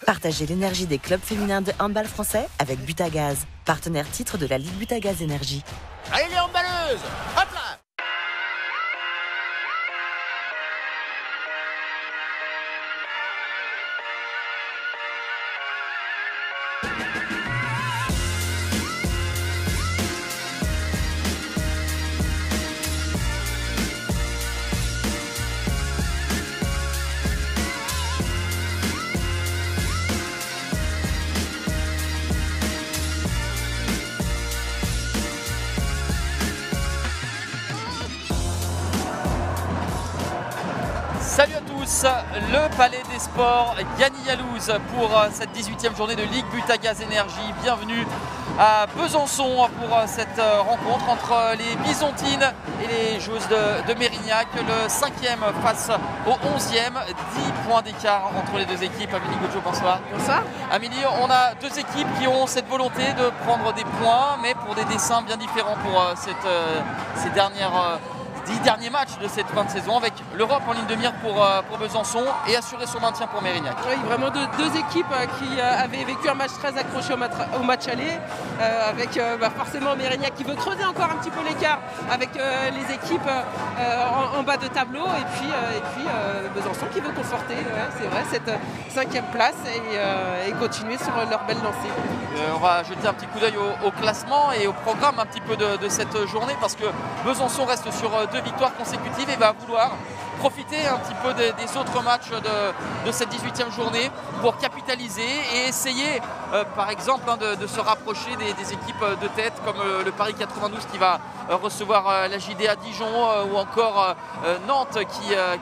Partagez l'énergie des clubs féminins de handball français avec Butagaz, partenaire titre de la Ligue Butagaz Énergie. Allez les handballeuses, hop là! Salut à tous, le Palais des Sports Gagny-Yalouz pour cette 18e journée de Ligue Butagaz Énergie. Bienvenue à Besançon pour cette rencontre entre les Bisontines et les joueuses de Mérignac. Le 5e face au 11e, 10 points d'écart entre les deux équipes. Amélie Gojo, bonsoir. Bonsoir. Amélie, on a deux équipes qui ont cette volonté de prendre des points, mais pour des dessins bien différents pour ces 10 derniers matchs de cette fin de saison, avec l'Europe en ligne de mire pour Besançon et assurer son maintien pour Mérignac. Oui, vraiment deux équipes qui avaient vécu un match très accroché au match aller, avec forcément Mérignac qui veut creuser encore un petit peu l'écart avec les équipes en bas de tableau, et puis Besançon qui veut conforter, c'est vrai, cette 5e place et continuer sur leur belle lancée. On va jeter un petit coup d'œil au classement et au programme un petit peu de cette journée, parce que Besançon reste sur 2 victoires consécutives et va vouloir profiter un petit peu des autres matchs de cette 18e journée pour capitaliser et essayer par exemple de se rapprocher des équipes de tête comme le Paris 92 qui va recevoir la JDA Dijon ou encore Nantes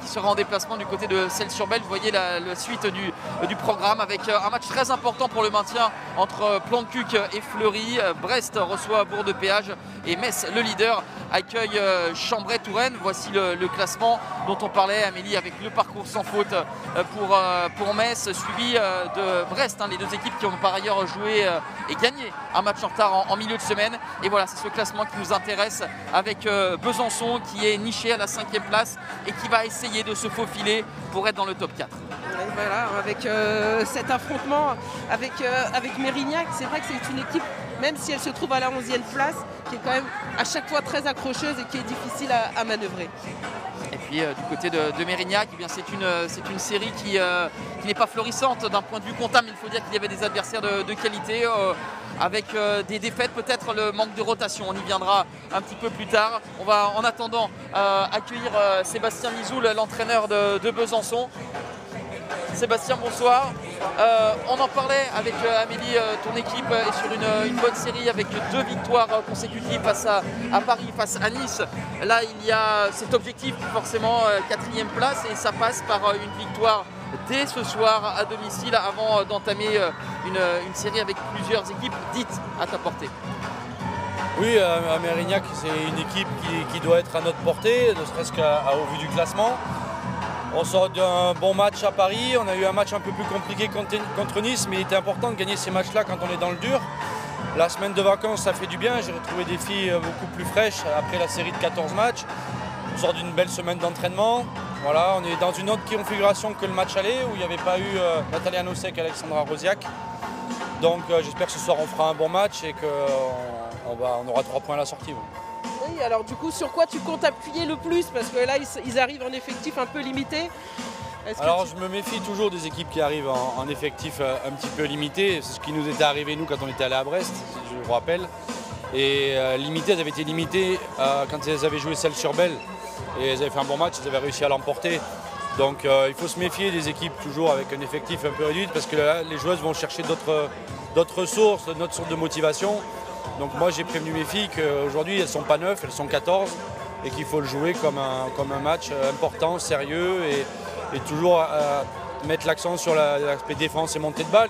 qui sera en déplacement du côté de Celles-sur-Belle. Vous voyez la suite du programme avec un match très important pour le maintien entre Plancuc et Fleury. Brest reçoit Bourg-de-Péage et Metz, le leader, accueille Chambray-Touraine. Voici le classement dont on parlait, Amélie, avec le parcours sans faute pour Metz, suivi de Brest, les deux équipes qui ont par ailleurs joué et gagné un match en retard en milieu de semaine. Et voilà, c'est ce classement qui nous intéresse, avec Besançon qui est niché à la 5e place et qui va essayer de se faufiler pour être dans le top 4. Voilà, avec cet affrontement avec Mérignac, c'est vrai que c'est une équipe, même si elle se trouve à la 11e place, qui est quand même à chaque fois très accrocheuse et qui est difficile à manœuvrer. Et puis du côté de Mérignac, eh bien, c'est une série qui n'est pas florissante d'un point de vue comptable. Il faut dire qu'il y avait des adversaires de qualité, avec des défaites, peut-être le manque de rotation. On y viendra un petit peu plus tard. On va en attendant accueillir Sébastien Mizoul, l'entraîneur de Besançon. Sébastien, bonsoir. On en parlait avec Amélie, ton équipe est sur une bonne série avec 2 victoires consécutives face à Paris, face à Nice. Là, il y a cet objectif forcément 4e place, et ça passe par une victoire dès ce soir à domicile avant d'entamer une série avec plusieurs équipes dites à ta portée. Oui, à Mérignac, c'est une équipe qui doit être à notre portée, ne serait-ce qu'au vu du classement. On sort d'un bon match à Paris, on a eu un match un peu plus compliqué contre Nice, mais il était important de gagner ces matchs-là quand on est dans le dur. La semaine de vacances, ça fait du bien, j'ai retrouvé des filles beaucoup plus fraîches après la série de 14 matchs. On sort d'une belle semaine d'entraînement. Voilà, on est dans une autre configuration que le match aller, où il n'y avait pas eu Nathalie Anosek et Alexandra Rosiak. Donc j'espère que ce soir on fera un bon match et qu'on aura 3 points à la sortie. Oui, alors du coup, sur quoi tu comptes appuyer le plus? Parce que là, ils arrivent en effectif un peu limité. Alors je me méfie toujours des équipes qui arrivent en effectif un petit peu limité. C'est ce qui nous était arrivé nous quand on était allé à Brest, si je vous rappelle. Et limitées, elles avaient été limitées quand elles avaient joué Celles-sur-Belle. Et elles avaient fait un bon match, elles avaient réussi à l'emporter. Donc il faut se méfier des équipes toujours avec un effectif un peu réduit, parce que là, les joueuses vont chercher d'autres ressources, d'autres sources de motivation. Donc moi j'ai prévenu mes filles qu'aujourd'hui elles ne sont pas 9, elles sont 14, et qu'il faut le jouer comme un match important, sérieux, et toujours mettre l'accent sur l'aspect défense et montée de balle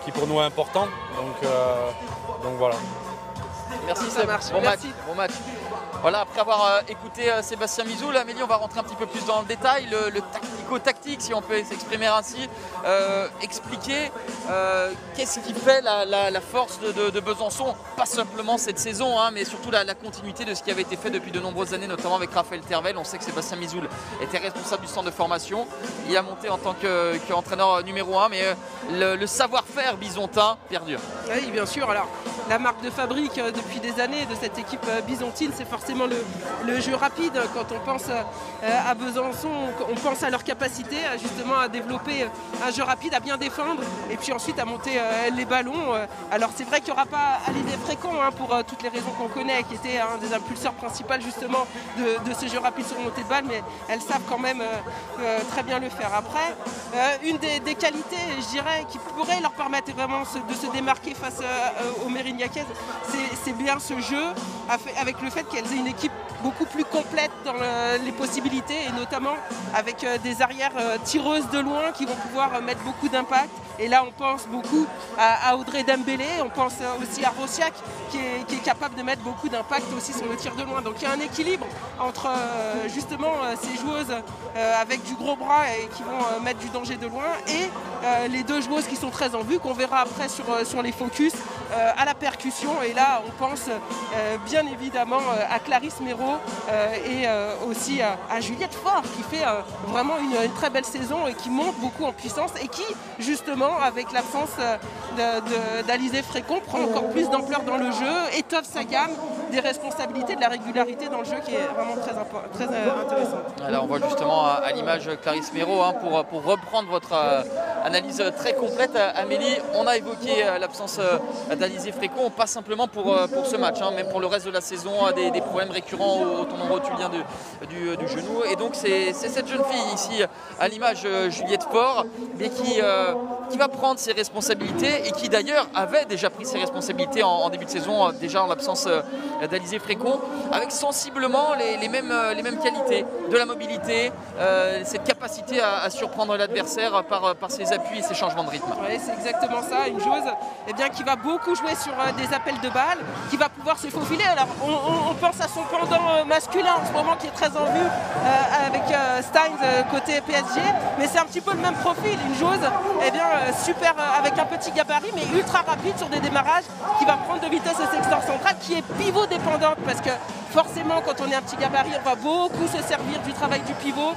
qui pour nous est important. Donc voilà. Merci, ça marche. Bon Merci. match. Bon match. Voilà, après avoir écouté Sébastien Mizoul, Amélie, on va rentrer un petit peu plus dans le détail, le tactico-tactique, si on peut s'exprimer ainsi, expliquer qu'est-ce qui fait la force de Besançon, pas simplement cette saison, hein, mais surtout la continuité de ce qui avait été fait depuis de nombreuses années, notamment avec Raphaël Tervel. On sait que Sébastien Mizoul était responsable du centre de formation, il a monté en tant qu'entraîneur numéro 1, mais le savoir-faire bisontin perdure. Oui, bien sûr. Alors, la marque de fabrique depuis des années de cette équipe bisontine, c'est forcément le jeu rapide. Quand on pense à Besançon, on pense à leur capacité justement à développer un jeu rapide, à bien défendre et puis ensuite à monter les ballons. Alors c'est vrai qu'il n'y aura pas Alizé Frécon pour toutes les raisons qu'on connaît, qui était un des impulseurs principaux justement de ce jeu rapide sur montée de balle, mais elles savent quand même très bien le faire. Après, une des qualités, je dirais, qui pourrait leur permettre vraiment de se démarquer face aux Mérignacaises, c'est bien ce jeu avec le fait qu'elles aient une équipe beaucoup plus complète dans les possibilités et notamment avec des arrières tireuses de loin qui vont pouvoir mettre beaucoup d'impact. Et là on pense beaucoup à Audrey Dembélé, on pense aussi à Rosiak qui est capable de mettre beaucoup d'impact aussi sur le tir de loin. Donc il y a un équilibre entre justement ces joueuses avec du gros bras et qui vont mettre du danger de loin et les deux joueuses qui sont très en vue, qu'on verra après sur les focus, à la percussion. Et là on pense bien évidemment à Clarisse Méraud et aussi à Juliette Faure qui fait vraiment une très belle saison et qui monte beaucoup en puissance et qui justement avec l'absence d'Alizé Frécon prend encore plus d'ampleur dans le jeu, étoffe sa gamme, des responsabilités, de la régularité dans le jeu qui est vraiment très intéressante. Alors on voit justement à l'image Clarisse Méraud, hein, pour reprendre votre analyse très complète. Amélie, on a évoqué l'absence d'Alizé Frécon, pas simplement pour ce match, hein, mais pour le reste de la saison, des problèmes récurrents au tendon rotulien du genou. Et donc c'est cette jeune fille ici, à l'image Juliette Faure, mais qui va prendre ses responsabilités et qui d'ailleurs avait déjà pris ses responsabilités en début de saison, déjà en l'absence d'Alizé Frécon, avec sensiblement les mêmes qualités, de la mobilité, cette capacité à surprendre l'adversaire par ses appuis et ses changements de rythme. Oui, c'est exactement ça, une joueuse qui va beaucoup jouer sur des appels de balles, qui va pouvoir se faufiler. Alors on pense à son pendant masculin en ce moment qui est très en vue avec Steins côté PSG, mais c'est un petit peu le même profil, une joueuse super avec un petit gabarit mais ultra rapide sur des démarrages, qui va prendre de vitesse au secteur central, qui est pivot dépendante parce que forcément quand on est un petit gabarit on va beaucoup se servir du travail du pivot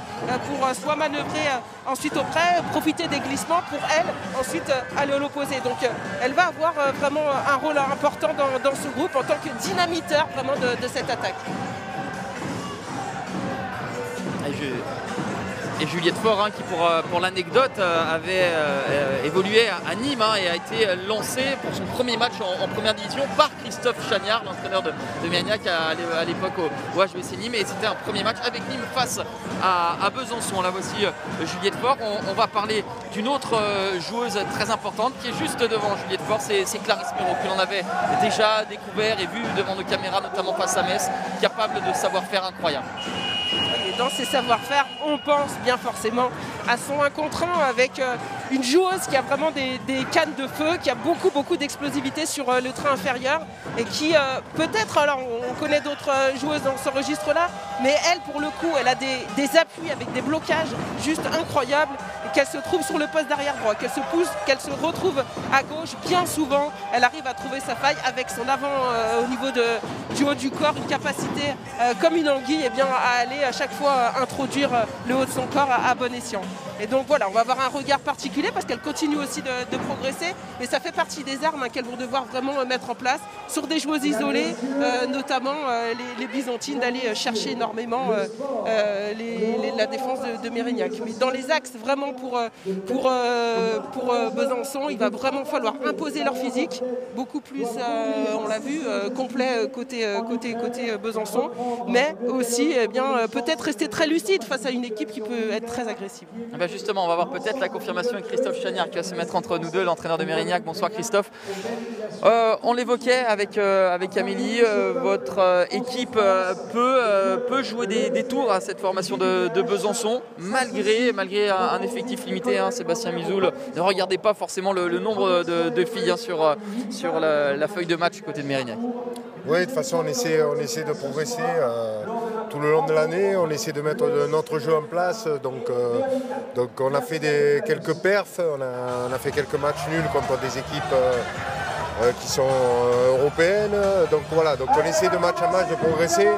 pour soit manœuvrer ensuite auprès, profiter des glissements pour elle ensuite aller à l'opposé. Donc elle va avoir vraiment un rôle important dans ce groupe en tant que dynamiteur vraiment de cette attaque. Et Juliette Faure, hein, qui pour l'anecdote avait évolué à Nîmes, hein, et a été lancée pour son premier match en première division par Christophe Chagnard, l'entraîneur de Mérignac à l'époque au HBC Nîmes. Et c'était un premier match avec Nîmes face à Besançon. Là voici Juliette Faure. On va parler d'une autre joueuse très importante qui est juste devant Juliette Faure, c'est Clarisse Méraud, que l'on avait déjà découvert et vu devant nos caméras, notamment face à Metz, capable de savoir-faire incroyable. Et dans ses savoir-faire, on pense bien forcément à son 1 contre 1 avec une joueuse qui a vraiment des cannes de feu, qui a beaucoup d'explosivité sur le train inférieur et qui peut-être, alors on connaît d'autres joueuses dans ce registre-là, mais elle pour le coup, elle a des appuis avec des blocages juste incroyables, et qu'elle se trouve sur le poste d'arrière droit, qu'elle se pousse, qu'elle se retrouve à gauche, bien souvent, elle arrive à trouver sa faille avec son avant au niveau du haut du corps, une capacité comme une anguille à aller à chaque fois introduire le haut de son corps à bon escient. Et donc voilà, on va avoir un regard particulier parce qu'elle continue aussi de progresser, mais ça fait partie des armes qu'elles vont devoir vraiment mettre en place sur des joueuses isolées, notamment les Bisontines, d'aller chercher énormément la défense de Mérignac. Mais dans les axes vraiment pour Besançon, il va vraiment falloir imposer leur physique, beaucoup plus, on l'a vu, complet côté Besançon, mais aussi peut-être rester très lucide face à une équipe qui peut être très agressive. Justement, on va voir peut-être la confirmation avec Christophe Chagnard qui va se mettre entre nous deux, l'entraîneur de Mérignac. Bonsoir Christophe. On l'évoquait avec Amélie, votre équipe peut jouer des tours à cette formation de Besançon, malgré un effectif limité. Hein, Sébastien Mizoul, ne regardez pas forcément le nombre de filles, hein, sur la feuille de match côté de Mérignac. Oui, de toute façon, on essaie de progresser tout le long de l'année. On essaie de mettre notre jeu en place. Donc on a fait quelques perfs. On a fait quelques matchs nuls contre des équipes qui sont européennes. Donc voilà, donc on essaie de match à match de progresser.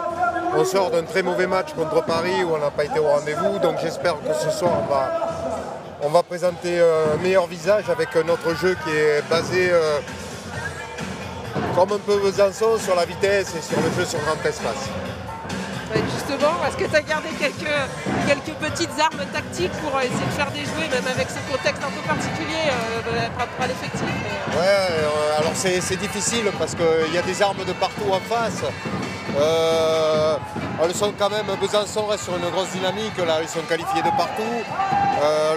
On sort d'un très mauvais match contre Paris où on n'a pas été au rendez-vous. Donc j'espère que ce soir, on va présenter un meilleur visage avec notre jeu qui est basé comme un peu Besançon sur la vitesse et sur le jeu sur grand espace. Ouais, justement, est-ce que tu as gardé quelques petites armes tactiques pour essayer de faire déjouer, même avec ce contexte un peu particulier par rapport à l'effectif Ouais, alors c'est difficile parce qu'il y a des armes de partout en face. Elles sont quand même, Besançon reste sur une grosse dynamique, là ils sont qualifiés de partout.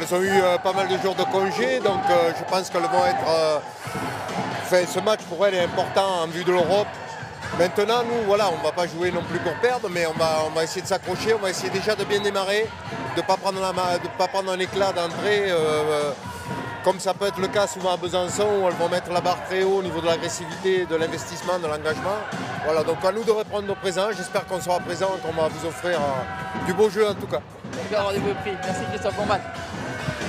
Elles ont eu pas mal de jours de congé, donc je pense qu'elles vont être... ce match pour elles est important en vue de l'Europe. Maintenant, nous, voilà, on ne va pas jouer non plus pour perdre, mais on va essayer de s'accrocher, on va essayer déjà de bien démarrer, de ne pas prendre un éclat d'entrée, comme ça peut être le cas souvent à Besançon, où elles vont mettre la barre très haut au niveau de l'agressivité, de l'investissement, de l'engagement. Voilà, donc à nous de reprendre nos présents, j'espère qu'on sera présent et qu'on va vous offrir du beau jeu en tout cas. Rendez-vous est pris. Merci Christophe Bourman.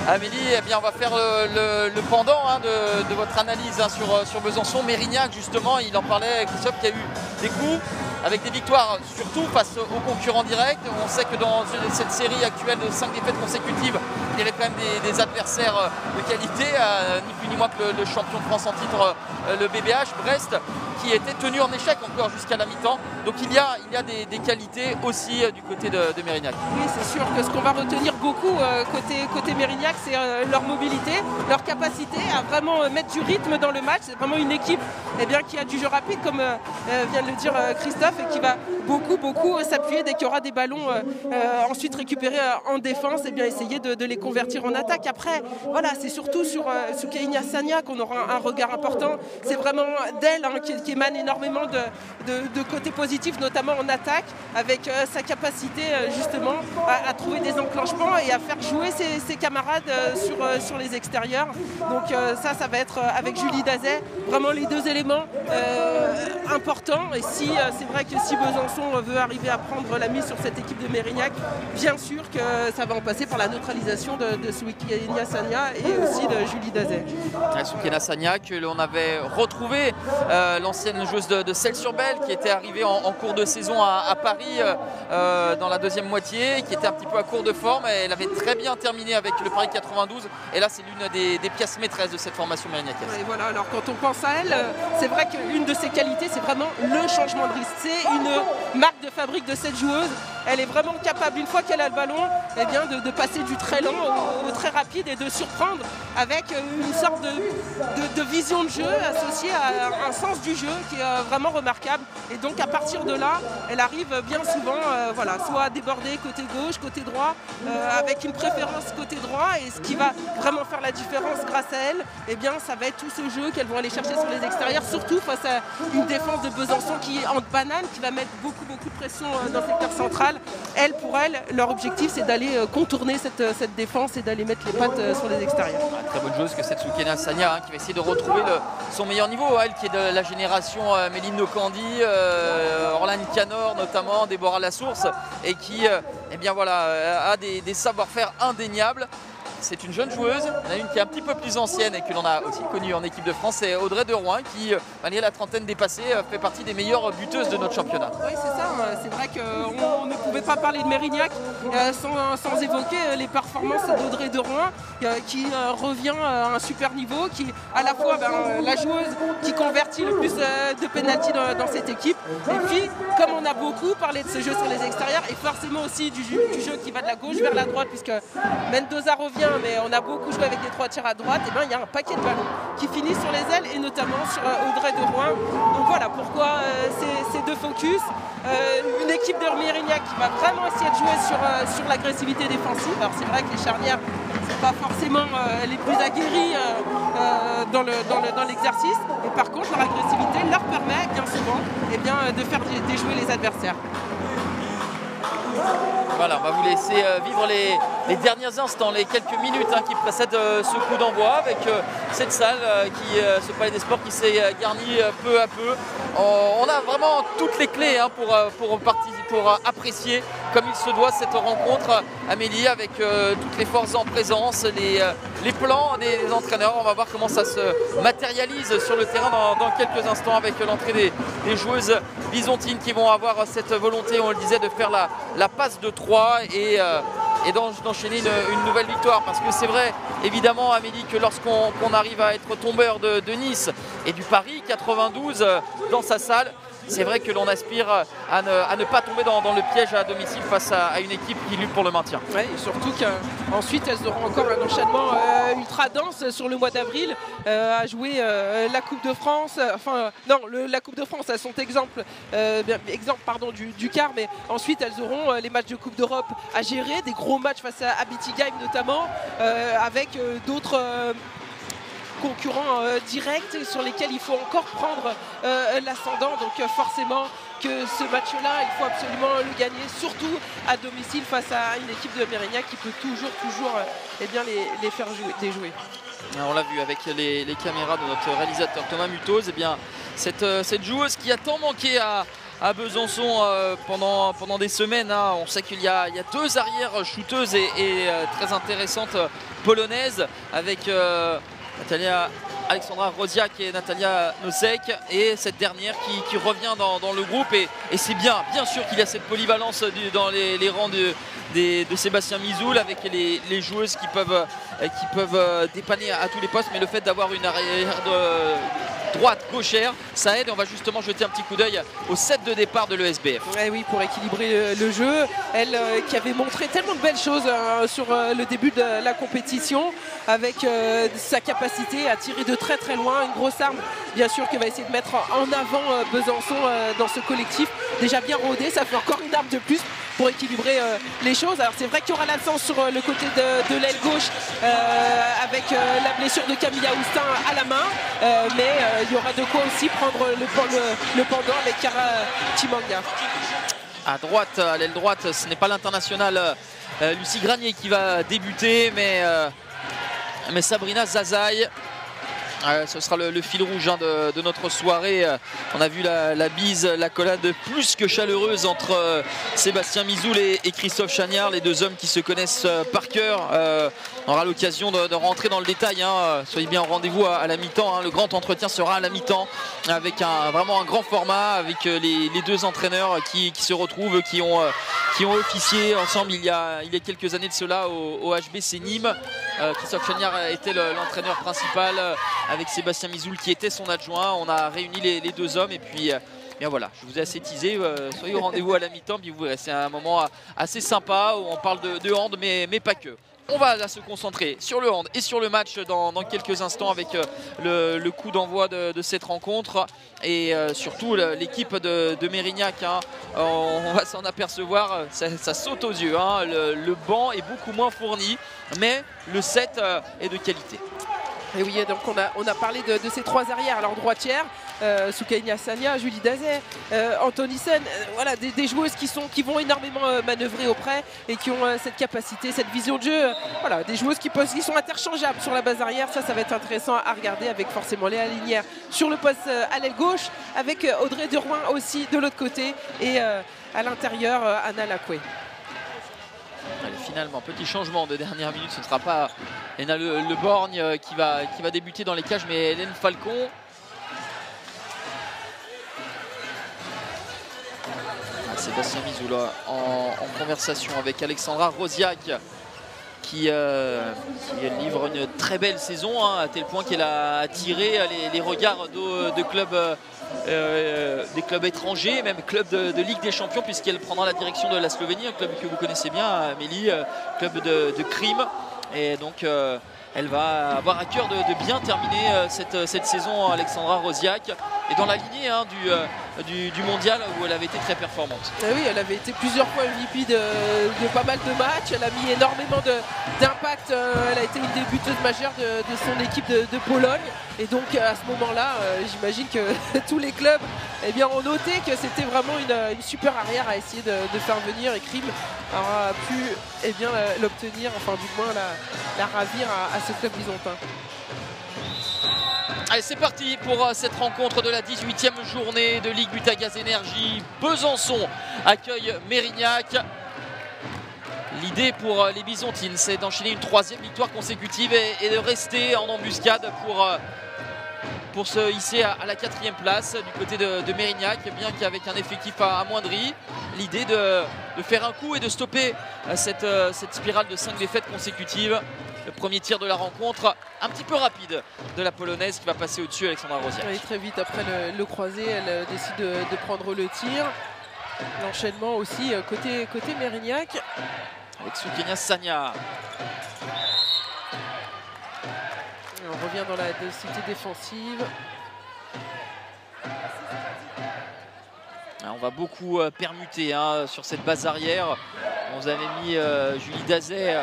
Amélie, eh bien, on va faire le pendant de votre analyse sur Besançon. Mérignac, justement, il en parlait, Christophe, qu'il y a eu des coups avec des victoires, surtout face aux concurrents directs. On sait que dans cette série actuelle de 5 défaites consécutives, il y avait quand même des adversaires de qualité, ni plus ni moins que le champion de France en titre, le BBH, Brest, qui était tenu en échec encore jusqu'à la mi-temps. Donc il y a des qualités aussi du côté de Mérignac. Oui, c'est sûr que ce qu'on va retenir beaucoup côté Mérignac, c'est leur mobilité, leur capacité à vraiment mettre du rythme dans le match. C'est vraiment une équipe qui a du jeu rapide, comme vient de le dire Christophe, et qui va beaucoup s'appuyer dès qu'il y aura des ballons ensuite récupérés en défense, essayer de les convertir en attaque. Après, voilà, c'est surtout sur Keinia Sagna qu'on aura un regard important. C'est vraiment d'elle qui émane énormément de côté positif, notamment en attaque, avec sa capacité justement à trouver des enclenchements et à faire jouer ses camarades sur les extérieurs. Donc ça va être avec Julie Dazet vraiment les deux éléments importants. Et c'est vrai que si Besançon veut arriver à prendre la mise sur cette équipe de Mérignac, bien sûr que ça va en passer par la neutralisation de Soukena Sagna et aussi de Julie Dazet. Soukena Sagna, que l'on avait retrouvé, l'ancienne joueuse de Celles-sur-Belle, qui était arrivée en cours de saison à Paris dans la deuxième moitié, qui était un petit peu à court de forme. Elle avait très bien terminé avec le Paris 92 et là c'est l'une des pièces maîtresses de cette formation mérignacaise. Et voilà, alors quand on pense à elle, c'est vrai qu'une de ses qualités, c'est vraiment le changement de risque. C'est une marque de fabrique de cette joueuse. Elle est vraiment capable, une fois qu'elle a le ballon, de passer du très lent au très rapide et de surprendre avec une sorte de vision de jeu associée à un sens du jeu qui est vraiment remarquable. Et donc à partir de là, elle arrive bien souvent soit à déborder côté gauche, côté droit, avec une préférence côté droit. Et ce qui va vraiment faire la différence grâce à elle, ça va être tout ce jeu qu'elles vont aller chercher sur les extérieurs, surtout face à une défense de Besançon qui est en banane, qui va mettre beaucoup de pression dans le secteur central. Pour elle, leur objectif c'est d'aller contourner cette défense et d'aller mettre les pattes sur les extérieurs. Très bonne joueuse que cette Soukena Sagna, qui va essayer de retrouver son meilleur niveau, elle qui est de la génération Méline Nocandi, Orlane Canor notamment, Déborah Lassource, et qui a des savoir-faire indéniables. C'est une jeune joueuse, il y en a une qui est un petit peu plus ancienne et que l'on a aussi connue en équipe de France, c'est Audrey Derouin qui, malgré la trentaine dépassée, fait partie des meilleures buteuses de notre championnat. Oui, c'est ça, c'est vrai qu'on ne pouvait pas parler de Mérignac sans évoquer les performances d'Audrey Derouin qui revient à un super niveau, qui est à la fois la joueuse qui convertit le plus de pénaltys dans cette équipe. Et puis, comme on a beaucoup parlé de ce jeu sur les extérieurs et forcément aussi du jeu qui va de la gauche vers la droite, puisque Mendoza revient, mais on a beaucoup joué avec des 3 tirs à droite, il y a un paquet de ballons qui finissent sur les ailes et notamment sur Audrey Derouin. Donc voilà pourquoi ces deux focus. Une équipe de Mérignac qui va vraiment essayer de jouer sur l'agressivité défensive. Alors c'est vrai que les charnières ne sont pas forcément les plus aguerries dans l'exercice, mais par contre leur agressivité leur permet bien souvent de faire déjouer les adversaires. Voilà, on va vous laisser vivre les derniers instants, les quelques minutes qui précèdent ce coup d'envoi avec cette salle, ce palais des sports qui s'est garni peu à peu. On a vraiment toutes les clés pour apprécier comme il se doit cette rencontre, Amélie, avec toutes les forces en présence, les plans des entraîneurs. On va voir comment ça se matérialise sur le terrain dans quelques instants avec l'entrée des joueuses byzantines qui vont avoir cette volonté, on le disait, de faire la passe de 3 et d'enchaîner une nouvelle victoire. Parce que c'est vrai, évidemment, Amélie, que lorsqu'on arrive à être tombeur de Nice et du Paris 92 dans sa salle, c'est vrai que l'on aspire à ne pas tomber dans le piège à domicile face à une équipe qui lutte pour le maintien. Ouais, et surtout qu'ensuite elles auront encore un enchaînement ultra dense sur le mois d'avril à jouer la Coupe de France. La Coupe de France, elles sont exemple du quart, mais ensuite elles auront les matchs de Coupe d'Europe à gérer, des gros matchs face à Bietigheim notamment, avec d'autres concurrents directs sur lesquels il faut encore prendre l'ascendant. Donc forcément que ce match-là, il faut absolument le gagner, surtout à domicile face à une équipe de Mérignac qui peut toujours les faire déjouer. Alors, on l'a vu avec les caméras de notre réalisateur Thomas Mutoz, cette joueuse qui a tant manqué à Besançon pendant des semaines. On sait qu'il y a deux arrières shooteuses et très intéressantes polonaises avec Alexandra Rosiak et Natalia Nosek, et cette dernière qui revient dans le groupe, et c'est bien sûr qu'il y a cette polyvalence dans les rangs de Sébastien Mizoul avec les joueuses qui peuvent dépanner à tous les postes, mais le fait d'avoir une arrière droite gauchère, ça aide. On va justement jeter un petit coup d'œil au set de départ de l'ESBF. Oui, pour équilibrer le jeu, elle qui avait montré tellement de belles choses sur le début de la compétition, avec sa capacité à tirer de très très loin, une grosse arme bien sûr qui va essayer de mettre en avant Besançon dans ce collectif déjà bien rodé. Ça fait encore une arme de plus pour équilibrer les choses. Alors c'est vrai qu'il y aura l'absence sur le côté de l'aile gauche avec la blessure de Camilla Houstin à la main, mais il y aura de quoi aussi prendre le pendant avec Cara Chimanga. À droite, à l'aile droite, ce n'est pas l'internationale Lucie Granier qui va débuter, mais Sabrina Zazaï. Ce sera le fil rouge de notre soirée. On a vu la bise, l'accolade plus que chaleureuse entre Sébastien Mizoul et Christophe Chagnard, les deux hommes qui se connaissent par cœur. On aura l'occasion de rentrer dans le détail. Soyez bien au rendez-vous à la mi-temps. Le grand entretien sera à la mi-temps avec vraiment un grand format, avec les deux entraîneurs qui se retrouvent, qui ont officié ensemble il y a quelques années de cela au HBC Nîmes. Christophe Chagnard était l'entraîneur principal avec Sébastien Mizoul qui était son adjoint. On a réuni les deux hommes et puis bien voilà, je vous ai assez teasé. Soyez au rendez-vous à la mi-temps, puis vous verrez, c'est un moment assez sympa où on parle de hand, mais pas que. On va là se concentrer sur le hand et sur le match dans quelques instants avec le coup d'envoi de cette rencontre et surtout l'équipe de Mérignac. On va s'en apercevoir, ça saute aux yeux. Le banc est beaucoup moins fourni, mais le set est de qualité. Et oui, donc on a parlé de ces trois arrières. Alors droitière, Soukaina Sania, Julie Dazet, Antonissen, voilà, des joueuses qui vont énormément manœuvrer auprès et qui ont cette capacité, cette vision de jeu. Voilà, des joueuses qui sont interchangeables sur la base arrière. Ça va être intéressant à regarder avec forcément Léa Linière sur le poste à l'aile gauche, avec Audrey Derouin aussi de l'autre côté et à l'intérieur Anna Lacoué. Allez, finalement, petit changement de dernière minute, ce ne sera pas Léna Le Borgne qui va débuter dans les cages, mais Hélène Falcon. Sébastien Mizoul en conversation avec Alexandra Rosiak qui livre une très belle saison, à tel point qu'elle a attiré les regards de clubs. Des clubs étrangers, même clubs de Ligue des Champions, puisqu'elle prendra la direction de la Slovénie, un club que vous connaissez bien, Amélie, club de crime. Et donc elle va avoir à cœur de bien terminer cette saison, Alexandra Rosiak. et dans la lignée hein, du mondial où elle avait été très performante. Oui, elle avait été plusieurs fois MVP de pas mal de matchs. Elle a mis énormément d'impact. Elle a été une des buteuses majeures de son équipe de Pologne. Et donc à ce moment-là, j'imagine que tous les clubs eh bien, ont noté que c'était vraiment une super arrière à essayer de faire venir, et Krim aura pu eh bien, l'obtenir, enfin du moins la ravir à ce club byzantin. Allez, c'est parti pour cette rencontre de la 18e journée de Ligue Butagaz Énergie. Besançon accueille Mérignac. L'idée pour les Byzantines, c'est d'enchaîner une 3e victoire consécutive et de rester en embuscade pour se hisser à la 4e place du côté de Mérignac, bien qu'avec un effectif amoindri. L'idée de faire un coup et de stopper cette spirale de 5 défaites consécutives. Le premier tir de la rencontre, un petit peu rapide de la Polonaise qui va passer au-dessus, Alexandra Rosiak. Oui, très vite après le croisé, elle décide de prendre le tir. L'enchaînement aussi côté Mérignac. Avec Soukenia Sagna. On revient dans la densité défensive. On va beaucoup permuter hein, sur cette base arrière. On vous avait mis Julie Dazet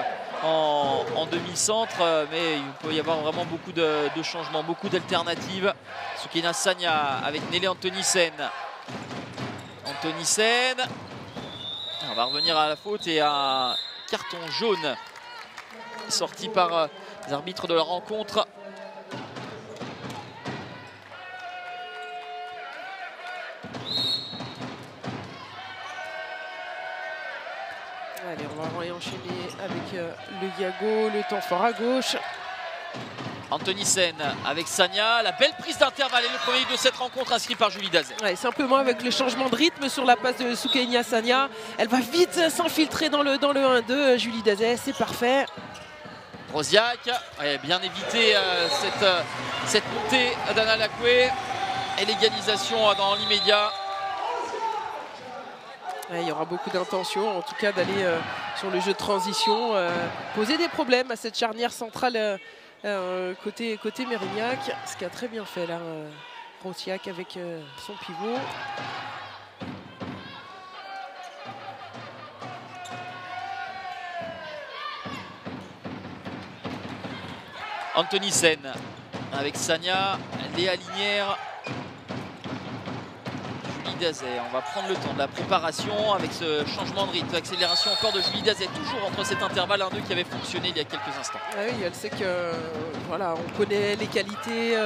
en demi-centre, mais il peut y avoir vraiment beaucoup de changements, beaucoup d'alternatives. Soukenia Sagna avec Nelly Antonissen. On va revenir à la faute et un carton jaune sorti par les arbitres de la rencontre. Allez, on va enchaîner avec le Yago, le temps fort à gauche. Antonissen avec Sagna, la belle prise d'intervalle et le premier de cette rencontre inscrit par Julie Dazet. Ouais, simplement avec le changement de rythme sur la passe de Soukenia Sagna, elle va vite s'infiltrer dans le 1-2. Julie Dazet, c'est parfait. Rosiak a bien évité cette montée d'Anna Lacoué et l'égalisation dans l'immédiat. Ouais, il y aura beaucoup d'intention, en tout cas d'aller sur le jeu de transition, poser des problèmes à cette charnière centrale côté Mérignac, ce qu'a très bien fait là Rosiak avec son pivot. Antonissen avec Sagna, Léa Linière, Julie Dazet. On va prendre le temps de la préparation avec ce changement de rythme, accélération encore de Julie Dazet, toujours entre cet intervalle 1-2 qui avait fonctionné il y a quelques instants. Ah oui, elle sait que voilà, on connaît les qualités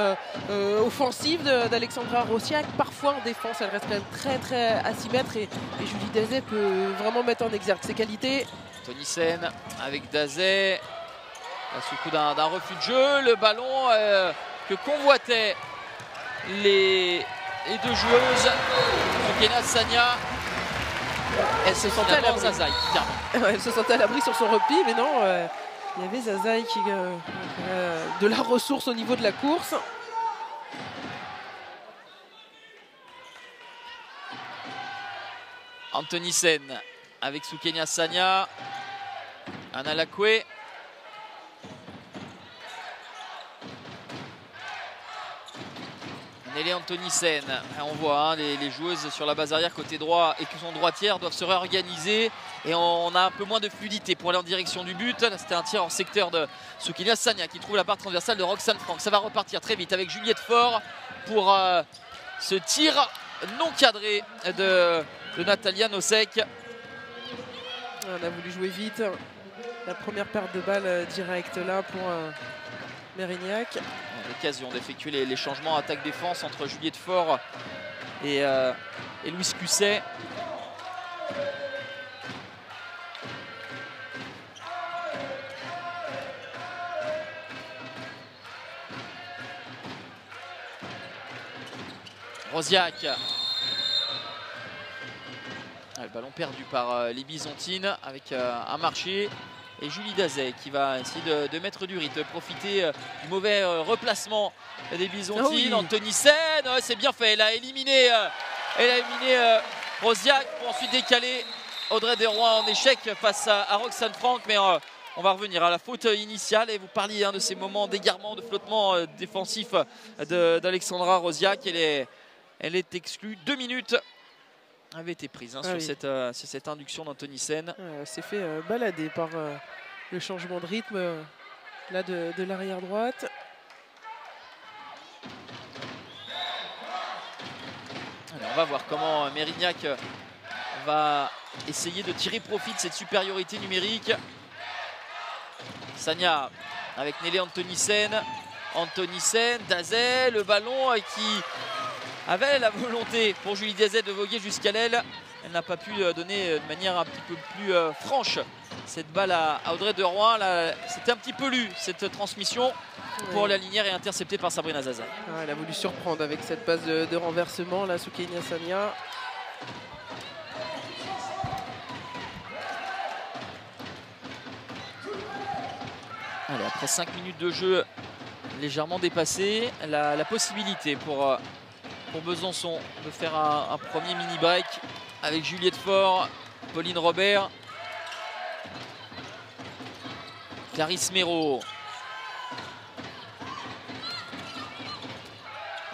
offensives d'Alexandra Rosiak. Parfois en défense, elle reste quand même très à 6 mètres et Julie Dazet peut vraiment mettre en exergue ses qualités. Antonissen avec Dazet. Sous le coup d'un refus de jeu, le ballon que convoitaient les deux joueuses. Soukenia Sagna. Elle se sentait à l'abri. Zazaï, Elle se sentait à l'abri sur son repli, mais non, il y avait Zazaï qui de la ressource au niveau de la course. Antonissen avec Soukenia Sagna. Anna Lacoué. Nelly Antonissen, on voit hein, les joueuses sur la base arrière côté droit et qui sont droitières doivent se réorganiser et on a un peu moins de fluidité pour aller en direction du but. Là c'était un tir en secteur de Soukenia Sagna qui trouve la barre transversale de Roxane Franck. Ça va repartir très vite avec Juliette Faure pour ce tir non cadré de Natalia Nosek. On a voulu jouer vite. La première perte de balle directe là pour Mérignac. L'occasion d'effectuer les changements attaque-défense entre Juliette Faure et Louise Cusset. Rosiak. Le ballon perdu par les Byzantines avec un marché. Et Julie Dazet qui va essayer de mettre du rythme, profiter du mauvais replacement des Byzantines. Oh oui. Antonissen, c'est bien fait. Elle a éliminé Rosiak pour ensuite décaler Audrey Desrois en échec face à Roxane Franck. Mais on va revenir à la faute initiale. Et vous parliez de ces moments d'égarement, de flottement défensif d'Alexandra Rosiak. Elle est Elle est exclue. 2 minutes avait été prise sur cette induction d'Anthony Sen. S'est fait balader par le changement de rythme là de l'arrière droite. Alors, on va voir comment Mérignac va essayer de tirer profit de cette supériorité numérique. Sagna avec Nélé Anthony Sen. Anthony Sen, Dazel, le ballon qui avait la volonté pour Julie Dazel de voguer jusqu'à l'aile. Elle n'a pas pu donner de manière un petit peu plus franche cette balle à Audrey de Rouen. C'était un petit peu lu cette transmission pour la linière et interceptée par Sabrina Zaza. Elle a voulu surprendre avec cette passe de renversement là, Soukenia Sagna. Allez, après 5 minutes de jeu légèrement dépassé, la possibilité pour Besançon de faire un premier mini break avec Juliette Faure, Pauline Robert, Clarisse Méraud,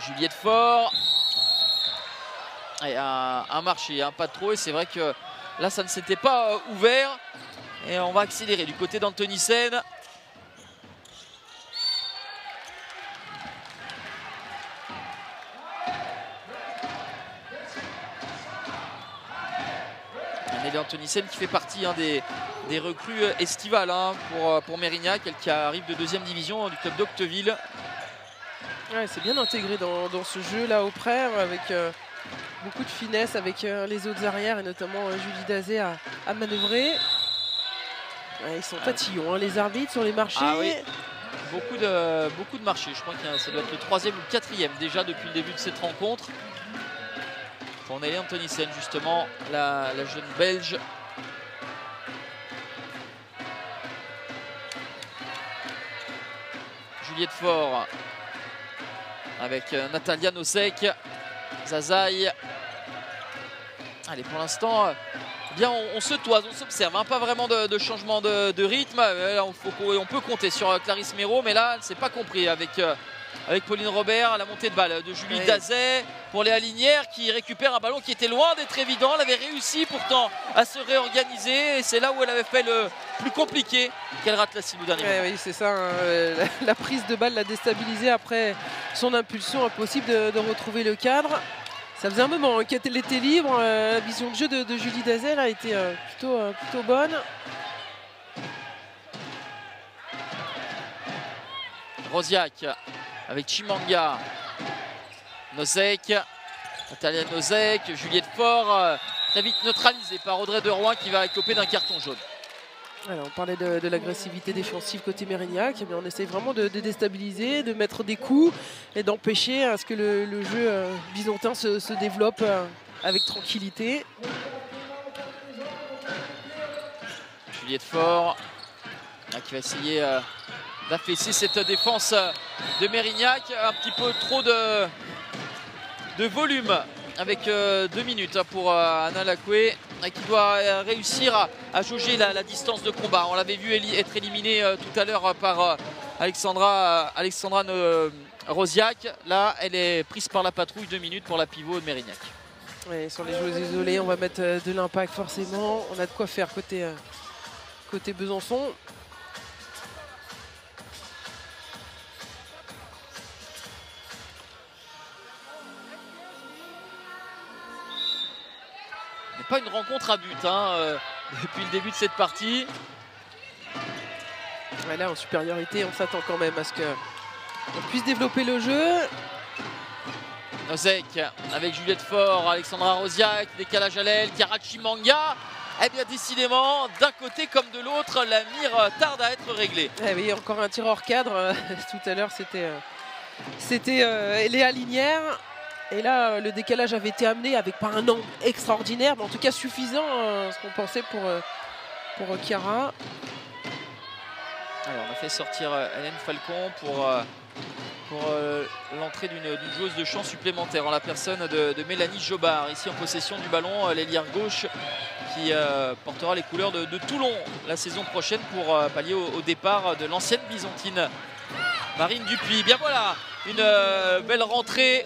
Juliette Faure, et un marché, pas de trop, et c'est vrai que là ça ne s'était pas ouvert, et on va accélérer du côté d'Anthony Sen. Anthony Sen qui fait partie des recrues estivales pour Mérignac, elle qui arrive de 2e division du club d'Octeville. Ouais, c'est bien intégré dans ce jeu là auprès, avec beaucoup de finesse avec les autres arrières et notamment Julie Dazé à manœuvrer. Ouais, ils sont tatillons les arbitres sur les marchés. Ah oui, beaucoup de marchés. Je crois que ça doit être le 3e ou le 4e déjà depuis le début de cette rencontre. On a Anthony Sen justement, la jeune belge. Juliette Faure avec Natalia Nosek, Zazaï. Allez, pour l'instant, bien on se toise, on s'observe, pas vraiment de changement de rythme. Là, on peut compter sur Clarisse Méraud, mais là, c'est pas compris avec Pauline Robert, la montée de balle de Julie Dazet pour Léa Linière qui récupère un ballon qui était loin d'être évident. Elle avait réussi pourtant à se réorganiser et c'est là où elle avait fait le plus compliqué qu'elle rate la cible au dernier moment. Oui, c'est ça, la prise de balle l'a déstabilisée après son impulsion, impossible de retrouver le cadre. Ça faisait un moment qu'elle était libre, la vision de jeu de Julie Dazet a été plutôt bonne. Rosiak avec Chimanga, Nosek, Natalia Nosek, Juliette Faure, très vite neutralisée par Audrey de Rouen qui va écoper d'un carton jaune. Alors, on parlait de l'agressivité défensive côté Mérignac, mais on essaye vraiment de déstabiliser, de mettre des coups et d'empêcher à ce que le jeu bisontin se développe avec tranquillité. Juliette Faure qui va essayer d'affaisser cette défense de Mérignac. Un petit peu trop de volume avec 2 minutes pour Anna Lacoué qui doit réussir à jauger la distance de combat. On l'avait vu être éliminé tout à l'heure par Alexandra Rosiak. Là, elle est prise par la patrouille. 2 minutes pour la pivot de Mérignac. Ouais, sur les joueuses isolées, on va mettre de l'impact forcément. On a de quoi faire côté Besançon. Pas une rencontre à but depuis le début de cette partie. Ouais, là en supériorité, on s'attend quand même à ce qu'on puisse développer le jeu. Nosek avec Juliette Faure, Alexandra Rosiak, décalage à l'aile, Karachi Manga. Eh bien décidément, d'un côté comme de l'autre, la mire tarde à être réglée. Eh oui, encore un tir hors cadre. Tout à l'heure, c'était Léa Linière. Et là, le décalage avait été amené avec pas un angle extraordinaire, mais en tout cas suffisant, ce qu'on pensait pour Chiara. Alors, on a fait sortir Hélène Falcon pour l'entrée d'une joueuse de champ supplémentaire en la personne de Mélanie Jobard, ici en possession du ballon, l'ailière gauche qui portera les couleurs de Toulon la saison prochaine pour pallier au départ de l'ancienne byzantine Marine Dupuis. Bien voilà, une belle rentrée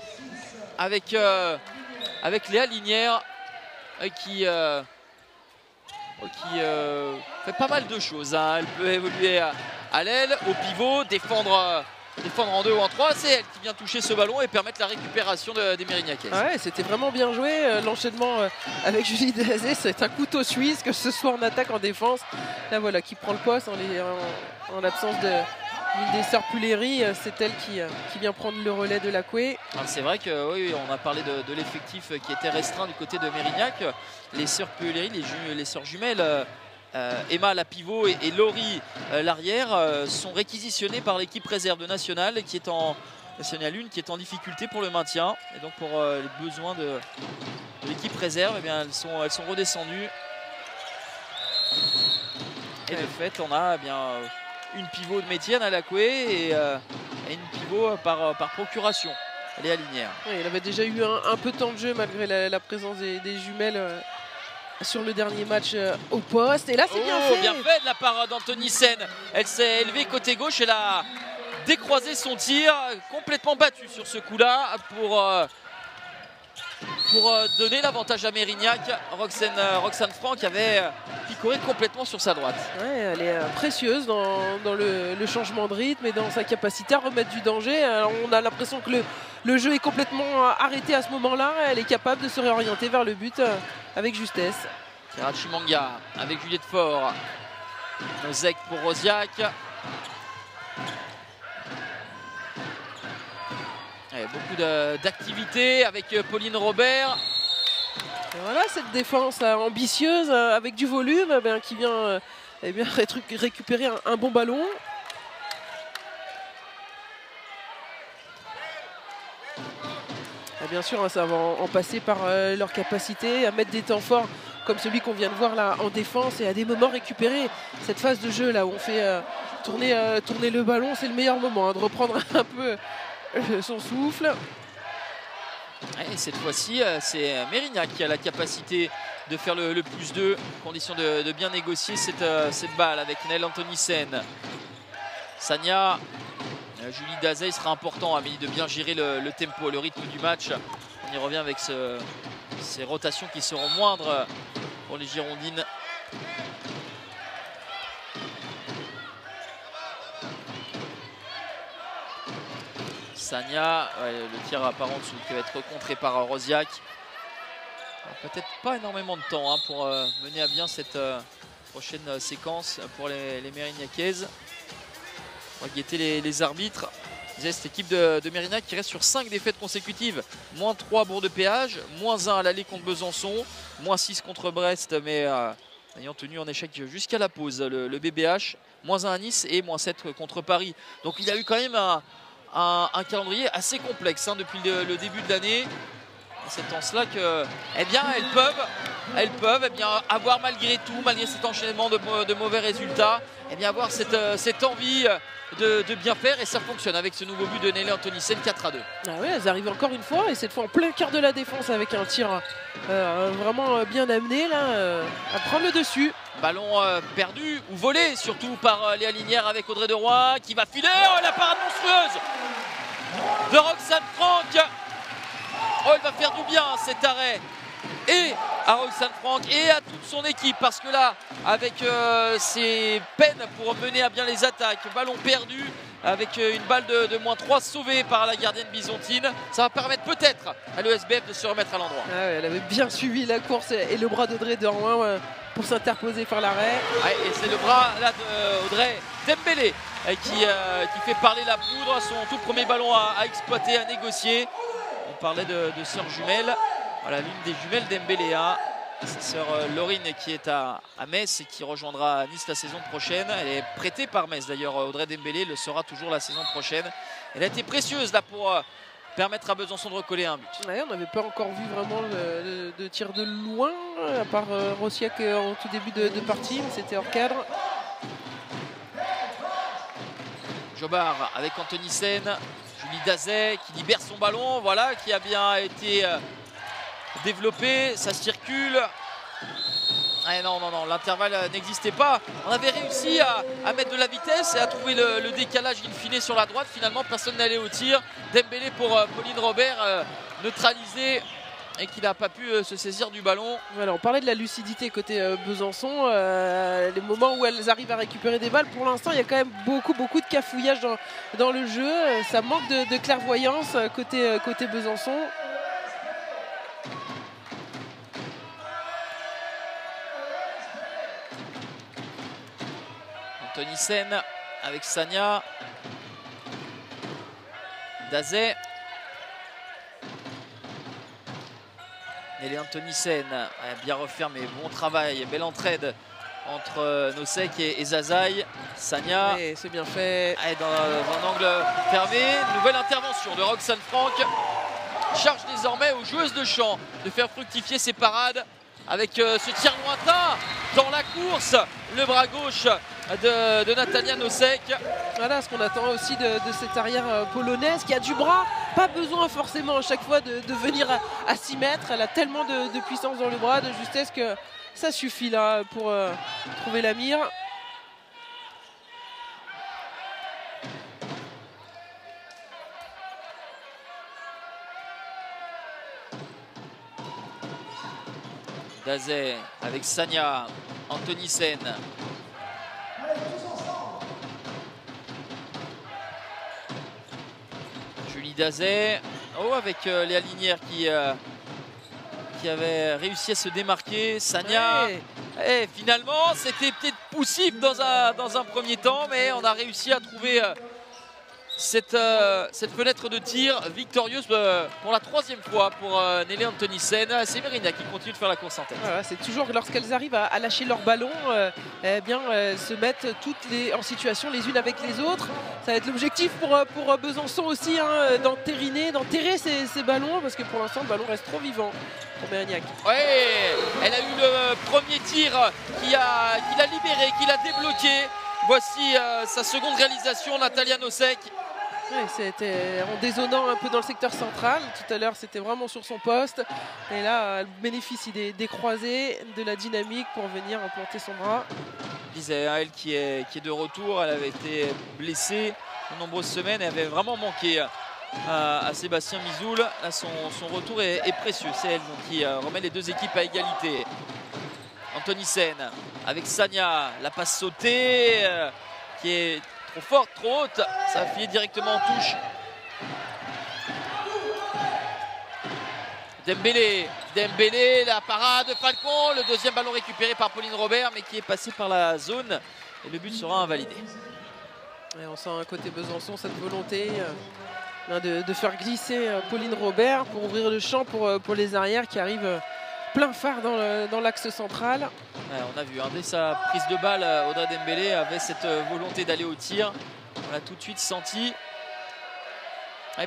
avec Léa Linière qui fait pas mal de choses. Hein. Elle peut évoluer à l'aile, au pivot, défendre en 2 ou en 3. C'est elle qui vient toucher ce ballon et permettre la récupération des Mérignacaises. Ouais, c'était vraiment bien joué. L'enchaînement avec Julie Dazé, c'est un couteau suisse, que ce soit en attaque, en défense. Là voilà, qui prend le poste en l'absence de l'une des sœurs Puléry. C'est elle qui vient prendre le relais de la Coué. C'est vrai que oui, on a parlé de l'effectif qui était restreint du côté de Mérignac. Les sœurs Puléry, les sœurs jumelles, Emma la pivot et Laurie l'arrière sont réquisitionnées par l'équipe réserve de Nationale qui est en Nationale 1 qui est en difficulté pour le maintien. Et donc pour les besoins de l'équipe réserve, eh bien, elles sont redescendues. Et de fait, on a une pivot de métier, Anna Lacoué, et une pivot par procuration. Elle est à Linière. Oui, elle avait déjà eu un peu de temps de jeu malgré la présence des jumelles sur le dernier match au poste. Et là, c'est bien fait. Bien fait de la part d'Anthony Sen. Elle s'est élevée côté gauche. Elle a décroisé son tir, complètement battu sur ce coup-là pour donner l'avantage à Mérignac. Roxane Franck avait picoré complètement sur sa droite. Ouais, elle est précieuse dans le changement de rythme et dans sa capacité à remettre du danger. Alors, on a l'impression que le jeu est complètement arrêté à ce moment-là. Elle est capable de se réorienter vers le but avec justesse. Kirachi Manga avec Juliette Faure. Nozek pour Rosiac. Beaucoup d'activité avec Pauline Robert. Et voilà cette défense ambitieuse avec du volume qui vient récupérer un bon ballon. Et bien sûr, ça va en passer par leur capacité à mettre des temps forts comme celui qu'on vient de voir là en défense et à des moments récupérer cette phase de jeu là où on fait tourner le ballon. C'est le meilleur moment de reprendre un peu son souffle. Et cette fois-ci, c'est Mérignac qui a la capacité de faire le plus 2, condition de bien négocier cette balle avec Nel Anthonysen. Sania, Julie Dazé, il sera important de bien gérer le tempo, le rythme du match. On y revient avec ces rotations qui seront moindres pour les Girondines. Sania, le tir apparent qui va être contré par Rosiac. Peut-être pas énormément de temps pour mener à bien cette prochaine séquence pour les Mérignacaises. On va guetter les arbitres. Cette équipe de Mérignac qui reste sur 5 défaites consécutives. -3 Bourg-de-Péage, -1 à l'aller contre Besançon, -6 contre Brest, mais ayant tenu en échec jusqu'à la pause le BBH, -1 à Nice et -7 contre Paris. Donc il y a eu quand même un calendrier assez complexe depuis le début de l'année. C'est en cela que elles peuvent avoir malgré tout, malgré cet enchaînement de mauvais résultats, avoir cette envie de bien faire, et ça fonctionne avec ce nouveau but de Nelly Anthonysen, 4-2. Ah oui, elles arrivent encore une fois, et cette fois en plein cœur de la défense avec un tir vraiment bien amené là, à prendre le dessus. Ballon perdu ou volé surtout par Léa Linière avec Audrey Deroy qui va filer. Oh, la parade monstrueuse de Roxane Franck. Oh, il va faire du bien cet arrêt, et à Roxane Franck et à toute son équipe, parce que là, avec ses peines pour mener à bien les attaques, ballon perdu avec une balle de -3 sauvée par la gardienne byzantine, ça va permettre peut-être à l'ESBF de se remettre à l'endroit. Ah ouais, elle avait bien suivi la course et le bras d'Audrey Deroy pour s'interposer faire l'arrêt. Ouais, et c'est le bras là d'Audrey Dembélé qui fait parler la poudre, son tout premier ballon à exploiter, à négocier. On parlait de sœurs jumelles. Voilà, l'une des jumelles Dembélé, sa sœur Laurine qui est à Metz et qui rejoindra Nice la saison prochaine. Elle est prêtée par Metz d'ailleurs. Audrey Dembélé le sera toujours la saison prochaine. Elle a été précieuse là pour permettre à Besançon de recoller un but. Ouais, on n'avait pas encore vu vraiment de tir de loin, à part Rosiac en tout début de partie, mais c'était hors cadre. Jobard avec Anthonysen, Julie Dazé qui libère son ballon, voilà, qui a bien été développé, ça circule. Ah non, l'intervalle n'existait pas. On avait réussi à mettre de la vitesse et à trouver le décalage in fine sur la droite. Finalement, personne n'allait au tir. Dembélé pour Pauline Robert neutralisé et qu'il n'a pas pu se saisir du ballon. Voilà, on parlait de la lucidité côté Besançon, les moments où elles arrivent à récupérer des balles. Pour l'instant, il y a quand même beaucoup de cafouillage dans le jeu. Ça manque de clairvoyance côté Besançon. Anthony Sen avec Sagna. Dazé. Nelly Anthony Sen bien refermé, bon travail, belle entraide entre Nosek et Zazaï. Sagna, c'est bien fait. Dans un angle fermé. Nouvelle intervention de Roxane Franck. Charge désormais aux joueuses de champ de faire fructifier ses parades avec ce tir lointain dans la course. Le bras gauche de Natalia Nosek. Voilà ce qu'on attend aussi de cette arrière polonaise qui a du bras. Pas besoin forcément à chaque fois de venir à 6 mètres. Elle a tellement de puissance dans le bras, de justesse que ça suffit là pour trouver la mire. Dazé avec Sagna, Anthony Sen. Julie Dazé. Oh, avec Léa Linière qui avait réussi à se démarquer. Sagna. Ouais. Et finalement, c'était peut-être possible dans un premier temps, mais on a réussi à trouver cette fenêtre de tir victorieuse pour la 3e fois pour Nelly Anthony Sen. C'est Mérignac qui continue de faire la course en tête. Voilà, c'est toujours lorsqu'elles arrivent à lâcher leur ballon, se mettent toutes en situation les unes avec les autres. Ça va être l'objectif pour Besançon aussi, d'enterrer ces ballons, parce que pour l'instant le ballon reste trop vivant pour Mérignac. Ouais, elle a eu le premier tir qui l'a libéré, qui l'a débloqué. Voici sa seconde réalisation, Natalia Nosek. Ouais, c'était en dézonant un peu dans le secteur central. Tout à l'heure, c'était vraiment sur son poste. Et là, elle bénéficie des croisés, de la dynamique pour venir implanter son bras. Elle qui est de retour. Elle avait été blessée de nombreuses semaines. Elle avait vraiment manqué à Sébastien Mizoul. Là, son retour est précieux. C'est elle donc, qui remet les deux équipes à égalité. Anthony Sen avec Sagna. La passe sautée qui est trop forte, trop haute. Ça a filé directement en touche. Dembélé, la parade de Falcon. Le deuxième ballon récupéré par Pauline Robert, mais qui est passé par la zone. Et le but sera invalidé. Et on sent à côté Besançon cette volonté de faire glisser Pauline Robert pour ouvrir le champ pour les arrières qui arrivent plein phare dans l'axe central. Ouais, on a vu, dès sa prise de balle, Audrey Dembélé avait cette volonté d'aller au tir. On l'a tout de suite senti.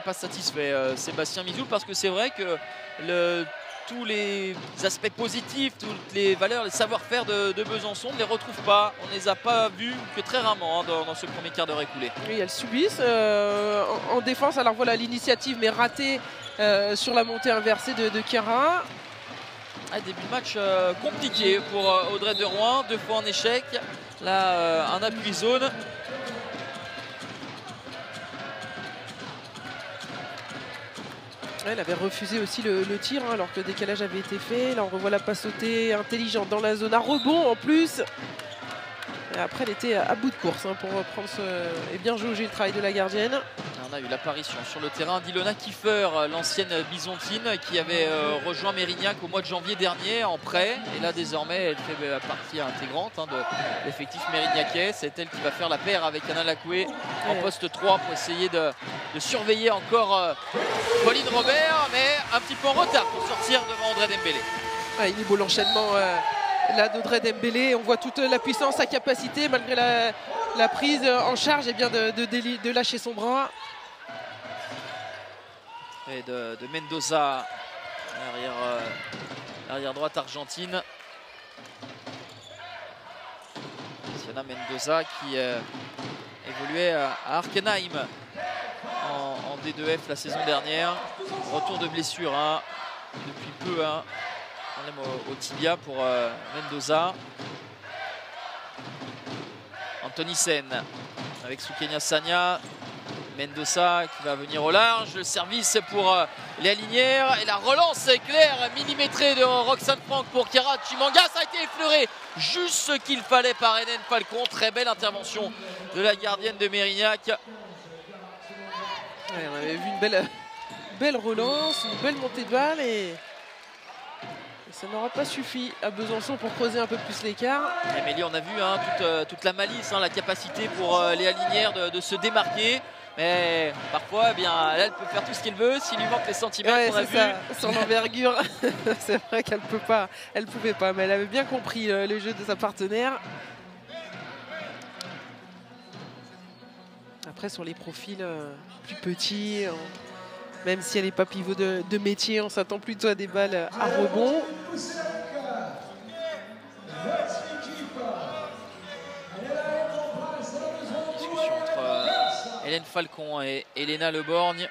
Pas satisfait Sébastien Mizoul, parce que c'est vrai que tous les aspects positifs, toutes les valeurs, les savoir-faire de Besançon, on ne les retrouve pas. On ne les a pas vus que très rarement dans ce premier quart d'heure écoulé. Oui, elles subissent en défense. Alors voilà l'initiative, mais ratée sur la montée inversée de Chiara. Début de match compliqué pour Audrey de Rouen, 2 fois en échec. Là, un appui zone. Elle avait refusé aussi le tir alors que le décalage avait été fait. Là on revoit la passe sautée intelligente dans la zone à rebond en plus. Et après elle était à bout de course pour reprendre et bien jauger le travail de la gardienne. On a eu l'apparition sur le terrain d'Ilona Kiefer, l'ancienne Bisontine qui avait rejoint Mérignac au mois de janvier dernier en prêt. Et là désormais elle fait partie intégrante de l'effectif mérignacais. C'est elle qui va faire la paire avec Anna Lacoué en poste 3 pour essayer de surveiller encore Pauline Robert, mais un petit peu en retard pour sortir devant Audrey Dembélé. Il est beau l'enchaînement là d'Audrey Dembélé. On voit toute la puissance, sa capacité malgré la prise en charge et bien de lâcher son bras. Et de Mendoza, arrière droite argentine. Sienna Mendoza qui évoluait à Arkenheim en D2F la saison dernière. Retour de blessure depuis peu, problème au tibia pour Mendoza. Anthony Sen avec Soukenia Sagna. Mendoza qui va venir au large. Le service pour les Linières. Et la relance éclair millimétrée de Roxane Franck pour Chiara Chimanga. Ça a été effleuré. Juste ce qu'il fallait par Hélène Falcon. Très belle intervention de la gardienne de Mérignac. Ouais, on avait vu une belle relance, une belle montée de balle et ça n'aura pas suffi à Besançon pour creuser un peu plus l'écart. Amélie, on a vu hein, toute la malice, hein, la capacité pour Léa Linière de se démarquer. Mais parfois, eh bien, elle peut faire tout ce qu'elle veut. S'il lui manque les centimètres, ouais, on a vu. Son envergure, c'est vrai qu'elle peut pas, elle pouvait pas, mais elle avait bien compris le jeu de sa partenaire. Après, sur les profils plus petits, même si elle n'est pas pivot de métier, on s'attend plutôt à des balles à rebond. Discussion entre Hélène Falcon et Elena Leborgne,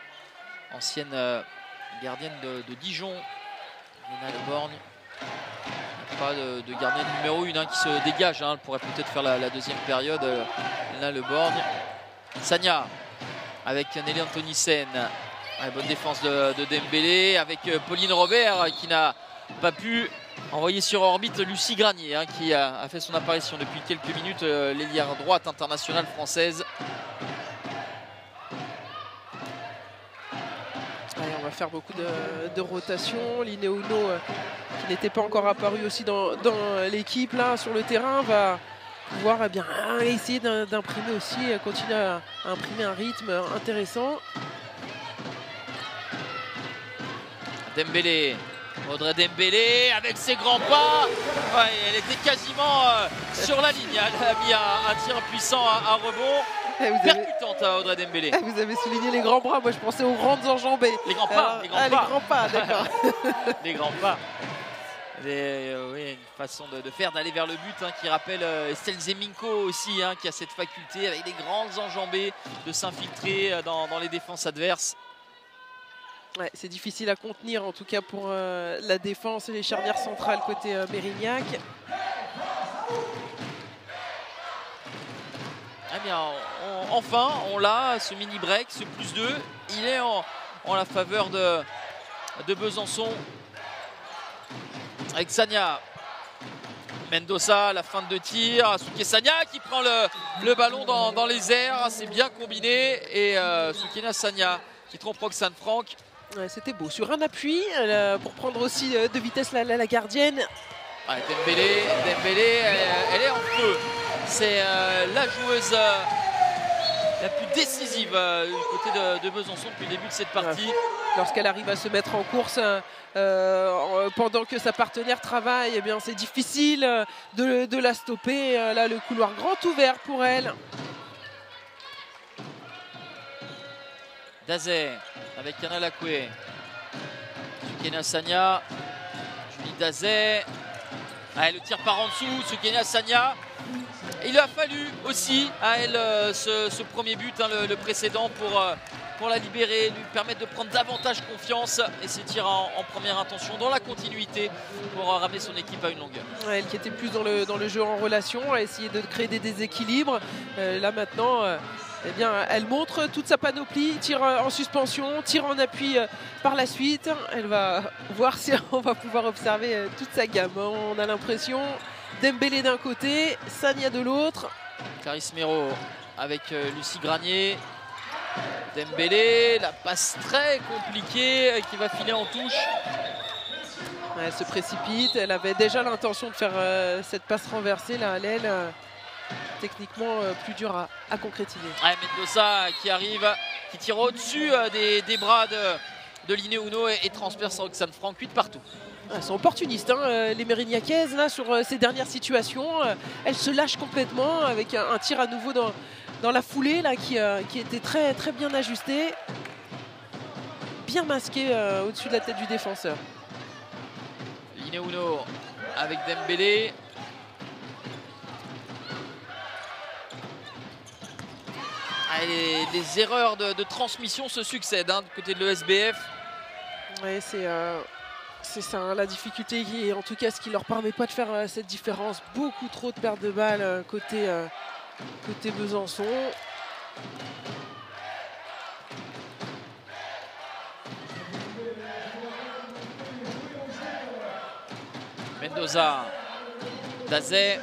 ancienne gardienne de Dijon. Elena Leborgne, pas de gardienne numéro 1 hein, qui se dégage. Hein, elle pourrait peut-être faire la deuxième période. Elena Leborgne. Sagna avec Nelly Antonissen. Bonne défense de Dembélé avec Pauline Robert qui n'a pas pu envoyer sur orbite Lucie Granier hein, qui a fait son apparition depuis quelques minutes, l'ailière droite internationale française. Allez, on va faire beaucoup de rotations. Linné Uno qui n'était pas encore apparu aussi dans l'équipe là sur le terrain va pouvoir eh bien, essayer d'imprimer aussi, continuer à imprimer un rythme intéressant. Dembélé, Audrey Dembélé avec ses grands pas. Ouais, elle était quasiment sur la ligne. Elle a mis un tir puissant à rebond. Percutante Audrey Dembélé. Vous avez souligné les grands bras. Moi, je pensais aux grandes enjambées. Les grands pas. Les grands pas, d'accord. Les grands pas. Oui, une façon de faire, d'aller vers le but hein, qui rappelle Estelle Zeminko aussi, hein, qui a cette faculté avec des grandes enjambées de s'infiltrer dans les défenses adverses. Ouais, c'est difficile à contenir en tout cas pour la défense et les charnières centrales côté Mérignac. Eh bien, enfin, on l'a, ce mini break, ce +2. Il est en la faveur de Besançon. Avec Sagna. Mendoza, la fin de tir. Souké Sagna qui prend le ballon dans les airs. C'est bien combiné. Et Soukena Sagna qui trompe Roxane Franck. Ouais, c'était beau. Sur un appui pour prendre aussi de vitesse la gardienne. Ouais, Dembélé, elle est en feu. C'est la joueuse la plus décisive du côté de Besançon depuis le début de cette partie. Lorsqu'elle arrive à se mettre en course pendant que sa partenaire travaille, eh bien c'est difficile de la stopper. Là, le couloir grand ouvert pour elle. Dazé avec Yana Lacoué. Soukena Sagna. Julie Dazé. Ah, le tir par en dessous. Soukena Sagna. Il a fallu aussi à elle ce premier but, hein, le précédent, pour la libérer, lui permettre de prendre davantage confiance et ses tirs en première intention dans la continuité pour ramener son équipe à une longueur. Ouais, elle qui était plus dans le jeu en relation, a essayé de créer des déséquilibres. Là maintenant, eh bien, elle montre toute sa panoplie, tire en suspension, tire en appui par la suite. Elle va voir si on va pouvoir observer toute sa gamme. On a l'impression Dembélé d'un côté, Sagna de l'autre. Clarisse Méraud avec Lucie Granier. Dembélé, la passe très compliquée qui va filer en touche. Elle se précipite, elle avait déjà l'intention de faire cette passe renversée là à l'aile. Techniquement plus dur à concrétiser. Ouais, Mendoza qui arrive, qui tire au-dessus des bras de Linné Uno et transperce Roxane Franck, 8 partout. Elles sont opportunistes, hein, les Mérignacaises là sur ces dernières situations. Elles se lâchent complètement avec un tir à nouveau dans la foulée là, qui était très, très bien ajusté. Bien masqué au-dessus de la tête du défenseur. Linné Uno avec Dembélé. Les erreurs de transmission se succèdent hein, du côté de l'ESBF. Oui, c'est ça, hein, la difficulté qui est en tout cas ce qui leur permet pas de faire cette différence. Beaucoup trop de pertes de balles côté Besançon. Mendoza, Dazé.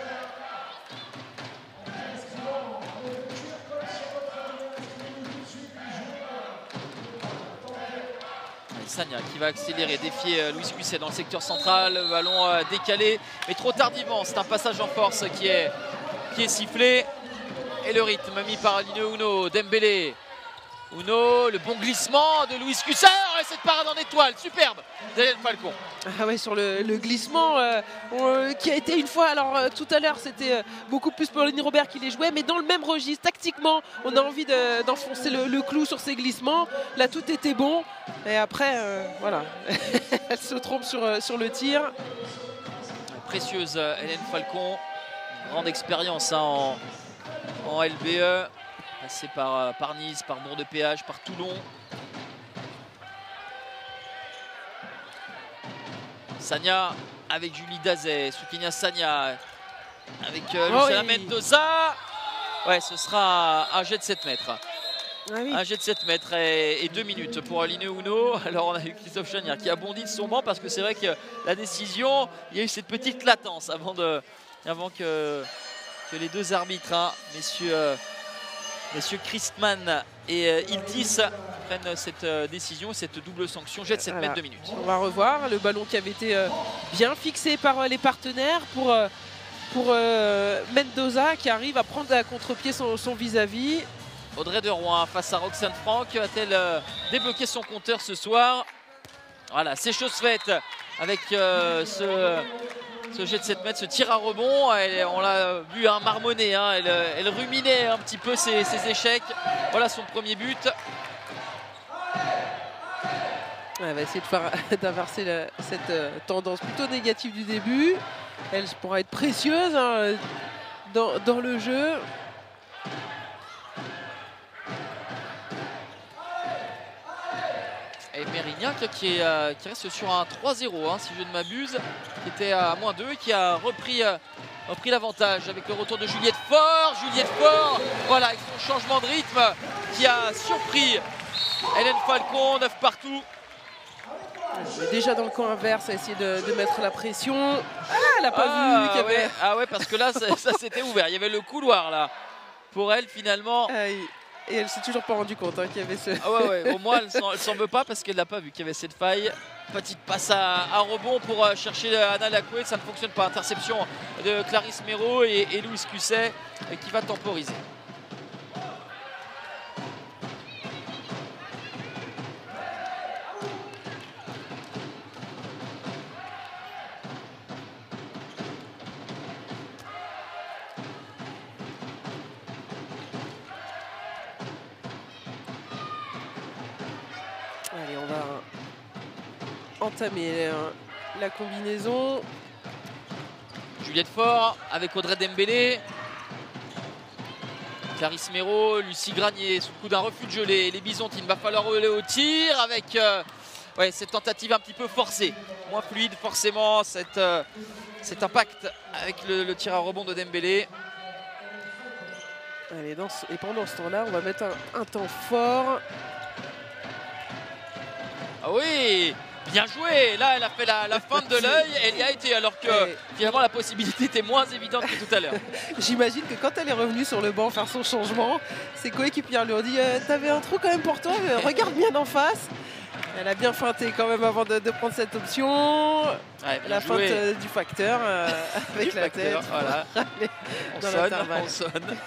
Sagna qui va accélérer, défier Louis Cusset dans le secteur central, le ballon décalé, mais trop tardivement. C'est un passage en force qui est sifflé. Et le rythme mis par Lineu Uno, Dembélé. Uno, le bon glissement de Louis Cusset et cette parade en étoile, superbe d'Hélène Falcon. Ah ouais, sur le glissement qui a été une fois, alors tout à l'heure c'était beaucoup plus Pauline Robert qui les jouait, mais dans le même registre, tactiquement, on a envie d'enfoncer le clou sur ces glissements. Là tout était bon, et après, voilà, elle se trompe sur le tir. Précieuse Hélène Falcon, grande expérience hein, en LBE. Passé par Nice, par Bourg-de-Péage, par Toulon. Sagna avec Julie Dazé, Soukenia Sagna avec Luciana Mendoza. Ouais, ce sera un jet de 7 mètres. Ah oui. Un jet de 7 mètres et 2 minutes pour Lineu Uno. Alors on a eu Christophe Chanière qui a bondi de son banc parce que c'est vrai que la décision, il y a eu cette petite latence avant que les deux arbitres, hein, messieurs Christman et Iltis prennent cette décision, cette double sanction, jet de 7 mètres 2 minutes. On va revoir le ballon qui avait été bien fixé par les partenaires pour Mendoza qui arrive à prendre à contre-pied son vis-à-vis. Audrey de Rouen face à Roxane Franck, va-t-elle débloquer son compteur ce soir? Voilà, c'est chose faite avec ce jet de 7 mètres, ce tir à rebond. On l'a vu marmonner, hein, elle ruminait un petit peu ses échecs. Voilà son premier but. Elle va essayer d'inverser cette tendance plutôt négative du début. Elle pourra être précieuse hein, dans le jeu. Et Mérignac qui reste sur un 3-0, hein, si je ne m'abuse, qui était à -2 et qui a repris l'avantage avec le retour de Juliette Faure. Juliette Faure, voilà, avec son changement de rythme qui a surpris Hélène Falcon, 9 partout. Elle est déjà dans le camp inverse, à essayer de mettre la pression. Ah, elle n'a pas vu qu'il y avait... Ah ouais, parce que là, ça s'était ouvert. Il y avait le couloir là. Pour elle, finalement... Et elle s'est toujours pas rendu compte hein, qu'il y avait ce... Ah ouais, au moins elle s'en veut pas parce qu'elle n'a pas vu qu'il y avait cette faille. Petite passe à rebond pour chercher Anna Lacoué, ça ne fonctionne pas. Interception de Clarisse Méraud et Louise Cusset qui va temporiser. Allez, on va entamer la combinaison. Juliette Faure avec Audrey Dembélé. Clarisse Méraud, Lucie Granier sous le coup d'un refus de jeu. Les Bisontines, va falloir rouler au tir avec cette tentative un petit peu forcée. Moins fluide forcément, cet impact avec le tir à rebond de Dembélé. Allez, et pendant ce temps-là, on va mettre un temps fort. Ah oui, bien joué. Là, elle a fait la feinte de l'œil. Elle y a été alors que finalement la possibilité était moins évidente que tout à l'heure. J'imagine que quand elle est revenue sur le banc faire son changement, ses coéquipières lui ont dit t'avais un trou quand même pour toi, regarde bien d'en face. Elle a bien feinté quand même avant de prendre cette option. Ouais, la feinte du facteur avec la tête. Voilà. On sonne,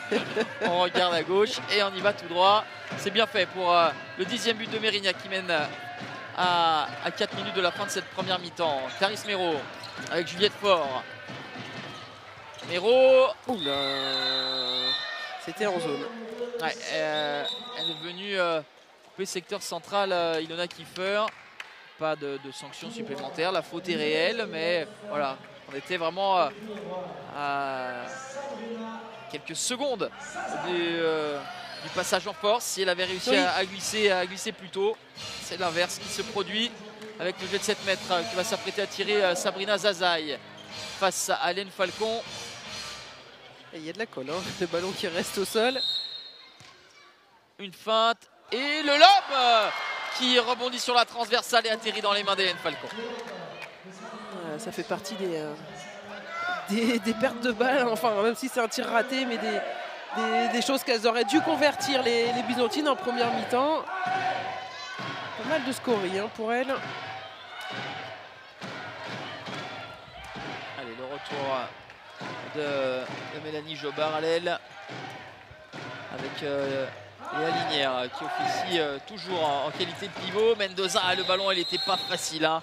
on regarde à gauche et on y va tout droit. C'est bien fait pour le 10e but de Mérignac qui mène à 4 minutes de la fin de cette première mi-temps. Clarisse Méraud avec Juliette Faure. Méraud. Oula, c'était en zone. Ouais, elle est venue couper secteur central Ilona Kiefer. Pas de sanction supplémentaire. La faute est réelle, mais voilà, on était vraiment à quelques secondes du passage en force. Si elle avait réussi à glisser plus tôt, c'est l'inverse qui se produit avec le jet de 7 mètres qui va s'apprêter à tirer Sabrina Zazaï face à Hélène Falcon. Il y a de la colle, hein, le ballon qui reste au sol. Une feinte et le lob qui rebondit sur la transversale et atterrit dans les mains d'Hélène Falcon. Ça fait partie des pertes de balles, enfin même si c'est un tir raté, mais des choses qu'elles auraient dû convertir les Byzantines en première mi-temps. Pas mal de scories pour elles. Allez, le retour de Mélanie Jobard à l'aile avec Léa Linière qui officie toujours en qualité de pivot. Mendoza, le ballon, elle n'était pas facile, hein.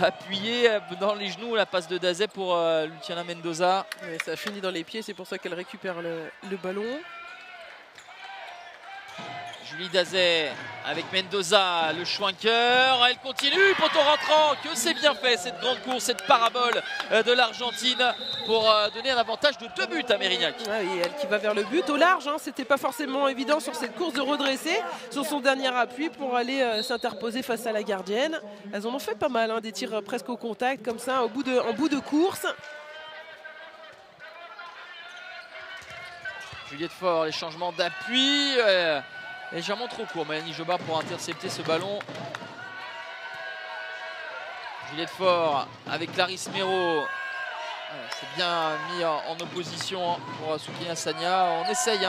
Appuyé dans les genoux, la passe de Dazet pour Luciana Mendoza. Ouais, ça finit dans les pieds, c'est pour ça qu'elle récupère le ballon. Julie Dazet avec Mendoza, le Schwenker, elle continue, poteau rentrant, que c'est bien fait cette grande course, cette parabole de l'Argentine pour donner un avantage de 2 buts à Mérignac. Ah oui, elle qui va vers le but au large, hein, c'était pas forcément évident sur cette course de redresser, sur son dernier appui pour aller s'interposer face à la gardienne. Elles en ont fait pas mal, hein, des tirs presque au contact comme ça, en bout de course. Juliette Faure, les changements d'appui. Légèrement trop court, Mélanie Jobard pour intercepter ce ballon. Juliette Faure avec Clarisse Méraud. C'est bien mis en opposition pour Soukina Sagna. On essaye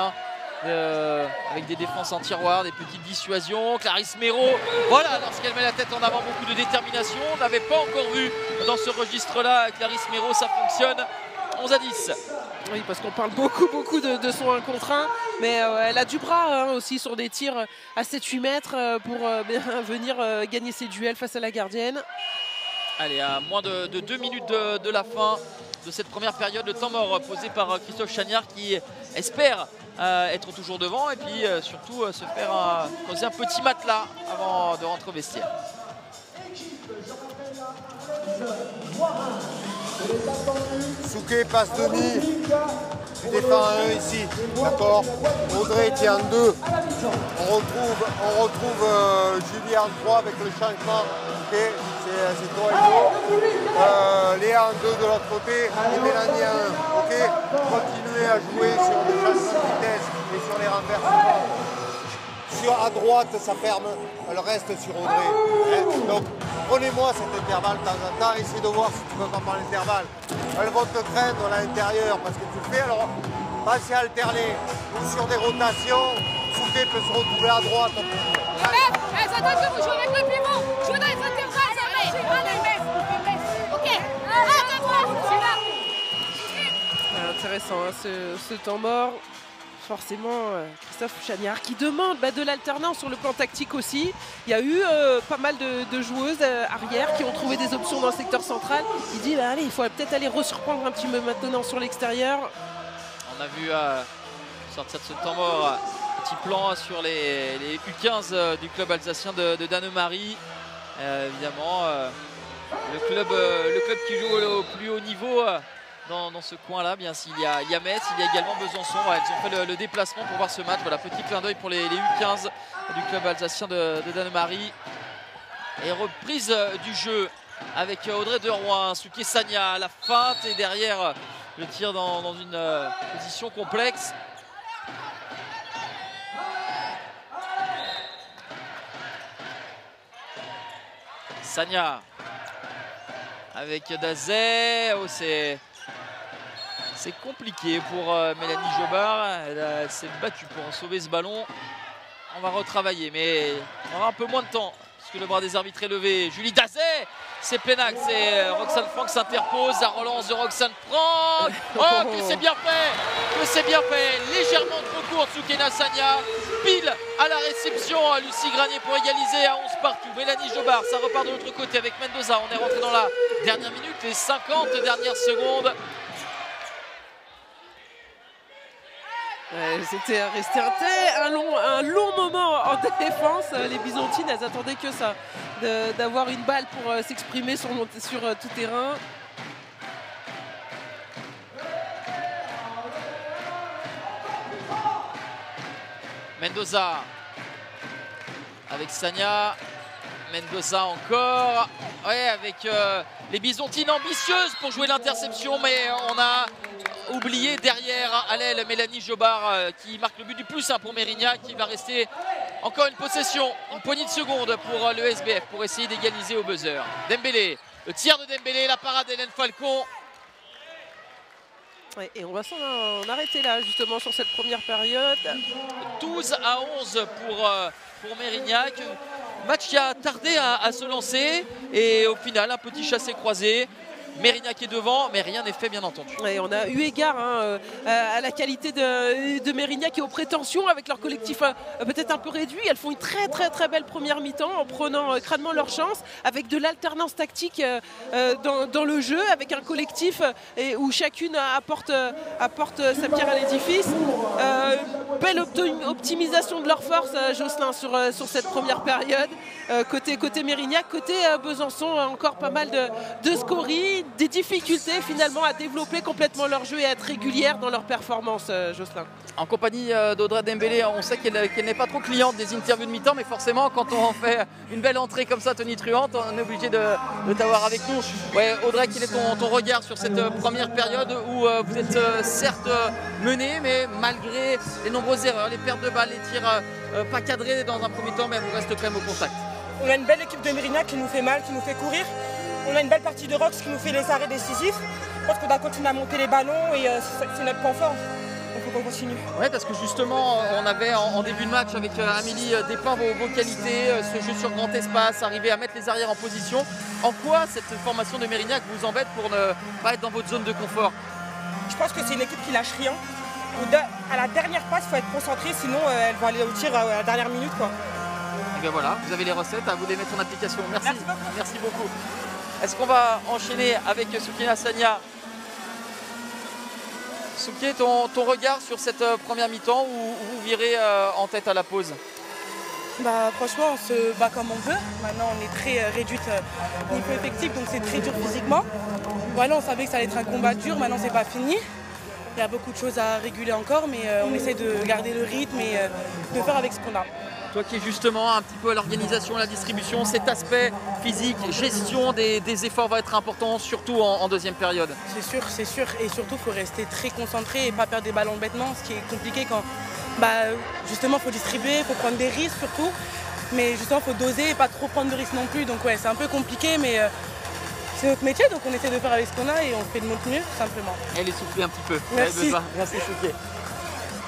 avec des défenses en tiroir, des petites dissuasions. Clarisse Méraud, voilà, lorsqu'elle met la tête en avant, beaucoup de détermination. On n'avait pas encore vu dans ce registre-là Clarisse Méraud, ça fonctionne. 11-10. Oui, parce qu'on parle beaucoup de son 1 contre 1, mais elle a du bras aussi sur des tirs à 7-8 mètres pour venir gagner ses duels face à la gardienne. Allez, à moins de 2 minutes de la fin de cette première période, le temps mort posé par Christophe Chagnard qui espère être toujours devant et puis surtout se faire poser un petit matelas avant de rentrer au vestiaire. Souquet passe demi, tu défends un ici, d'accord. Audrey tient 2. On retrouve Julie en 3 avec le changement. Okay. C'est toi et moi. Léa en 2 de l'autre côté et Mélanie en 1. Okay. Continuez à jouer sur les changements de vitesse et sur les renversements. À droite, ça ferme, le reste sur Audrey. Hein. Donc, prenez-moi cet intervalle de temps en temps, essayez de voir si tu peux pas prendre l'intervalle. Elles vont te craindre à l'intérieur parce que tu le fais, alors passez à alterner. Ou sur des rotations, Souquet peut se retrouver à droite. Elles attendent que vous jouez avec le pivot. Jouez dans les intervalles, ça marche. Allez, ok. Intéressant, hein, ce temps mort. Forcément, Christophe Chagnard qui demande de l'alternance sur le plan tactique aussi. Il y a eu pas mal de joueuses arrière qui ont trouvé des options dans le secteur central. Il dit, allez, il faut peut-être aller resurprendre un petit peu maintenant sur l'extérieur. On a vu sortir de ce temps mort, petit plan sur les U15 du club alsacien de Danemarie. Évidemment, le club qui joue au plus haut niveau. Dans ce coin-là, bien s'il y a Metz, il y a également Besançon. Ouais, ils ont fait le déplacement pour voir ce match. Voilà, petit clin d'œil pour les U15 du club alsacien de Danemarie. Et reprise du jeu avec Audrey Deroy, Souquet Sagna, la feinte et derrière le tir dans une position complexe. Sagna avec Dazet. Oh, c'est compliqué pour Mélanie Jobard. Elle s'est battue pour sauver ce ballon. On va retravailler, mais on aura un peu moins de temps puisque le bras des arbitres est levé. Julie Dazet, c'est Pénac, c'est Roxane Franck s'interpose. La relance de Roxane Franck. Oh, que c'est bien fait, que c'est bien fait. Légèrement trop court, Soukina Sagna. Pile à la réception, Lucie Granier pour égaliser à 11 partout. Mélanie Jobard, ça repart de l'autre côté avec Mendoza. On est rentré dans la dernière minute, les 50 dernières secondes. C'était resté un long moment en défense. Les Byzantines, elles attendaient que ça, d'avoir une balle pour s'exprimer sur tout terrain. Mendoza avec Sagna. Mendoza encore. Ouais, avec les Byzantines ambitieuses pour jouer l'interception, mais on a oublié derrière à l'aile Mélanie Jobard qui marque le but du plus pour Mérignac, qui va rester Encore une possession, une poignée de secondes pour le SBF pour essayer d'égaliser au buzzer. Dembélé, le tir de Dembélé, la parade d'Hélène Falcon. Ouais, et on va s'en arrêter là justement sur cette première période. 12 à 11 pour Mérignac. Match qui a tardé à se lancer et au final un petit chassé-croisé. Mérignac est devant, mais rien n'est fait bien entendu. Ouais, on a eu égard à la qualité de Mérignac et aux prétentions avec leur collectif peut-être un peu réduit. Elles font une très belle première mi-temps en prenant crânement leur chance avec de l'alternance tactique dans le jeu, avec un collectif où chacune apporte sa pierre à l'édifice. Belle optimisation de leur force, Jocelyn, sur cette première période. Côté Mérignac, côté Besançon, encore pas mal de scories, des difficultés finalement à développer complètement leur jeu et à être régulière dans leur performance, Jocelyn. En compagnie d'Audrey Dembélé, on sait qu'elle n'est pas trop cliente des interviews de mi-temps, mais forcément quand on fait une belle entrée comme ça, tonitruante, on est obligé de t'avoir avec nous. Ouais, Audrey, quel est ton regard sur cette première période où vous êtes certes mené, mais malgré les nombreuses erreurs, les pertes de balles, les tirs pas cadrés dans un premier temps, mais vous restez quand même au contact. On a une belle équipe de Mérignac qui nous fait mal, qui nous fait courir. On a une belle partie de Rox qui nous fait les arrêts décisifs. Je pense qu'on doit continuer à monter les ballons et c'est notre point fort. Il faut qu'on continue. Oui, parce que justement, on avait en début de match avec Amélie dépeint vos qualités, ce jeu sur grand espace, arriver à mettre les arrières en position. En quoi cette formation de Mérignac vous embête pour ne pas être dans votre zone de confort? Je pense que c'est une équipe qui lâche rien. À la dernière passe, il faut être concentré, sinon elle va aller au tir à la dernière minute, quoi. Et bien voilà, vous avez les recettes, à vous de les mettre en application. Merci beaucoup. Est-ce qu'on va enchaîner avec Soukina Sagna? Souké, ton regard sur cette première mi-temps où vous virez en tête à la pause? Franchement, on se bat comme on veut. Maintenant, on est très réduite niveau effectif, donc c'est très dur physiquement. Voilà, on savait que ça allait être un combat dur, maintenant c'est pas fini. Il y a beaucoup de choses à réguler encore, mais on essaie de garder le rythme et de faire avec ce qu'on a. Toi qui es justement un petit peu à l'organisation, la distribution, cet aspect physique, gestion des efforts va être important, surtout en deuxième période. C'est sûr. Et surtout, il faut rester très concentré et pas perdre des ballons bêtement, ce qui est compliqué quand justement il faut distribuer, il faut prendre des risques surtout. Mais justement, il faut doser et pas trop prendre de risques non plus. Donc ouais, c'est un peu compliqué, mais c'est notre métier, donc on essaie de faire avec ce qu'on a et on fait de notre mieux, tout simplement. Elle est soufflée un petit peu. Merci. Merci Souké.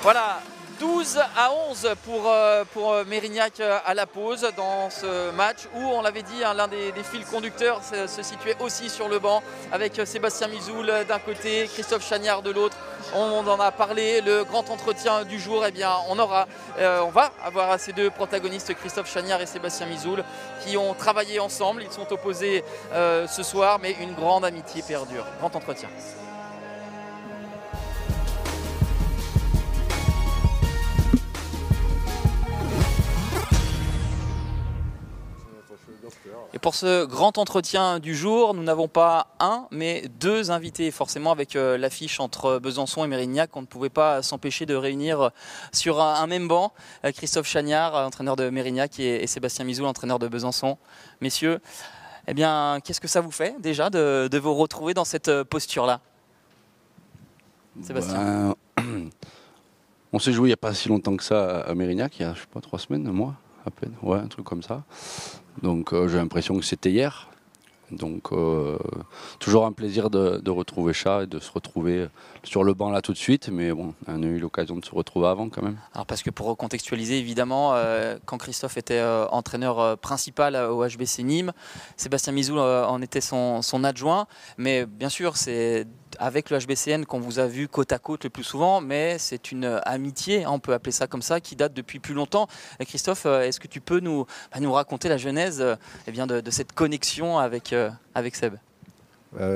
Voilà. 12 à 11 pour Mérignac à la pause dans ce match où, on l'avait dit, l'un des fils conducteurs se situait aussi sur le banc avec Sébastien Mizoul d'un côté, Christophe Chagnard de l'autre. On en a parlé, le grand entretien du jour, eh bien, on va avoir ces deux protagonistes, Christophe Chagnard et Sébastien Mizoul, qui ont travaillé ensemble. Ils sont opposés ce soir, mais une grande amitié perdure. Grand entretien. Et pour ce grand entretien du jour, nous n'avons pas un, mais deux invités, forcément avec l'affiche entre Besançon et Mérignac. On ne pouvait pas s'empêcher de réunir sur un même banc Christophe Chagnard, entraîneur de Mérignac, et Sébastien Mizoul, entraîneur de Besançon. Messieurs, eh bien, qu'est-ce que ça vous fait déjà de vous retrouver dans cette posture-là? Sébastien. On s'est joué il n'y a pas si longtemps que ça à Mérignac, il y a, je sais pas, 3 semaines, un mois à peine, ouais, un truc comme ça. Donc j'ai l'impression que c'était hier. Donc toujours un plaisir de retrouver ça et de se retrouver sur le banc là tout de suite, mais bon, on a eu l'occasion de se retrouver avant quand même. Alors parce que pour recontextualiser évidemment, quand Christophe était entraîneur principal au HBC Nîmes, Sébastien Mizoul en était son adjoint, mais bien sûr c'est avec le HBCN qu'on vous a vu côte à côte le plus souvent, mais c'est une amitié, on peut appeler ça comme ça, qui date depuis plus longtemps. Et Christophe, est-ce que tu peux nous raconter la genèse de cette connexion avec Seb?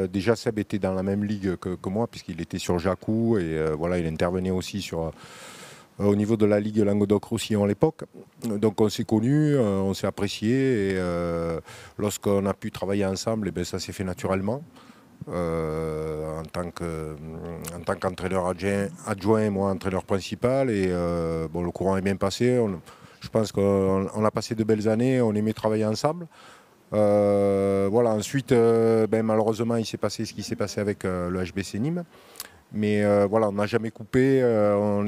Déjà, Seb était dans la même ligue que moi, puisqu'il était sur Jacou, et voilà, il intervenait aussi au niveau de la ligue Languedoc-Roussillon à l'époque. Donc on s'est connus, on s'est appréciés, et lorsqu'on a pu travailler ensemble, ça s'est fait naturellement. En tant qu'entraîneur adjoint, moi entraîneur principal, et le courant est bien passé. Je pense qu'on a passé de belles années, on aimait travailler ensemble. Ensuite, malheureusement, il s'est passé ce qui s'est passé avec le HBC Nîmes. voilà, on n'a jamais coupé, on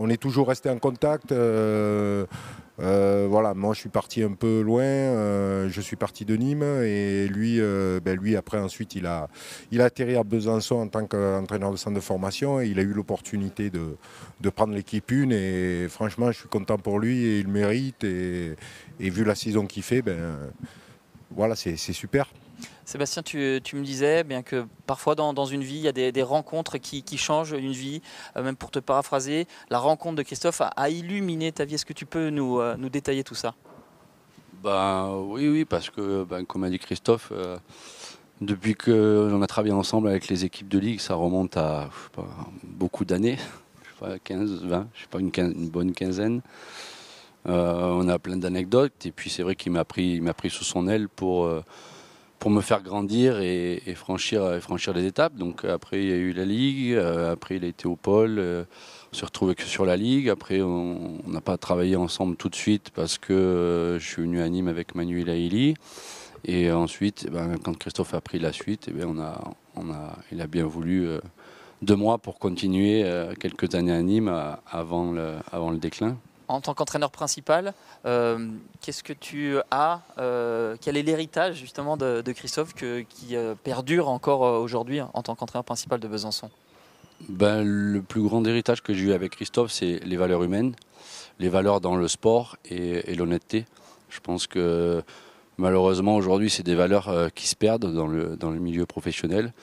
est toujours resté en contact. Voilà, moi je suis parti un peu loin, je suis parti de Nîmes et lui, après ensuite il a atterri à Besançon en tant qu'entraîneur de centre de formation et il a eu l'opportunité de prendre l'équipe 1 et franchement je suis content pour lui et il le mérite et vu la saison qu'il fait, voilà, c'est super. Sébastien, tu me disais bien que parfois dans une vie, il y a des rencontres qui changent une vie. Même pour te paraphraser, la rencontre de Christophe a illuminé ta vie. Est-ce que tu peux nous détailler tout ça? Oui, parce que comme a dit Christophe, depuis qu'on a travaillé ensemble avec les équipes de ligue, ça remonte à beaucoup d'années, 15, 20, une bonne quinzaine. On a plein d'anecdotes et puis c'est vrai qu'il m'a pris sous son aile pour me faire grandir et franchir les étapes. Donc après il y a eu la Ligue, après il a été au pôle, on s'est retrouvé que sur la Ligue. Après on n'a pas travaillé ensemble tout de suite parce que je suis venu à Nîmes avec Manuel Aili. Et ensuite, quand Christophe a pris la suite, il a bien voulu de moi pour continuer quelques années à Nîmes avant le déclin. En tant qu'entraîneur principal, qu'est-ce que tu as quel est l'héritage justement de Christophe qui perdure encore aujourd'hui en tant qu'entraîneur principal de Besançon? Le plus grand héritage que j'ai eu avec Christophe, c'est les valeurs humaines, les valeurs dans le sport et l'honnêteté. Je pense que malheureusement aujourd'hui, c'est des valeurs qui se perdent dans le milieu professionnel.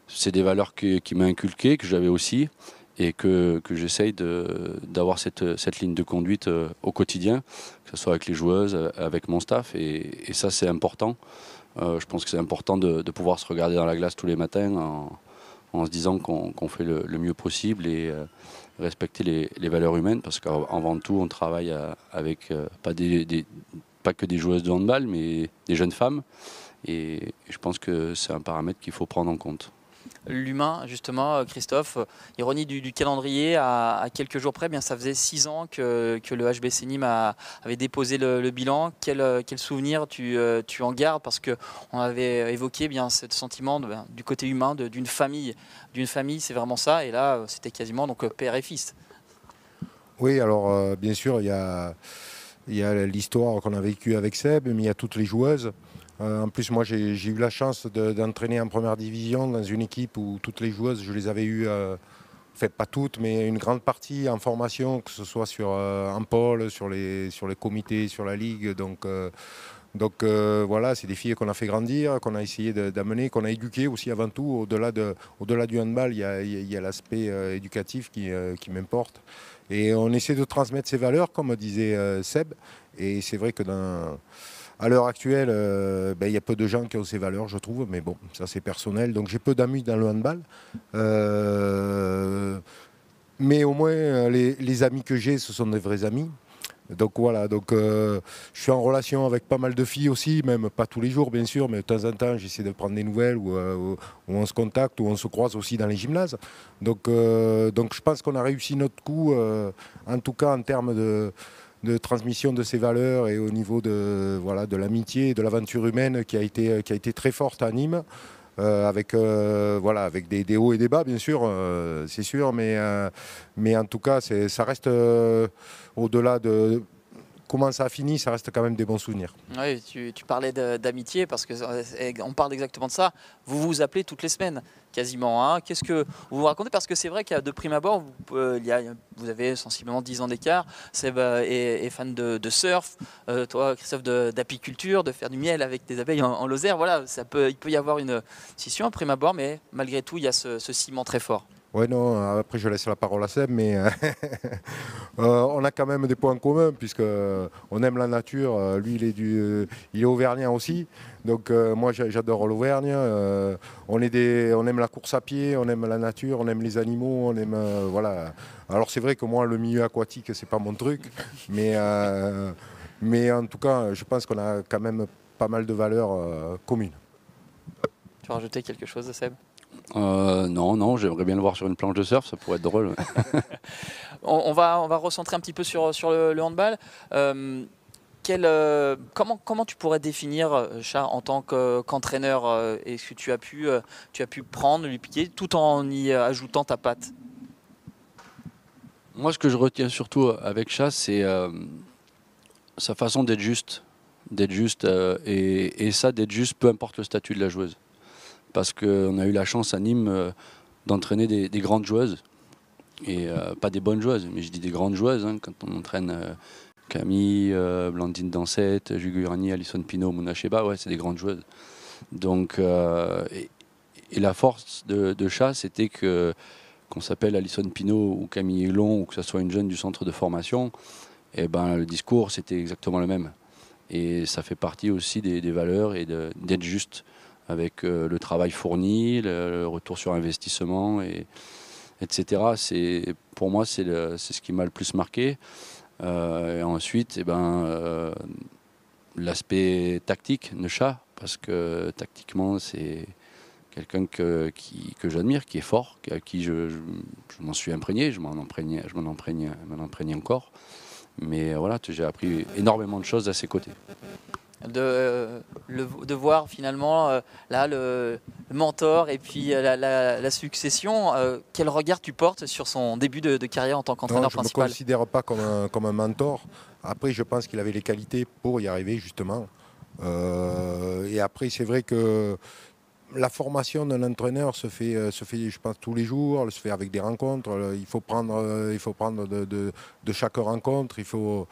C'est des valeurs qui m'a inculqué, que j'avais aussi. Et que j'essaye d'avoir cette ligne de conduite au quotidien, que ce soit avec les joueuses, avec mon staff, et ça c'est important. Je pense que c'est important de pouvoir se regarder dans la glace tous les matins en se disant qu'on fait le mieux possible et respecter les valeurs humaines, parce qu'avant tout on travaille avec pas que des joueuses de handball, mais des jeunes femmes, et je pense que c'est un paramètre qu'il faut prendre en compte. L'humain, justement, Christophe, ironie du calendrier, à quelques jours près, ça faisait 6 ans que le HBC Nîmes avait déposé le bilan. Quel souvenir tu en gardes? Parce qu'on avait évoqué ce sentiment du côté humain d'une famille. C'est vraiment ça, et là, c'était quasiment donc, père et fils. Oui, alors bien sûr, il y a l'histoire qu'on a vécue avec Seb, mais il y a toutes les joueuses. En plus, moi, j'ai eu la chance d'entraîner en première division dans une équipe où toutes les joueuses, je les avais eues, pas toutes, mais une grande partie en formation, que ce soit en pôle, sur les comités, sur la ligue. Donc voilà, c'est des filles qu'on a fait grandir, qu'on a essayé d'amener, qu'on a éduquées aussi avant tout. Au-delà du handball, il y a l'aspect éducatif qui m'importe. Et on essaie de transmettre ces valeurs, comme disait Seb. Et c'est vrai que à l'heure actuelle, il y a peu de gens qui ont ces valeurs, je trouve, mais bon, ça c'est personnel. Donc j'ai peu d'amis dans le handball. Mais au moins, les amis que j'ai, ce sont des vrais amis. Donc voilà, je suis en relation avec pas mal de filles aussi, même pas tous les jours bien sûr, mais de temps en temps j'essaie de prendre des nouvelles où on se contacte, où on se croise aussi dans les gymnases. Donc je pense qu'on a réussi notre coup, en tout cas en termes de transmission de ces valeurs et au niveau de l'amitié et de l'aventure humaine qui a été très forte à Nîmes, avec des hauts et des bas bien sûr, c'est sûr, mais en tout cas ça reste au-delà de comment ça a fini, ça reste quand même des bons souvenirs. Oui, tu parlais d'amitié, parce qu'on parle exactement de ça. Vous vous appelez toutes les semaines, quasiment. Hein. Qu'est-ce que vous vous racontez? Parce que c'est vrai qu'à de prime abord, vous avez sensiblement 10 ans d'écart. Seb est fan de surf. Toi, Christophe, d'apiculture, de faire du miel avec des abeilles en Lozère. Voilà, il peut y avoir une scission à prime abord, mais malgré tout, il y a ce ciment très fort. Ouais, non, après je laisse la parole à Seb, mais on a quand même des points communs, puisqu'on aime la nature. Lui, il est auvergnat aussi, donc moi j'adore l'Auvergne. On aime la course à pied, on aime la nature, on aime les animaux, on aime. Voilà. Alors c'est vrai que moi, le milieu aquatique, c'est pas mon truc, mais en tout cas, je pense qu'on a quand même pas mal de valeurs communes. Tu veux rajouter quelque chose, Seb? Non, j'aimerais bien le voir sur une planche de surf, ça pourrait être drôle. on va recentrer un petit peu sur le handball. comment tu pourrais définir Chat en tant qu'entraîneur? Est-ce que tu as pu prendre, lui piquer, tout en y ajoutant ta patte? Moi, ce que je retiens surtout avec Chat, c'est sa façon d'être juste. Et ça, d'être juste, peu importe le statut de la joueuse. Parce qu'on a eu la chance à Nîmes d'entraîner des grandes joueuses. Et pas des bonnes joueuses, mais je dis des grandes joueuses. Hein, quand on entraîne Camille, Blandine Dansette, Jugu Rani, Alison Pinault, Mouna Cheba, ouais, c'est des grandes joueuses. Donc, et la force de Chat, c'était qu'on s'appelle Alison Pinault ou Camille Ailon, ou que ce soit une jeune du centre de formation, et ben, le discours, c'était exactement le même. Et ça fait partie aussi des valeurs et d'être juste avec le travail fourni, le retour sur investissement, etc. Pour moi, c'est ce qui m'a le plus marqué. Et ensuite, l'aspect tactique de Chat, parce que tactiquement, c'est quelqu'un que j'admire, qui est fort, à qui je m'en suis imprégné, je m'en imprègne encore. Mais voilà, j'ai appris énormément de choses à ses côtés. De voir finalement là le mentor et puis la succession, quel regard tu portes sur son début de carrière en tant qu'entraîneur principal? Je ne me considère pas comme un mentor. Après, je pense qu'il avait les qualités pour y arriver justement. Et après, c'est vrai que la formation d'un entraîneur se fait, je pense, tous les jours, elle se fait avec des rencontres. Il faut prendre de chaque rencontre, il faut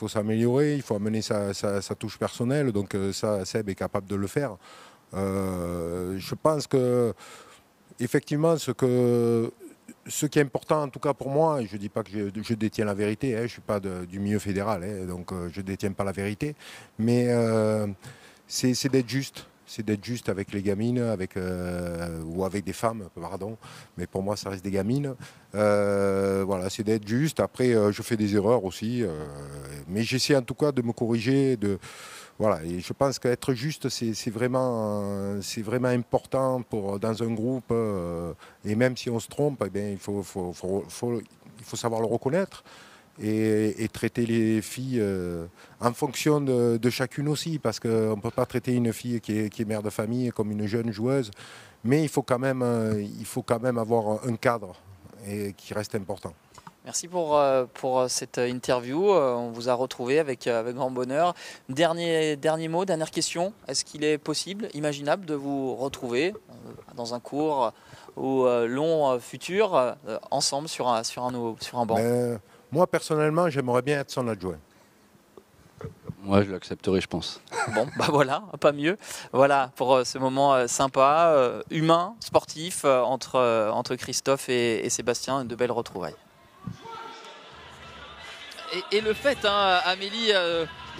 s'améliorer, il faut amener sa touche personnelle. Donc ça, Seb est capable de le faire. Je pense que, effectivement, ce qui est important, en tout cas pour moi, je ne dis pas que je détiens la vérité, hein, je ne suis pas du milieu fédéral, hein, donc je ne détiens pas la vérité, mais c'est d'être juste. C'est d'être juste avec les gamines, ou avec des femmes, pardon. Mais pour moi, ça reste des gamines. Voilà, c'est d'être juste. Après, je fais des erreurs aussi. Mais j'essaie en tout cas de me corriger. Voilà. Et je pense qu'être juste, c'est vraiment important dans un groupe. Et même si on se trompe, eh bien, il faut savoir le reconnaître. Et traiter les filles en fonction de chacune aussi, parce qu'on ne peut pas traiter une fille qui est mère de famille comme une jeune joueuse, mais il faut quand même avoir un cadre qui reste important. Merci pour cette interview, on vous a retrouvé avec grand bonheur. Dernier mot, dernière question, est-ce qu'il est possible, imaginable de vous retrouver dans un cours ou long futur, ensemble sur un banc? Moi, personnellement, j'aimerais bien être son adjoint. Moi, je l'accepterai, je pense. Bon, bah voilà, pas mieux. Voilà, pour ce moment sympa, humain, sportif, entre Christophe et Sébastien, de belles retrouvailles. Et le fait, hein, Amélie,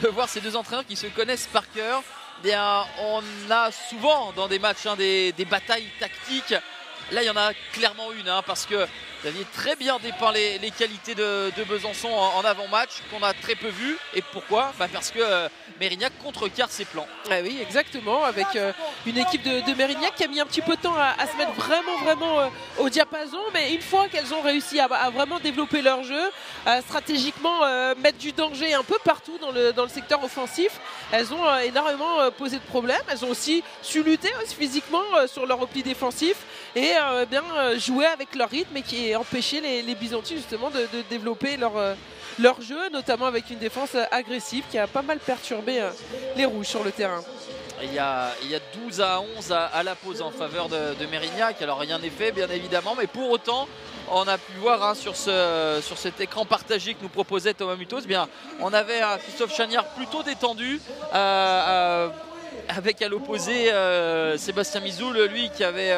de voir ces deux entraîneurs qui se connaissent par cœur, bien, on a souvent dans des matchs des batailles tactiques. Là, il y en a clairement une, hein, parce que vous aviez très bien dépeint les qualités de Besançon en avant-match, qu'on a très peu vu. Et pourquoi? Parce que Mérignac contrecarre ses plans. Ah oui, exactement, avec une équipe de Mérignac qui a mis un petit peu de temps à se mettre vraiment au diapason. Mais une fois qu'elles ont réussi à vraiment développer leur jeu, stratégiquement mettre du danger un peu partout dans le secteur offensif, elles ont énormément posé de problèmes. Elles ont aussi su lutter physiquement sur leur repli défensif et bien jouer avec leur rythme et qui empêcher les Byzantines justement de développer leur jeu, notamment avec une défense agressive qui a pas mal perturbé les Rouges sur le terrain. Il y a 12-11 à la pause en faveur de Mérignac. Alors rien n'est fait bien évidemment, mais pour autant on a pu voir sur cet écran partagé que nous proposait Thomas Mutos, bien, on avait un Christophe Chagnard plutôt détendu, avec à l'opposé Sébastien Mizoul, lui qui avait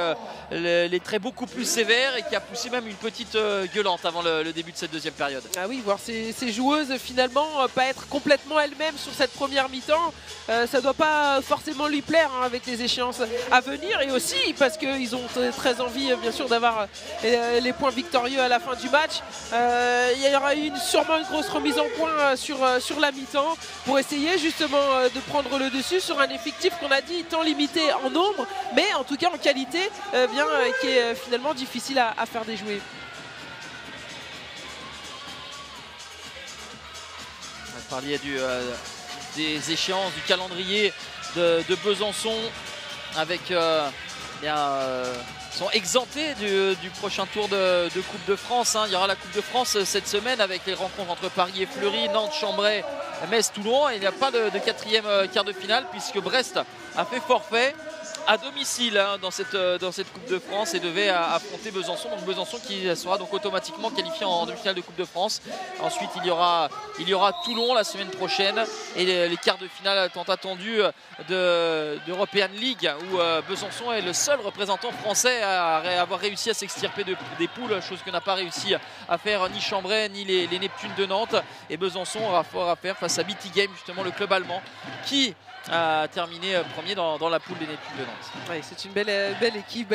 les traits beaucoup plus sévères et qui a poussé même une petite gueulante avant le début de cette deuxième période. Ah oui, voir ces joueuses finalement pas être complètement elles-mêmes sur cette première mi-temps, ça ne doit pas forcément lui plaire, hein, avec les échéances à venir, et aussi parce qu'ils ont très envie bien sûr d'avoir les points victorieux à la fin du match. Il y aura sûrement une grosse remise en point sur la mi-temps pour essayer justement de prendre le dessus sur un effectif qu'on a dit tant limité en nombre, mais en tout cas en qualité, qui est finalement difficile à faire déjouer. Vous parliez des échéances du calendrier de Besançon avec sont exemptés du prochain tour de Coupe de France. Il y aura la Coupe de France cette semaine avec les rencontres entre Paris et Fleury, Nantes, Chambray, Metz, Toulon. Et il n'y a pas de quatrième quart de finale puisque Brest a fait forfait à domicile dans cette Coupe de France et devait affronter Besançon. Donc Besançon qui sera donc automatiquement qualifié en demi-finale de Coupe de France. Ensuite il y aura Toulon la semaine prochaine et les quarts de finale tant attendus d'European League où Besançon est le seul représentant français à avoir réussi à s'extirper des poules, chose que n'a pas réussi à faire ni Chambray ni les Neptunes de Nantes. Et Besançon aura fort à faire face à BT Game, justement le club allemand qui a terminé premier dans la poule des Neptunes de Nantes. Ouais, c'est une belle équipe,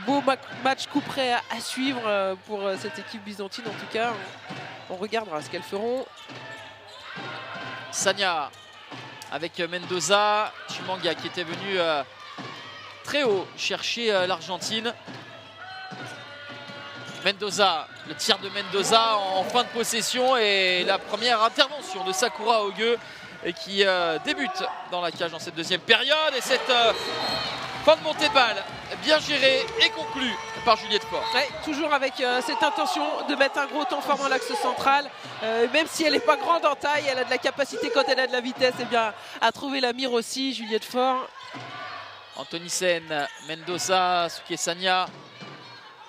beau match coup près à suivre pour cette équipe byzantine. En tout cas, on regardera ce qu'elles feront. Sagna avec Mendoza, Chimanga qui était venu très haut chercher l'Argentine. Mendoza, le tir de Mendoza en fin de possession et la première intervention de Sakura Ogue qui débute dans la cage dans cette deuxième période. Et cette fin de montée de balle bien gérée et conclue par Juliette Faure. Ouais, toujours avec cette intention de mettre un gros temps fort dans l'axe central. Même si elle n'est pas grande en taille, elle a de la capacité quand elle a de la vitesse et bien à trouver la mire aussi, Juliette Faure. Anthony Sen, Mendoza, Suke Sagna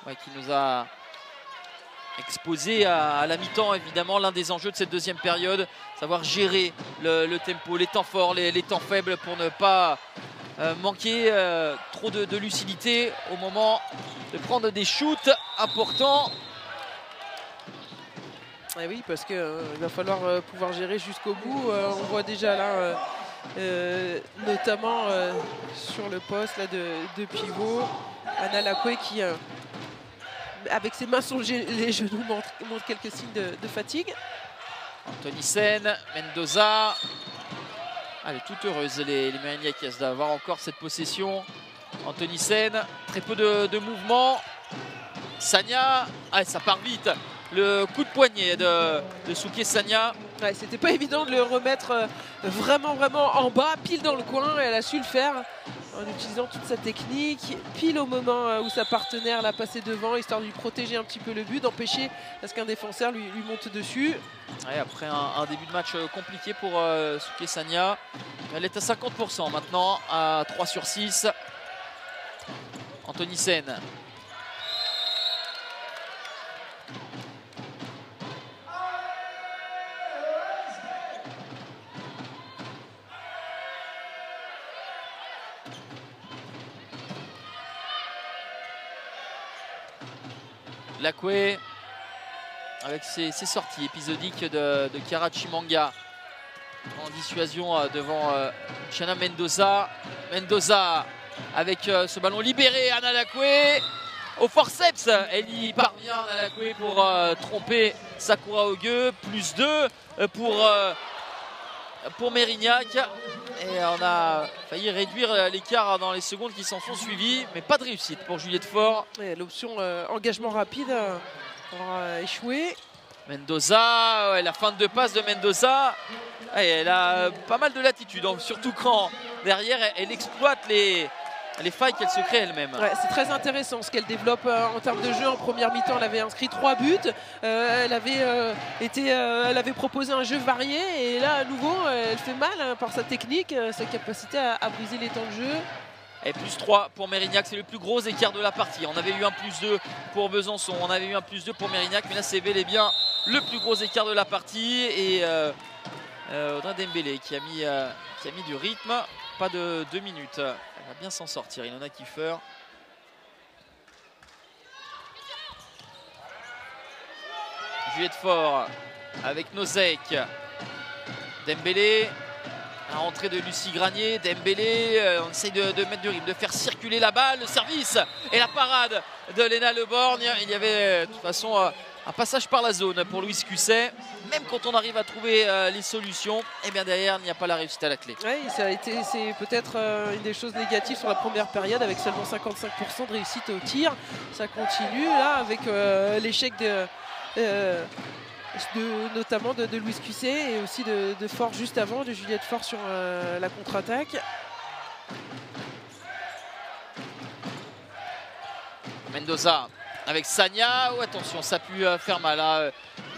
qui nous a exposé à la mi-temps évidemment l'un des enjeux de cette deuxième période, savoir gérer le tempo, les temps forts, les temps faibles pour ne pas manquer trop de lucidité au moment de prendre des shoots importants. Et oui, parce qu'il va falloir pouvoir gérer jusqu'au bout. On voit déjà là notamment sur le poste là, de pivot, Anna Lacoué qui avec ses mains sur les genoux montre quelques signes de fatigue. Anthony Sen, Mendoza. Elle est toute heureuse les Mérignac d'avoir encore cette possession. Anthony Sen, très peu de mouvement. Sagna, ça part vite. Le coup de poignet de Suke Sagna. Ouais, c'était pas évident de le remettre vraiment en bas, pile dans le coin. Et elle a su le faire en utilisant toute sa technique, pile au moment où sa partenaire l'a passé devant, histoire de lui protéger un petit peu le but, d'empêcher à ce qu'un défenseur lui monte dessus. Ouais, après un début de match compliqué pour Suke Sagna. Elle est à 50% maintenant, à 3 sur 6. Anthony Sen. Lacoué avec ses sorties épisodiques de Chiara Chimanga en dissuasion devant Chana Mendoza. Mendoza avec ce ballon libéré, Anna Lacoué au forceps, elle y parvient, Anna Lacoué, pour tromper Sakura Ogue. Plus 2 pour Mérignac. Et on a failli réduire l'écart dans les secondes qui s'en sont suivies, mais pas de réussite pour Juliette Faure. L'option engagement rapide aura échoué. Mendoza, la fin de passe de Mendoza, elle a pas mal de latitude, surtout quand derrière elle exploite les failles qu'elle se crée elle-même. Ouais, c'est très intéressant ce qu'elle développe en termes de jeu. En première mi-temps, elle avait inscrit 3 buts. Elle avait proposé un jeu varié. Et là, à nouveau, elle fait mal par sa technique, sa capacité à briser les temps de jeu. Et plus 3 pour Mérignac, c'est le plus gros écart de la partie. On avait eu un plus 2 pour Besançon, on avait eu un plus 2 pour Mérignac. Mais là, c'est bel et bien le plus gros écart de la partie. Et Audrey Dembélé qui a mis du rythme. Pas de 2 minutes. Elle va bien s'en sortir, Ilona Kiefer. Juliette Faure avec Nosek. Dembélé. La rentrée de Lucie Granier. Dembélé, on essaye de mettre du rythme, de faire circuler la balle. Le service et la parade de Léna Leborgne. Il y avait de toute façon un passage par la zone pour Louise Cusset. Même quand on arrive à trouver les solutions, et bien derrière, il n'y a pas la réussite à la clé. Oui, c'est peut-être une des choses négatives sur la première période, avec seulement 55% de réussite au tir. Ça continue là avec l'échec notamment de Louis Cusset et aussi de Faure juste avant, de Juliette Faure sur la contre-attaque. Mendoza avec Sagna. Oh, attention, ça a pu faire mal. Hein.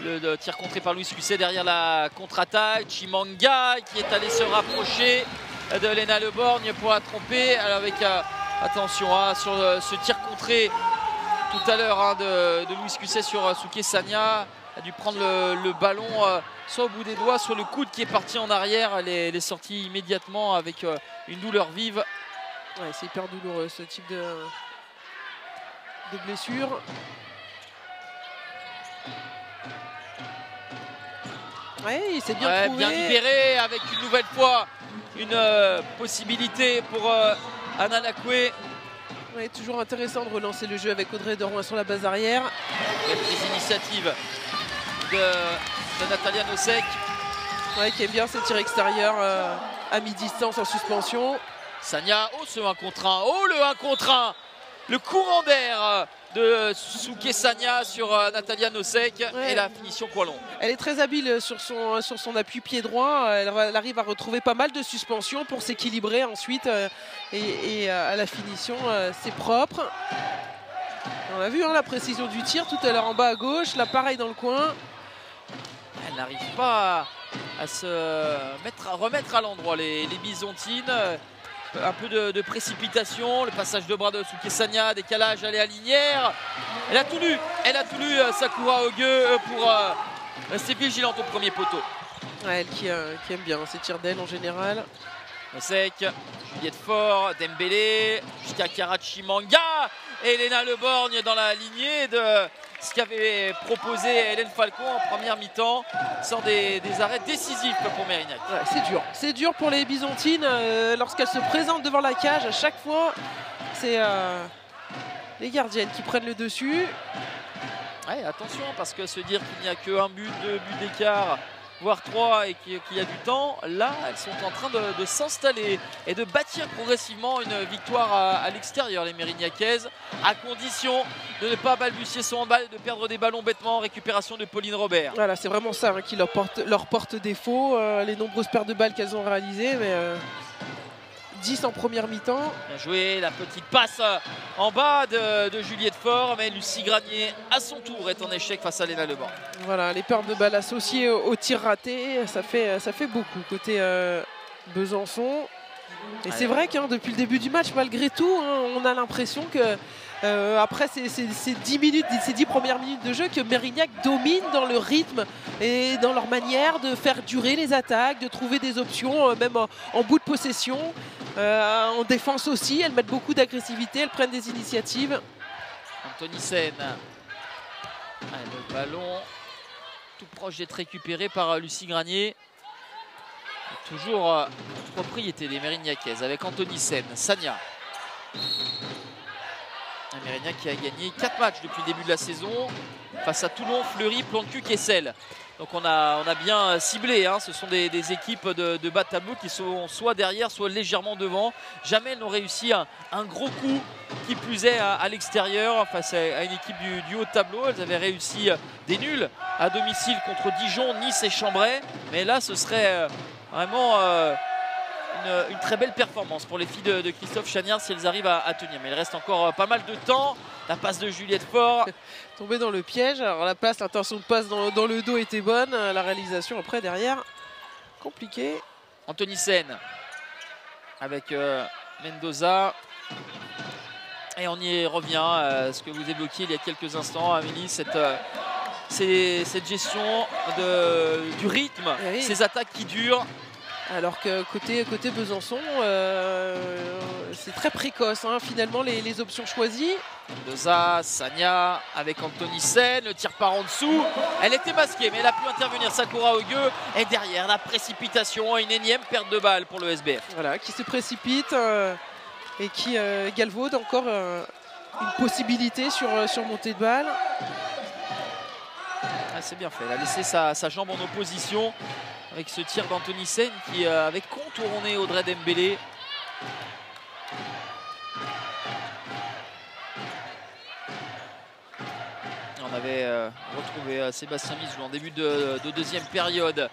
Le tir contré par Louis Cusset derrière la contre-attaque. Chimanga qui est allé se rapprocher de Léna Le Borgne pour la tromper. Alors avec attention hein, sur ce tir contré tout à l'heure hein, de Louis Cusset sur Souké Sagna. A dû prendre le ballon soit au bout des doigts, soit le coude qui est parti en arrière. Elle est sortie immédiatement avec une douleur vive. Ouais, c'est hyper douloureux ce type de blessure. Ouais, il s'est bien trouvé. Bien libéré avec une nouvelle fois une possibilité pour Anna Lacoué. Ouais, toujours intéressant de relancer le jeu avec Audrey Derouin sur la base arrière. Les initiatives de Natalia Nosek. Ouais, qui aime bien ses tirs extérieurs à mi-distance en suspension. Sagna, oh ce 1 contre 1, oh le 1 contre 1. Le courant d'air de Souké Sagna sur Natalia Nosek et la finition Coilon. Elle est très habile sur son appui pied droit. Elle arrive à retrouver pas mal de suspension pour s'équilibrer ensuite. Et à la finition, c'est propre. On a vu hein, la précision du tir tout à l'heure en bas à gauche. Là, pareil dans le coin. Elle n'arrive pas à se remettre à l'endroit les Byzantines. Un peu de précipitation, le passage de bras de Souké Sagna, décalage, elle est à linière. Elle a tout lu Sakura Ogue pour rester vigilante au premier poteau. Ouais, elle qui aime bien ses tirs d'aile en général. Nosek, Juliette Faure, Dembélé, jusqu'à Karachimanga et Léna Le Borgne dans la lignée de ce qu'avait proposé Hélène Falcon en première mi-temps. Sort des arrêts décisifs pour Mérignac. Ouais, c'est dur pour les Byzantines lorsqu'elles se présentent devant la cage. À chaque fois, c'est les gardiennes qui prennent le dessus. Ouais, attention parce que se dire qu'il n'y a qu'un but, 2 buts d'écart, voire 3 et qu'il y a du temps, là elles sont en train de s'installer et de bâtir progressivement une victoire à l'extérieur, les Mérignacaises, à condition de ne pas balbutier son handball et de perdre des ballons bêtement. Récupération de Pauline Robert. Voilà, c'est vraiment ça hein, qui leur porte défaut, les nombreuses pertes de balles qu'elles ont réalisées, mais 10 en première mi-temps. Bien joué, la petite passe en bas de Juliette Faure, mais Lucie Granier à son tour est en échec face à Léna Le Borgne. Voilà, les pertes de balles associées au tir raté, ça fait beaucoup côté Besançon. Et c'est vrai que depuis le début du match, malgré tout, hein, on a l'impression que après ces 10 premières minutes de jeu, que Mérignac domine dans le rythme et dans leur manière de faire durer les attaques, de trouver des options, même en bout de possession. En défense aussi, elles mettent beaucoup d'agressivité, elles prennent des initiatives. Anthony Sen. Le ballon tout proche d'être récupéré par Lucie Granier. Toujours propriété des Mérignacaises avec Anthony Sen. Sagna. Un Mérignac qui a gagné 4 matchs depuis le début de la saison face à Toulon, Fleury, Plan-de-Cul, Kessel. Donc on a bien ciblé, hein. Ce sont des équipes de bas de tableau qui sont soit derrière, soit légèrement devant. Jamais elles n'ont réussi un gros coup, qui plus est à l'extérieur face à une équipe du haut de tableau. Elles avaient réussi des nuls à domicile contre Dijon, Nice et Chambray. Mais là ce serait vraiment une très belle performance pour les filles de Christophe Chagnard si elles arrivent à tenir. Mais il reste encore pas mal de temps. La passe de Juliette Faure. Tombée dans le piège. Alors la passe, l'intention de passe dans le dos était bonne. La réalisation après derrière, compliqué. Anthony Sen avec Mendoza. Et on y revient. Ce que vous évoquiez il y a quelques instants, Amélie, cette gestion du rythme, oui. Ces attaques qui durent. Alors que côté Besançon, c'est très précoce hein, finalement les options choisies. Mendoza, Sagna avec Anthony Sen, le tir par en dessous. Elle était masquée mais elle a pu intervenir Sakura Ogue. Et derrière la précipitation, une énième perte de balle pour le SBF. Voilà, qui se précipite et qui galvaude encore une possibilité sur montée de balle. Ah, c'est bien fait, elle a laissé sa jambe en opposition. Avec ce tir d'Anthony Sen qui avait contourné Audrey Dembélé. On avait retrouver Sébastien Misou en début de deuxième période.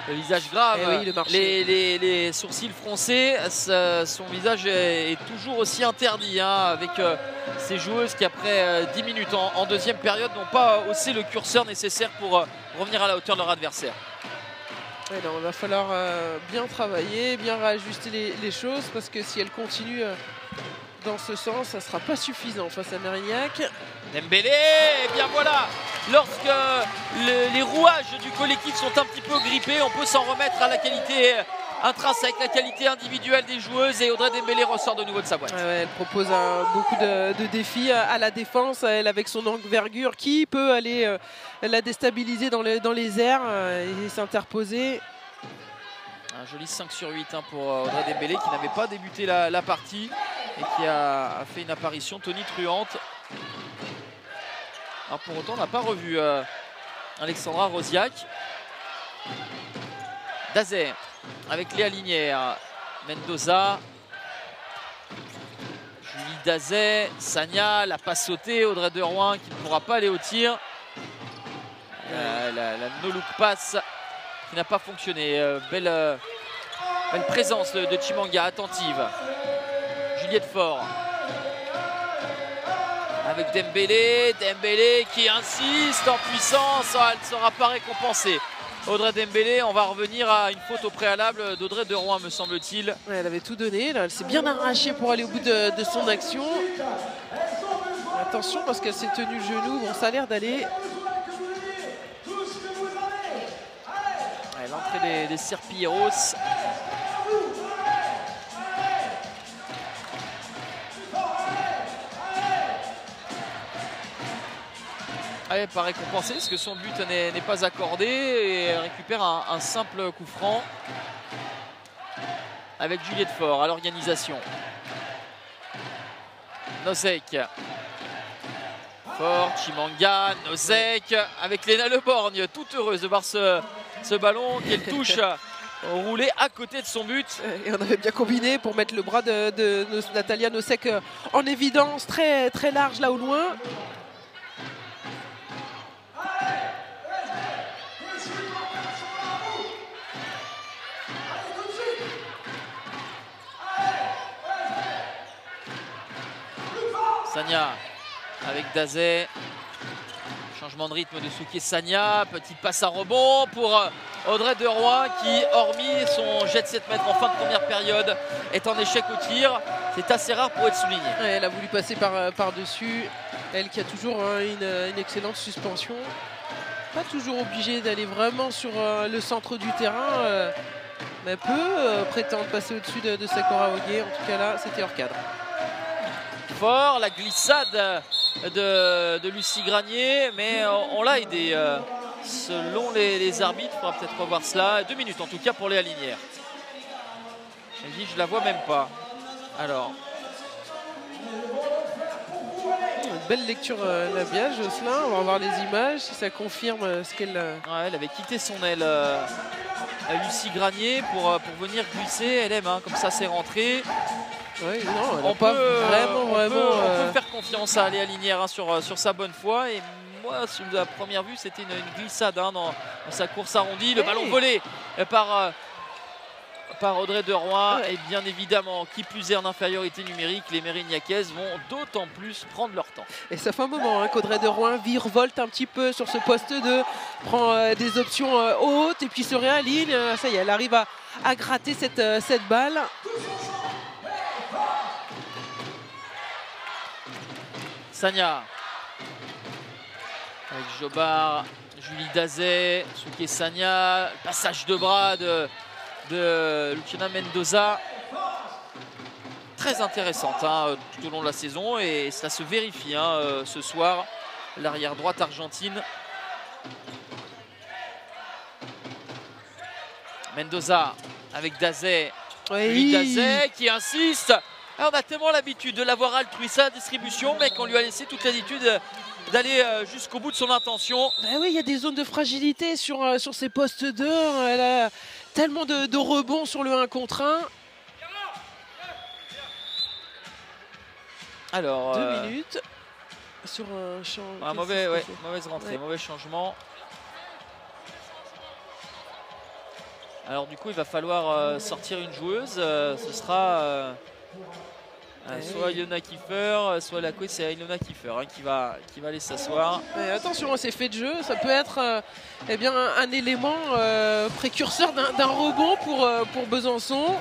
Le visage grave, oui, les sourcils froncés, son visage est toujours aussi interdit hein, avec ces joueuses qui après 10 minutes en deuxième période n'ont pas haussé le curseur nécessaire pour revenir à la hauteur de leur adversaire. Ouais, non, il va falloir bien travailler, bien réajuster les choses parce que si elle continue dans ce sens, ça ne sera pas suffisant face à Mérignac. Dembélé, et bien voilà, lorsque les rouages du collectif sont un petit peu grippés, on peut s'en remettre à la qualité intrinsèque, la qualité individuelle des joueuses et Audrey Dembélé ressort de nouveau de sa boîte. Ouais, elle propose beaucoup de défis à la défense, elle avec son envergure qui peut aller la déstabiliser dans les airs et s'interposer. Un joli 5 sur 8 hein, pour Audrey Dembélé qui n'avait pas débuté la partie et qui a fait une apparition tonitruante. Alors pour autant on n'a pas revu Alexandra Rosiak. Dazé avec Léa Linière, Mendoza, Julie Dazé, Sagna, la passe sautée, Audrey Derouin qui ne pourra pas aller au tir. La no-look pass qui n'a pas fonctionné. Belle présence de Chimanga, attentive. Juliette Faure avec Dembélé qui insiste en puissance, elle ne sera pas récompensée. Audrey Dembélé, on va revenir à une faute au préalable d'Audrey Derouin me semble-t-il. Ouais, elle avait tout donné, là, elle s'est bien arrachée pour aller au bout de son action. Attention parce qu'elle s'est tenue le genou, bon ça a l'air d'aller. L'entrée des Serpilleros. Elle pas récompensée parce que son but n'est pas accordé et elle récupère un simple coup franc avec Juliette Faure à l'organisation. Nosek. Faure, Chimanga, Nosek avec Léna Leborgne, toute heureuse de voir ce ballon qu'elle touche roulé à côté de son but. Et on avait bien combiné pour mettre le bras de Natalia Nosek en évidence, très, très large là au loin. Sagna avec Dazé. Changement de rythme de Souké Sagna. Petit passe à rebond pour Audrey Derouin qui, hormis son jet de 7 mètres en fin de première période, est en échec au tir. C'est assez rare pour être souligné. Ouais, elle a voulu passer par-dessus. Elle qui a toujours une excellente suspension. Pas toujours obligée d'aller vraiment sur le centre du terrain. Mais peut prétendre passer au-dessus de Sakura Ogier. En tout cas là, c'était hors cadre. Fort, la glissade de Lucie Granier, mais on l'a aidé selon les arbitres. Il faudra peut-être revoir cela. 2 minutes en tout cas pour Léa Linière. Elle dit je la vois même pas. Alors une belle lecture Nabia Josselin, on va voir les images si ça confirme ce qu'elle ouais, elle avait quitté son aile à Lucie Granier pour venir glisser. Elle aime hein, comme ça c'est rentré. Oui, non, on peut vraiment faire confiance à Léa Linière hein, sur sa bonne foi. Et moi, sur la première vue, c'était une glissade hein, dans sa course arrondie. Le ballon volé par Audrey Derouin. Et bien évidemment, qui plus est en infériorité numérique, les Mérignacaises vont d'autant plus prendre leur temps. Et ça fait un moment hein, qu'Audrey Derouin virevolte un petit peu sur ce poste 2, prend des options hautes et puis se réaligne. Ça y est, elle arrive à gratter cette balle. Sagna avec Jobard, Julie Dazé, Souké Sagna, passage de bras de Luciana Mendoza. Très intéressante hein, tout au long de la saison et ça se vérifie hein, ce soir. L'arrière droite argentine. Mendoza avec Dazé. Oui. Julie Dazé qui insiste. Alors, on a tellement l'habitude de l'avoir altruiste à la distribution, mais qu'on lui a laissé toute l'habitude d'aller jusqu'au bout de son intention. Ben oui, il y a des zones de fragilité sur ces postes 2. Elle a tellement de rebonds sur le 1 contre 1. Alors, 2 minutes. sur un champ. Mauvaise rentrée, mauvais changement. Alors du coup, il va falloir sortir une joueuse. Ce sera soit Ilona Kiefer, soit la coach, c'est Ilona Kiefer qui va aller s'asseoir. Attention à ces faits de jeu, ça peut être eh bien, un élément précurseur d'un rebond pour Besançon.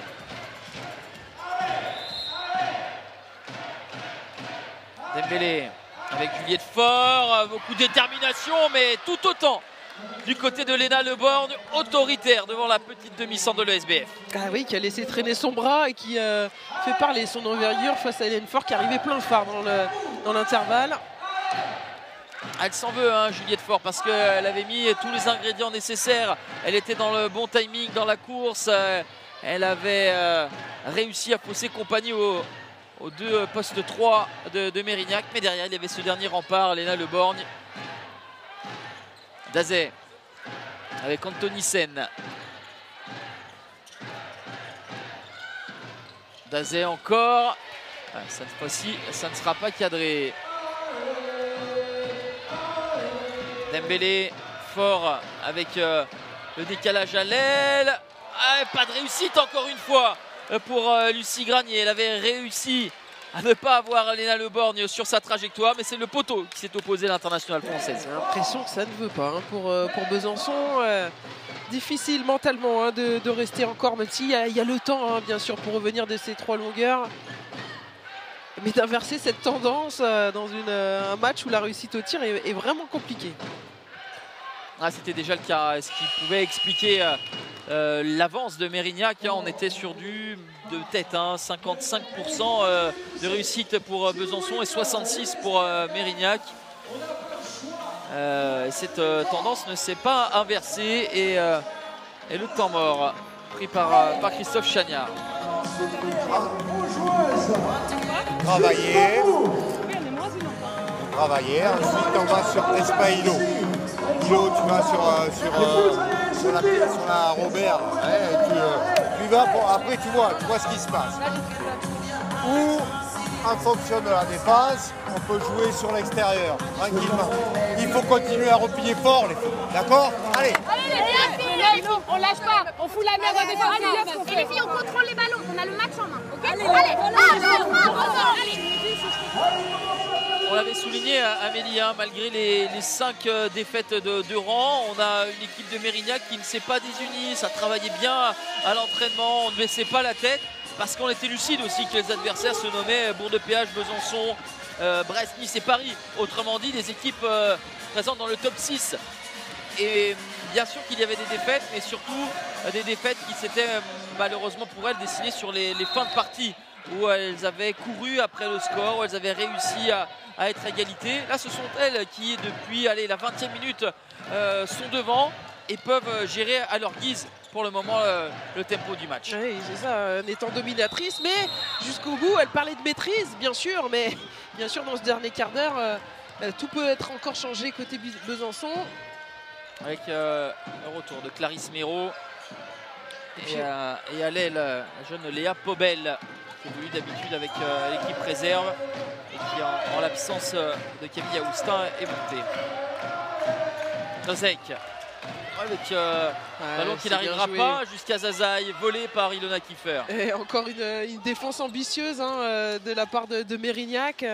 Dembélé avec Juliette Faure, beaucoup de détermination, mais tout autant du côté de Léna Leborgne, autoritaire devant la petite demi-centre de l'ESBF. Ah oui, qui a laissé traîner son bras et qui fait parler son envergure face à Hélène Faure qui arrivait plein phare dans l'intervalle. Elle s'en veut, hein, Juliette Faure, parce qu'elle avait mis tous les ingrédients nécessaires. Elle était dans le bon timing dans la course. Elle avait réussi à pousser compagnie aux deux postes 3 de Mérignac. Mais derrière, il y avait ce dernier rempart, Léna Leborgne. Dazé avec Anthony Sen. Dazé encore. Cette fois-ci, ça ne sera pas cadré. Dembélé, fort avec le décalage à l'aile. Pas de réussite encore une fois pour Lucie Granier. Elle avait réussi à ne pas avoir Léna Leborgne sur sa trajectoire, mais c'est le poteau qui s'est opposé à l'internationale française. J'ai l'impression que ça ne veut pas hein, pour Besançon. Difficile mentalement hein, de rester encore, même s'il y a le temps, hein, bien sûr, pour revenir de ces 3 longueurs. Mais d'inverser cette tendance dans un match où la réussite au tir est vraiment compliquée. C'était déjà le cas, ce qui pouvait expliquer l'avance de Mérignac. On était sur de tête, 55% de réussite pour Besançon et 66% pour Mérignac. Cette tendance ne s'est pas inversée et le temps mort pris par Christophe Chagnard. Travailler, ensuite on va sur Espaillo. Ilo, tu vas sur la Robert, tu vas après tu vois ce qui se passe. Ou en fonction de la défense, on peut jouer sur l'extérieur, tranquillement. Il faut continuer à replier fort les filles, d'accord? Allez. Allez les filles, on lâche pas, on fout la merde en défense. Et les filles, on contrôle les ballons, on a le match en main, ok? Allez. On l'avait souligné, Amélie, malgré les 5 défaites de rang, on a une équipe de Mérignac qui ne s'est pas désunie. Ça travaillait bien à l'entraînement, on ne baissait pas la tête parce qu'on était lucide aussi que les adversaires se nommaient Bourg-de-Péage, Besançon, Brest, Nice et Paris. Autrement dit, des équipes présentes dans le top 6. Et bien sûr qu'il y avait des défaites, mais surtout des défaites qui s'étaient malheureusement pour elles dessinées sur les fins de partie, où elles avaient couru après le score, où elles avaient réussi à être à égalité. Là, ce sont elles qui, depuis la 20e minute, sont devant et peuvent gérer à leur guise pour le moment le tempo du match. Oui, c'est ça, en étant dominatrice, mais jusqu'au bout, elle parlait de maîtrise, bien sûr, mais bien sûr, dans ce dernier quart d'heure, tout peut être encore changé côté Besançon. Avec le retour de Clarisse Méraud et à l'aile, la jeune Léa Pobel, qui évolue d'habitude avec l'équipe réserve et qui, en l'absence de Camille Aoustin, est montée. Dozek avec ballon qui n'arrivera pas jusqu'à Zazaï, volé par Ilona Kiefer. Et encore une défense ambitieuse de la part de Mérignac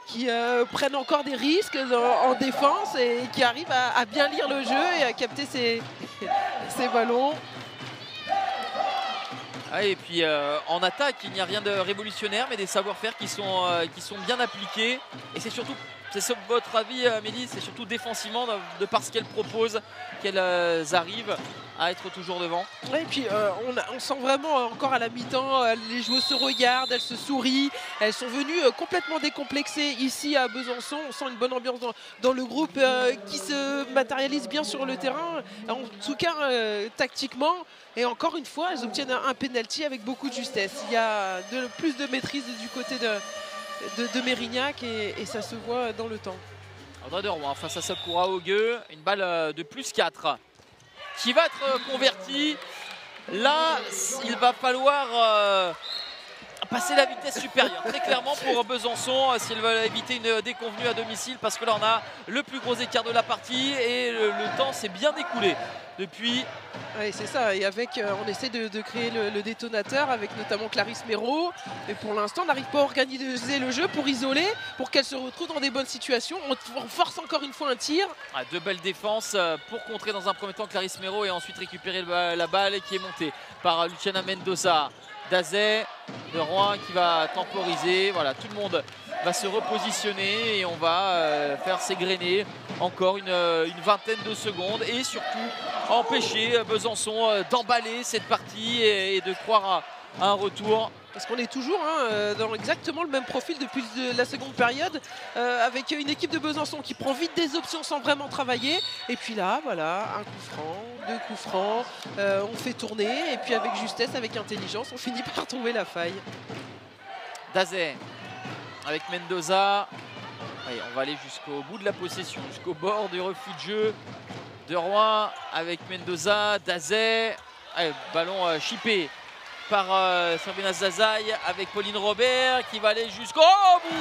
qui prennent encore des risques en défense et qui arrivent à bien lire le jeu et à capter ses ballons. Et puis en attaque, il n'y a rien de révolutionnaire, mais des savoir-faire qui sont bien appliqués. Et c'est surtout, c'est votre avis, Amélie, c'est surtout défensivement, de par ce qu'elles proposent, qu'elles arrivent à être toujours devant. Et puis on sent vraiment encore à la mi-temps, les joueuses se regardent, elles se sourient. Elles sont venues complètement décomplexées ici à Besançon. On sent une bonne ambiance dans le groupe qui se matérialise bien sur le terrain. En tout cas, tactiquement. Et encore une fois, elles obtiennent un penalty avec beaucoup de justesse. Il y a plus de maîtrise du côté de Mérignac et ça se voit dans le temps. Audrey de Rouen face à Sakura Augueux, une balle de plus 4 qui va être convertie. Là, il va falloir passer la vitesse supérieure, très clairement pour Besançon, si elles veulent éviter une déconvenue à domicile, parce que là on a le plus gros écart de la partie et le temps s'est bien écoulé depuis. Oui, c'est ça, et avec, on essaie de créer le détonateur avec notamment Clarisse Méraud, et pour l'instant on n'arrive pas à organiser le jeu pour isoler, pour qu'elle se retrouve dans des bonnes situations. On force encore une fois un tir. Deux belles défenses pour contrer dans un premier temps Clarisse Méraud et ensuite récupérer la balle qui est montée par Luciana Mendoza. Dazet de Rouen qui va temporiser, voilà, tout le monde va se repositionner et on va faire s'égrener encore une vingtaine de secondes et surtout empêcher Besançon d'emballer cette partie et de croire à un retour. Parce qu'on est toujours dans exactement le même profil depuis la seconde période, avec une équipe de Besançon qui prend vite des options sans vraiment travailler. Et puis là, voilà, un coup franc, deux coups francs, on fait tourner et puis avec justesse, avec intelligence, on finit par trouver la faille. Dazet avec Mendoza. Allez, on va aller jusqu'au bout de la possession, jusqu'au bord du refus de jeu de Rouen avec Mendoza, Dazet. Allez, ballon chippé par Sabrina Zazaï avec Pauline Robert qui va aller jusqu'au bout.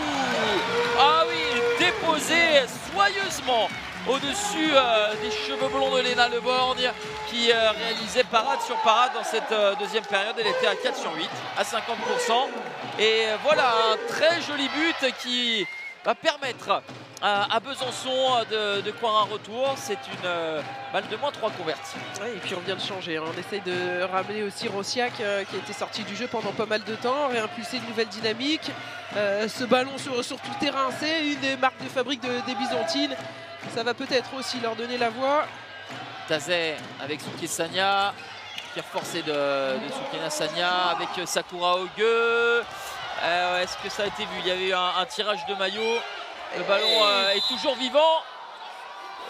Ah oui, déposé soigneusement au-dessus des cheveux blonds de Léna Le Borgne qui réalisait parade sur parade dans cette deuxième période. Elle était à 4 sur 8, à 50%. Et voilà un très joli but qui va permettre à Besançon de croire un retour. C'est une balle de moins 3 convertie. Ouais, et puis on vient de changer, hein. On essaye de ramener aussi Rossiac qui était sorti du jeu pendant pas mal de temps, réimpulser une nouvelle dynamique. Ce ballon sur tout le terrain, c'est une des marques de fabrique des Byzantines. Ça va peut-être aussi leur donner la voie. Dazet avec Souké Sagna qui est forcé de Soukena Sagna avec Sakura Ogue. Est-ce que ça a été vu? Il y avait eu un tirage de maillot. Le ballon est toujours vivant.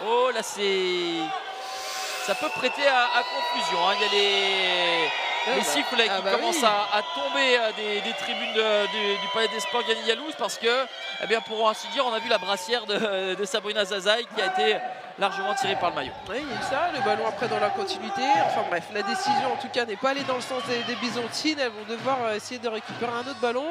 Oh là, ça peut prêter à confusion, hein. Il y a les siffles qui commencent à tomber des tribunes du Palais des Sports Gagny-Yalouz parce que, eh bien, pour ainsi dire, on a vu la brassière de Sabrina Zazaï qui a été largement tirée par le maillot. Oui, il y a eu ça, le ballon après dans la continuité. Enfin bref, la décision en tout cas n'est pas allée dans le sens des Byzantines. Elles vont devoir essayer de récupérer un autre ballon.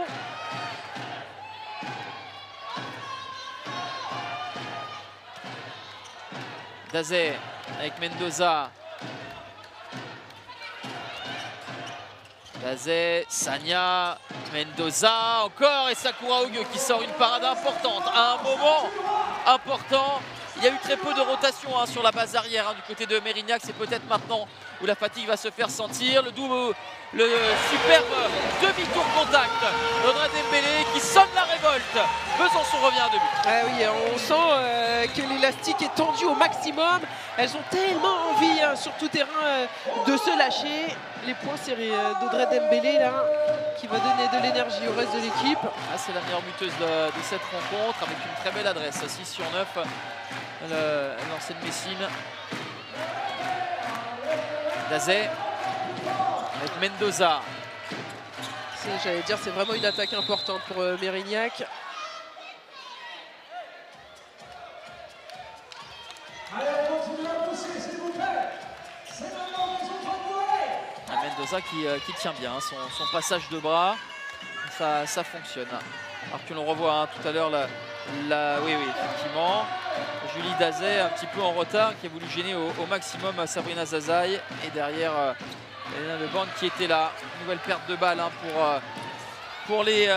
Dazet avec Mendoza. Dazet, Sagna, Mendoza encore et Sakura Ogue qui sort une parade importante à un moment important. Il y a eu très peu de rotation sur la base arrière du côté de Mérignac. C'est peut-être maintenant où la fatigue va se faire sentir. Le superbe demi-tour contact d'Audrey Dembélé qui sonne la révolte. Besançon revient à 2 buts. Ah oui, on sent que l'élastique est tendu au maximum. Elles ont tellement envie sur tout terrain de se lâcher. Les points serrés d'Audrey Dembélé là, qui va donner de l'énergie au reste de l'équipe. C'est la meilleure buteuse de cette rencontre avec une très belle adresse, 6 sur 9. L'ancienne Messine. Dazet avec Mendoza. J'allais dire, c'est vraiment une attaque importante pour Mérignac. Mendoza qui tient bien son passage de bras, ça fonctionne. Alors que l'on revoit tout à l'heure oui, effectivement, Julie Dazet un petit peu en retard qui a voulu gêner au maximum Sabrina Zazaï et derrière Léna Le Borgne qui était là. Nouvelle perte de balle pour les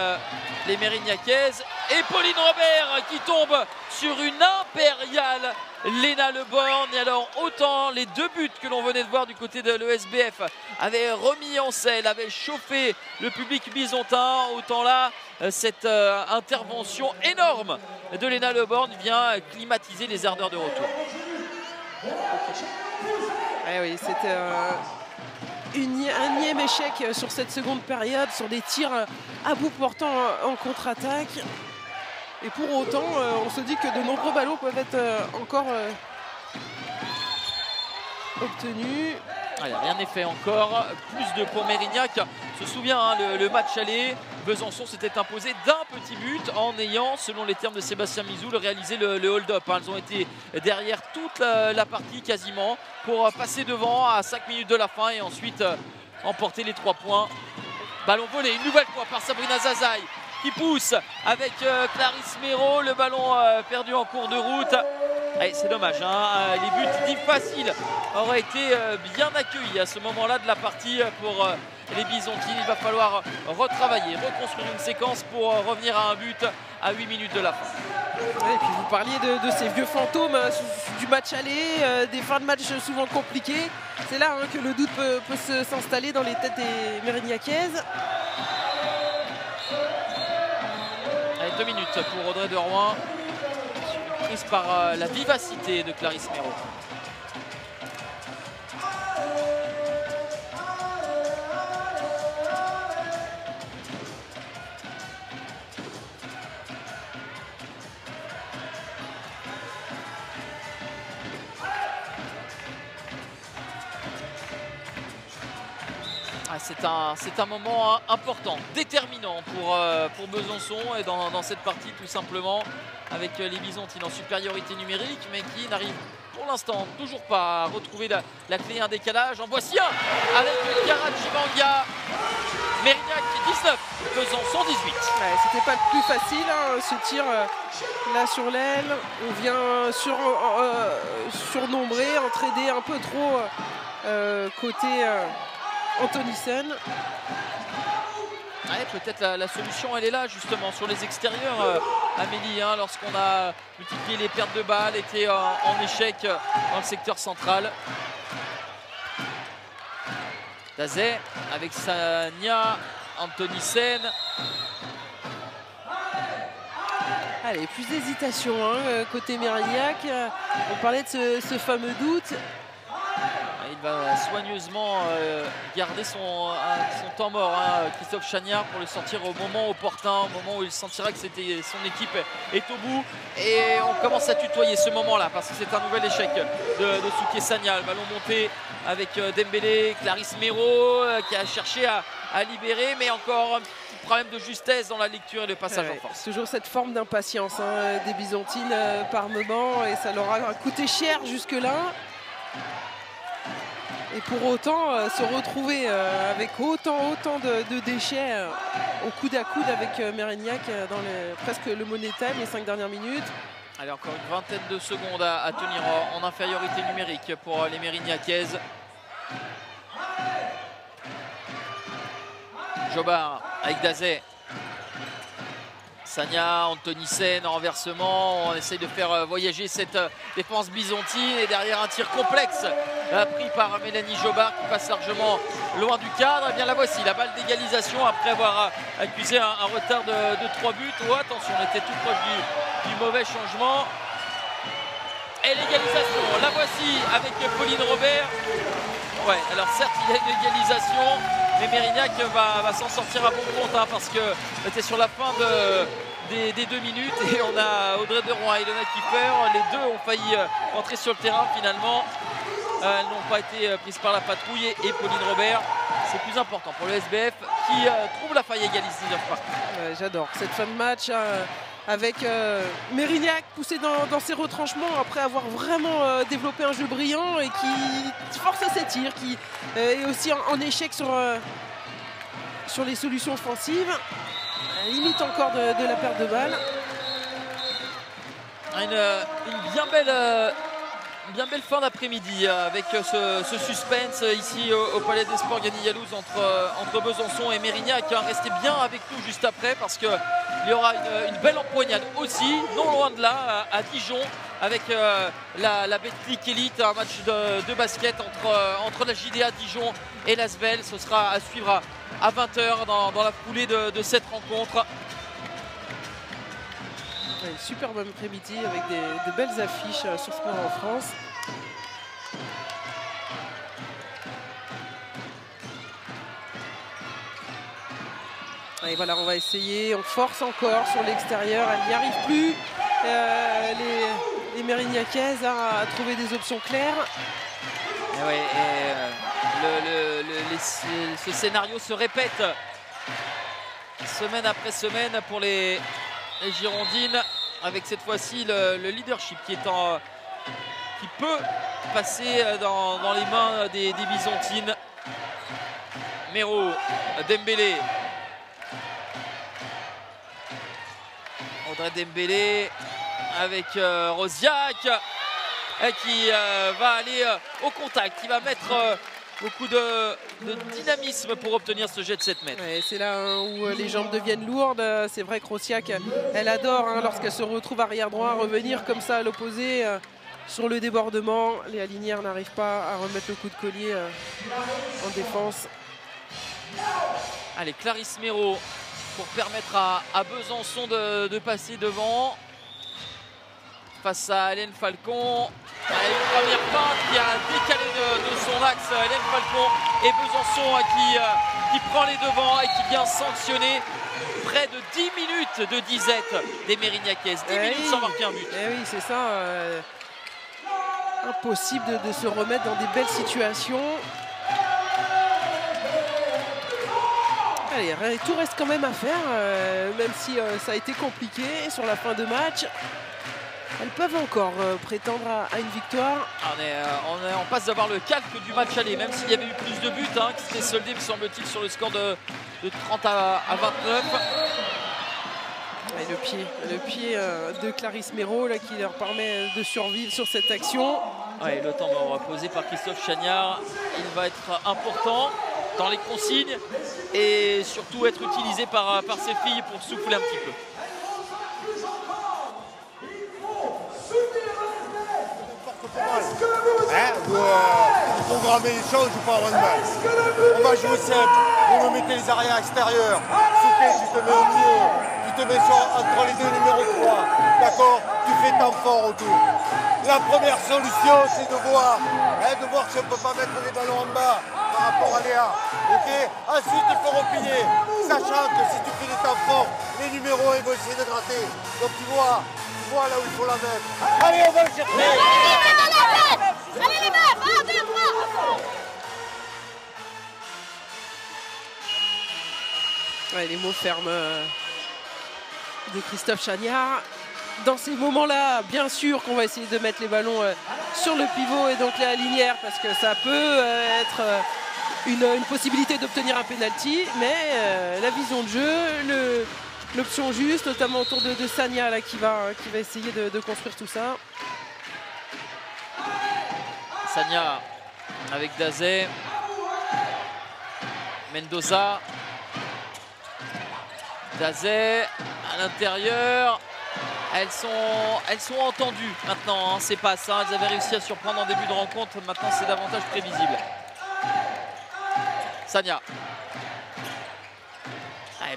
Mérignacaises et Pauline Robert qui tombe sur une impériale Léna Le Borgne. Alors autant les 2 buts que l'on venait de voir du côté de l'ESBF avaient remis en selle, avaient chauffé le public byzantin, autant là cette intervention énorme de Léna Le Borgne vient climatiser les ardeurs de retour. Oui, c'était un nième échec sur cette seconde période, sur des tirs à bout portant en contre-attaque. Et pour autant, on se dit que de nombreux ballons peuvent être encore obtenus. Allez, rien n'est fait encore. Plus de pour Mérignac. On se souvient, le match aller, Besançon s'était imposé d'un petit but en ayant, selon les termes de Sébastien Mizoul, réalisé le hold-up. Elles ont été derrière toute la partie quasiment pour passer devant à 5 minutes de la fin et ensuite emporter les 3 points. Ballon volé une nouvelle fois par Sabrina Zazaï qui pousse avec Clarisse Méraud. Le ballon perdu en cours de route. C'est dommage, hein. Les buts dits faciles auraient été bien accueillis à ce moment-là de la partie pour les Bisontines. Il va falloir retravailler, reconstruire une séquence pour revenir à un but à 8 minutes de la fin. Et puis vous parliez de ces vieux fantômes du match aller, des fins de match souvent compliquées. C'est là que le doute peut s'installer dans les têtes des Mérignacaises. Allez, 2 minutes pour Audrey de Rouen, prise par la vivacité de Clarisse Méraud. C'est un moment important, déterminant pour Besançon et dans cette partie tout simplement avec les Bisontines en supériorité numérique mais qui n'arrivent pour l'instant toujours pas à retrouver la clé, un décalage. En voici un avec Karadjimanga. Mérignac 19, Besançon 18. Ouais, c'était pas le plus facile ce tir là sur l'aile. On vient surnombrer, entraider un peu trop côté Antonissen. Ouais, peut-être la solution elle est là justement sur les extérieurs, Amélie, lorsqu'on a multiplié les pertes de balles, était en échec dans le secteur central. Dazet avec Sania, Antonissen. Allez, plus d'hésitation côté Mérignac. On parlait de ce fameux doute. Il va soigneusement garder son temps mort, Christophe Chagnard, pour le sortir au moment opportun, au moment où il sentira que son équipe est au bout. Et on commence à tutoyer ce moment-là parce que c'est un nouvel échec de Souké Sagna. Le ballon monté avec Dembélé, Clarisse Méraud qui a cherché à libérer, mais encore un petit problème de justesse dans la lecture et le passage en force. Toujours cette forme d'impatience des Bisontines par moment, et ça leur a coûté cher jusque-là. Et pour autant, se retrouver avec autant de déchets au coude à coude avec Mérignac dans presque le money time, les 5 dernières minutes. Allez, encore une vingtaine de secondes à tenir en infériorité numérique pour les Mérignacaises. Jobard avec Dazet. Sania, Antonissen en renversement, on essaye de faire voyager cette défense bisontine et derrière un tir complexe pris par Mélanie Jobard qui passe largement loin du cadre. Et bien la voici, la balle d'égalisation après avoir accusé un retard de 3 buts. Oh, attention, on était tout proche du mauvais changement. Et l'égalisation, la voici avec Pauline Robert. Ouais, alors certes il y a une égalisation, mais Mérignac va s'en sortir à bon compte parce que c'était sur la fin des 2 minutes et on a Audrey de Rouen et Ilona Kiefer. Les deux ont failli entrer sur le terrain finalement. Elles n'ont pas été prises par la patrouille et Pauline Robert. C'est plus important pour le SBF qui trouve la faille égaliser. J'adore cette fin de match avec Mérignac poussé dans ses retranchements après avoir vraiment développé un jeu brillant et qui force à ses tirs, qui est aussi en échec sur les solutions offensives. Limite encore de la perte de balle. Une bien belle fin d'après-midi avec ce suspense ici au Palais des Sports Gagny-Yalouz entre Besançon et Mérignac. Restez bien avec nous juste après parce qu'il y aura une belle empoignade aussi, non loin de là, à Dijon, avec la Betclic Elite, un match de basket entre la JDA Dijon et l'Asvel. Ce sera à suivre à 20 h dans la foulée de cette rencontre. Une superbe après-midi avec de belles affiches sur Sport en France. Et voilà, on va essayer, on force encore sur l'extérieur, elle n'y arrive plus. Les Mérignacaises à trouver des options claires. Et ouais, ce scénario se répète semaine après semaine pour les Girondines, avec cette fois-ci le leadership qui peut passer dans les mains des Bisontines. Mero, Dembélé. Audrey Dembélé avec Rosiak qui va aller au contact, qui va mettre beaucoup de dynamisme pour obtenir ce jet de 7 mètres. Ouais, c'est là où les jambes deviennent lourdes. C'est vrai que Rosiak, elle adore lorsqu'elle se retrouve arrière droit, revenir comme ça à l'opposé sur le débordement. Léa Linière n'arrive pas à remettre le coup de collier en défense. Allez, Clarisse Mero pour permettre à Besançon de passer devant. Face à Hélène Falcon. Allez, une première feinte qui a décalé de son axe Hélène Falcon. Et Besançon qui prend les devants et qui vient sanctionner près de 10 minutes de disette des Mérignacaises. 10 minutes sans marquer un but. Oui, c'est ça. Impossible de se remettre dans des belles situations. Allez, tout reste quand même à faire, même si ça a été compliqué sur la fin de match. Elles peuvent encore prétendre à une victoire. On passe d'avoir le calque du match aller, même s'il y avait eu plus de buts, qui s'était soldé, me semble-t-il, sur le score de 30 à 29. Et le pied de Clarisse Mero là, qui leur permet de survivre sur cette action. Ouais, le temps posé par Christophe Chagnard, il va être important dans les consignes et surtout être utilisé par ces filles pour souffler un petit peu. Vous programmez les choses, je pas avoir de mal. On va jouer simple, vous me mettez les arrières extérieurs. Souquet, tu te mets au milieu, tu te mets entre les deux numéros 3. D'accord? Tu fais temps fort autour. La première solution, c'est de voir si on ne peut pas mettre les ballons en bas par rapport à Léa. Okay? Ensuite, il faut replier, sachant que si tu fais des temps forts, les numéros ils vont essayer de gratter. Donc tu vois là où il faut la mettre. Allez, on va le chercher. Allez les meufs, 1, 2, 3. Ouais, les mots fermes de Christophe Chagnard. Dans ces moments-là, bien sûr qu'on va essayer de mettre les ballons sur le pivot et donc la linière parce que ça peut être une possibilité d'obtenir un penalty, mais la vision de jeu, l'option juste, notamment autour de Sania là, qui va essayer de construire tout ça. Sania avec Dazé, Mendoza, Dazé à l'intérieur. Elles sont entendues maintenant, ces passes. Elles avaient réussi à surprendre en début de rencontre. Maintenant, c'est davantage prévisible. Sania.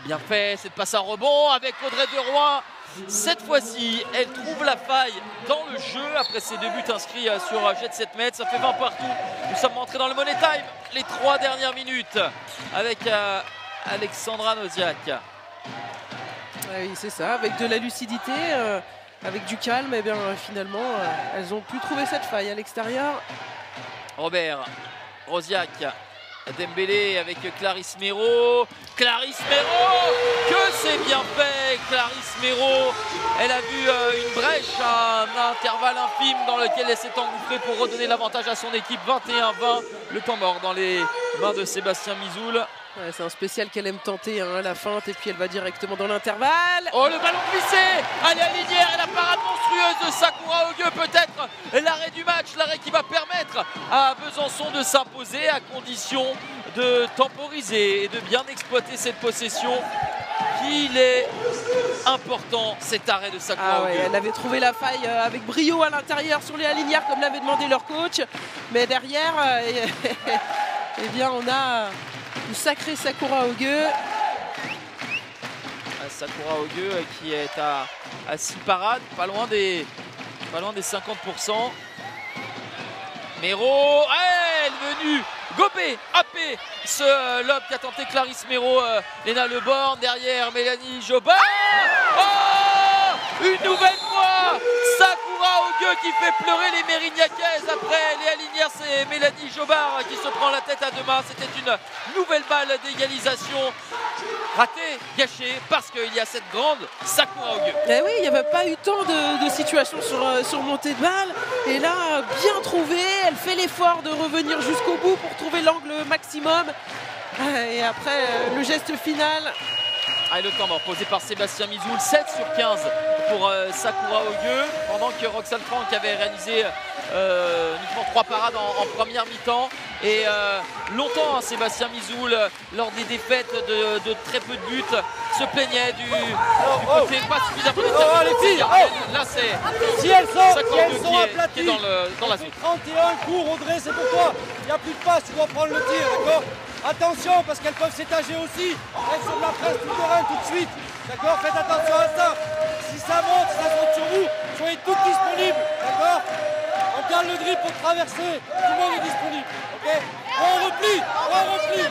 Bien fait, cette passe à rebond avec Audrey Deroy. Cette fois-ci, elle trouve la faille dans le jeu après ses 2 buts inscrits sur jet de 7 mètres. Ça fait 20 partout. Nous sommes entrés dans le Money Time. Les 3 dernières minutes avec Alexandra Noziak. Oui, c'est ça, avec de la lucidité, avec du calme, et bien finalement, elles ont pu trouver cette faille à l'extérieur. Robert, Rosiak, Dembélé avec Clarisse Mero. Clarisse Mero, que c'est bien fait, Clarisse Mero. Elle a vu une brèche, un intervalle infime dans lequel elle s'est engouffrée pour redonner l'avantage à son équipe. 21-20, le temps mort dans les mains de Sébastien Mizoul. Ouais, c'est un spécial qu'elle aime tenter, la feinte, et puis elle va directement dans l'intervalle. Oh, le ballon glissé. Allez, à Linière, et la parade monstrueuse de Sakura Ogueux, peut-être l'arrêt du match, l'arrêt qui va permettre à Besançon de s'imposer à condition de temporiser et de bien exploiter cette possession. Il est important, cet arrêt de Sakura Ogueux. Elle avait trouvé la faille avec brio à l'intérieur sur les Linières comme l'avait demandé leur coach, mais derrière, eh bien on a une sacrée Sakura Ogueux. Sakura Ogueux qui est à 6 parades, pas loin des 50%. Mero, elle est venue gober, happer ce lob qui a tenté Clarisse Mero, Léna Leborn, derrière Mélanie Jobard. Oh, une nouvelle fois Sakura Ogueux qui fait pleurer les Mérignacaises. Après Léa Linière, c'est Mélanie Jobard qui se prend la tête à 2 mains. C'était une nouvelle balle d'égalisation ratée, gâchée, parce qu'il y a cette grande Sakura Ogueux. Eh oui, il n'y avait pas eu tant de situations sur montée de balle. Et là, bien trouvé, elle fait l'effort de revenir jusqu'au bout pour trouver l'angle maximum. Et après, le geste final. Ah, et le temps mort posé par Sébastien Mizoul, 7 sur 15 pour Sakura Ogieux, pendant que Roxane Franck avait réalisé uniquement 3 parades en première mi-temps. Et longtemps, Sébastien Mizoul, lors des défaites de très peu de buts, se plaignait du côté pas suffisamment de les filles, là, c'est si elles sont qui est dans la zone. 31 cours, Audrey, c'est pour toi. Il n'y a plus de passe, tu dois prendre le tir, d'accord? Attention, parce qu'elles peuvent s'étager aussi. Elles sont de la presse tout terrain tout de suite. D'accord? Faites attention à ça. Si ça monte sur vous, soyez toutes disponibles. D'accord? On garde le dribble pour traverser. Tout le monde est disponible. Ok? On replie. On replie.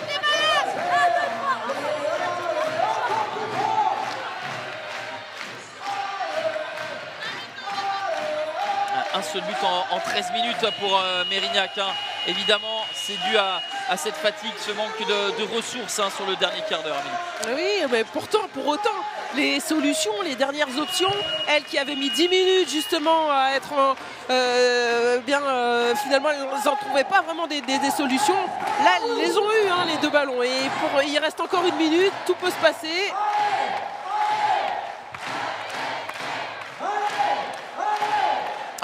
Un seul but en 13 minutes pour Mérignac. Hein. Évidemment, c'est dû à cette fatigue, ce manque de ressources hein, sur le dernier quart d'heure. Oui, mais pour autant, les solutions, les dernières options, elles qui avaient mis 10 minutes justement à être finalement, elles n'en trouvaient pas vraiment des solutions. Là, elles les ont eu, hein, les deux ballons. Et il reste encore 1 minute, tout peut se passer.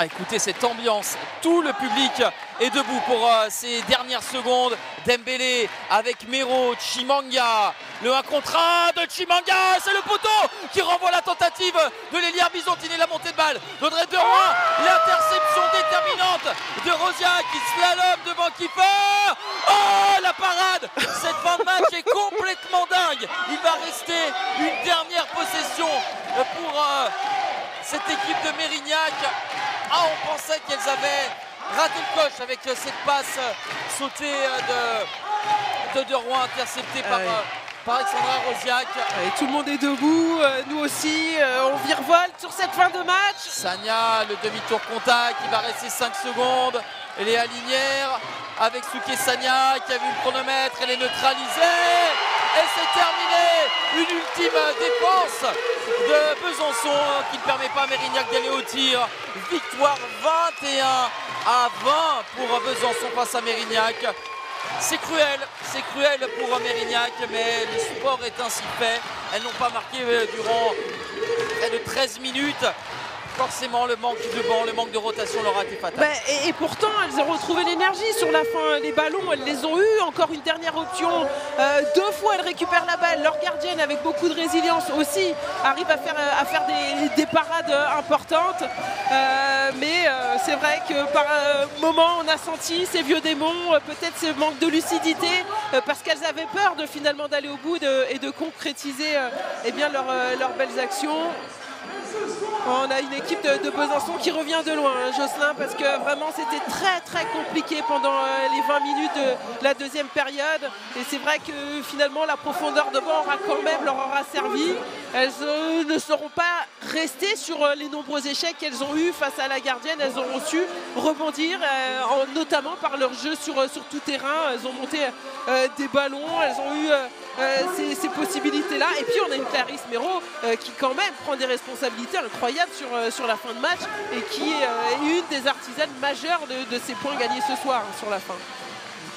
Ah, écoutez cette ambiance, tout le public est debout pour ces dernières secondes. Dembélé avec Mero, Chimanga, le 1 contre 1 de Chimanga, c'est le poteau qui renvoie la tentative de l'Hélière Byzantine et la montée de balle d'Audrey Deroy, l'interception déterminante de Rosia qui slalom devant Kiefer. Oh la parade, cette fin de match est complètement dingue. Il va rester une dernière possession pour cette équipe de Mérignac. Ah, on pensait qu'elles avaient raté le coche avec cette passe sautée de Roy, interceptée par Alexandra Rosiak. Et tout le monde est debout, nous aussi, on virevolte sur cette fin de match. Sagna, le demi-tour contact, il va rester 5 secondes. Elle est à Linière avec Souké Sagna qui a vu le chronomètre, elle est neutralisée. Et c'est terminé, une ultime défense de Besançon qui ne permet pas à Mérignac d'aller au tir. Victoire 21-20 pour Besançon face à Mérignac. C'est cruel pour Mérignac, mais le sport est ainsi fait. Elles n'ont pas marqué durant près de 13 minutes. Forcément, le manque de banc, le manque de rotation leur a été fatal. Et pourtant, elles ont retrouvé l'énergie sur la fin. Les ballons, elles les ont eus. Encore une dernière option. 2 fois, elles récupèrent la balle. Leur gardienne, avec beaucoup de résilience aussi, arrive à faire des parades importantes. Mais c'est vrai que par moment, on a senti ces vieux démons, peut-être ce manque de lucidité, parce qu'elles avaient peur finalement d'aller au bout et de concrétiser leurs belles actions. On a une équipe de Besançon qui revient de loin, hein, Jocelyn, parce que vraiment c'était très compliqué pendant les 20 minutes de la deuxième période. Et c'est vrai que finalement la profondeur de banc leur aura servi. Elles ne seront pas restées sur les nombreux échecs qu'elles ont eu face à la gardienne. Elles auront su rebondir, notamment par leur jeu sur tout terrain. Elles ont monté des ballons, elles ont eu ces possibilités-là. Et puis on a une Clarisse Mero qui quand même prend des responsabilités incroyables sur la fin de match et qui est une des artisanes majeures de ces points gagnés ce soir sur la fin.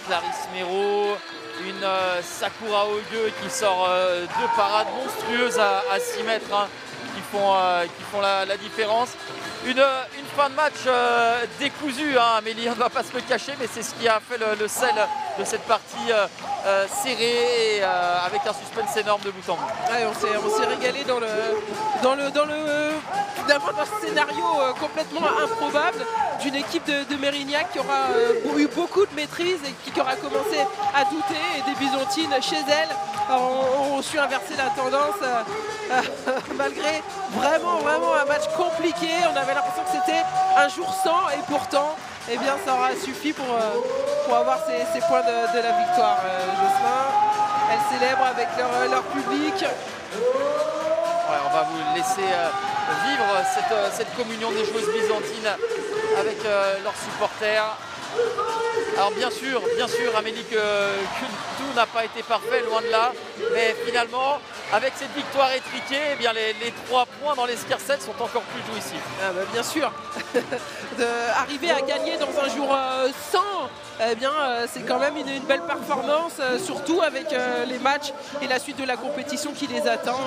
Clarisse Mero, une Sakura Ogieux qui sort 2 parades monstrueuses à 6 mètres hein, qui font la différence. Une fin de match décousue, hein, Amélie, on ne va pas se le cacher, mais c'est ce qui a fait le sel de cette partie serrée avec un suspense énorme de bout en bout. Ouais, on s'est régalé dans un scénario complètement improbable d'une équipe de Mérignac qui aura eu beaucoup de maîtrise et qui aura commencé à douter, et des Byzantines chez elles ont su inverser la tendance malgré vraiment un match compliqué. On avait l'impression que c'était un jour sans, et pourtant eh bien, ça aura suffi pour avoir ces points de la victoire. Jocelyn, elles célèbrent avec leur public. Ouais, on va vous laisser vivre cette communion des joueuses byzantines avec leurs supporters. Alors bien sûr Amélie, que tout n'a pas été parfait, loin de là, mais finalement avec cette victoire étriquée, eh bien les 3 points dans l'escarcelle sont encore plus jouissifs. Ah bah, bien sûr, arriver à gagner dans un jour sans, eh bien c'est quand même une belle performance, surtout avec les matchs et la suite de la compétition qui les attend.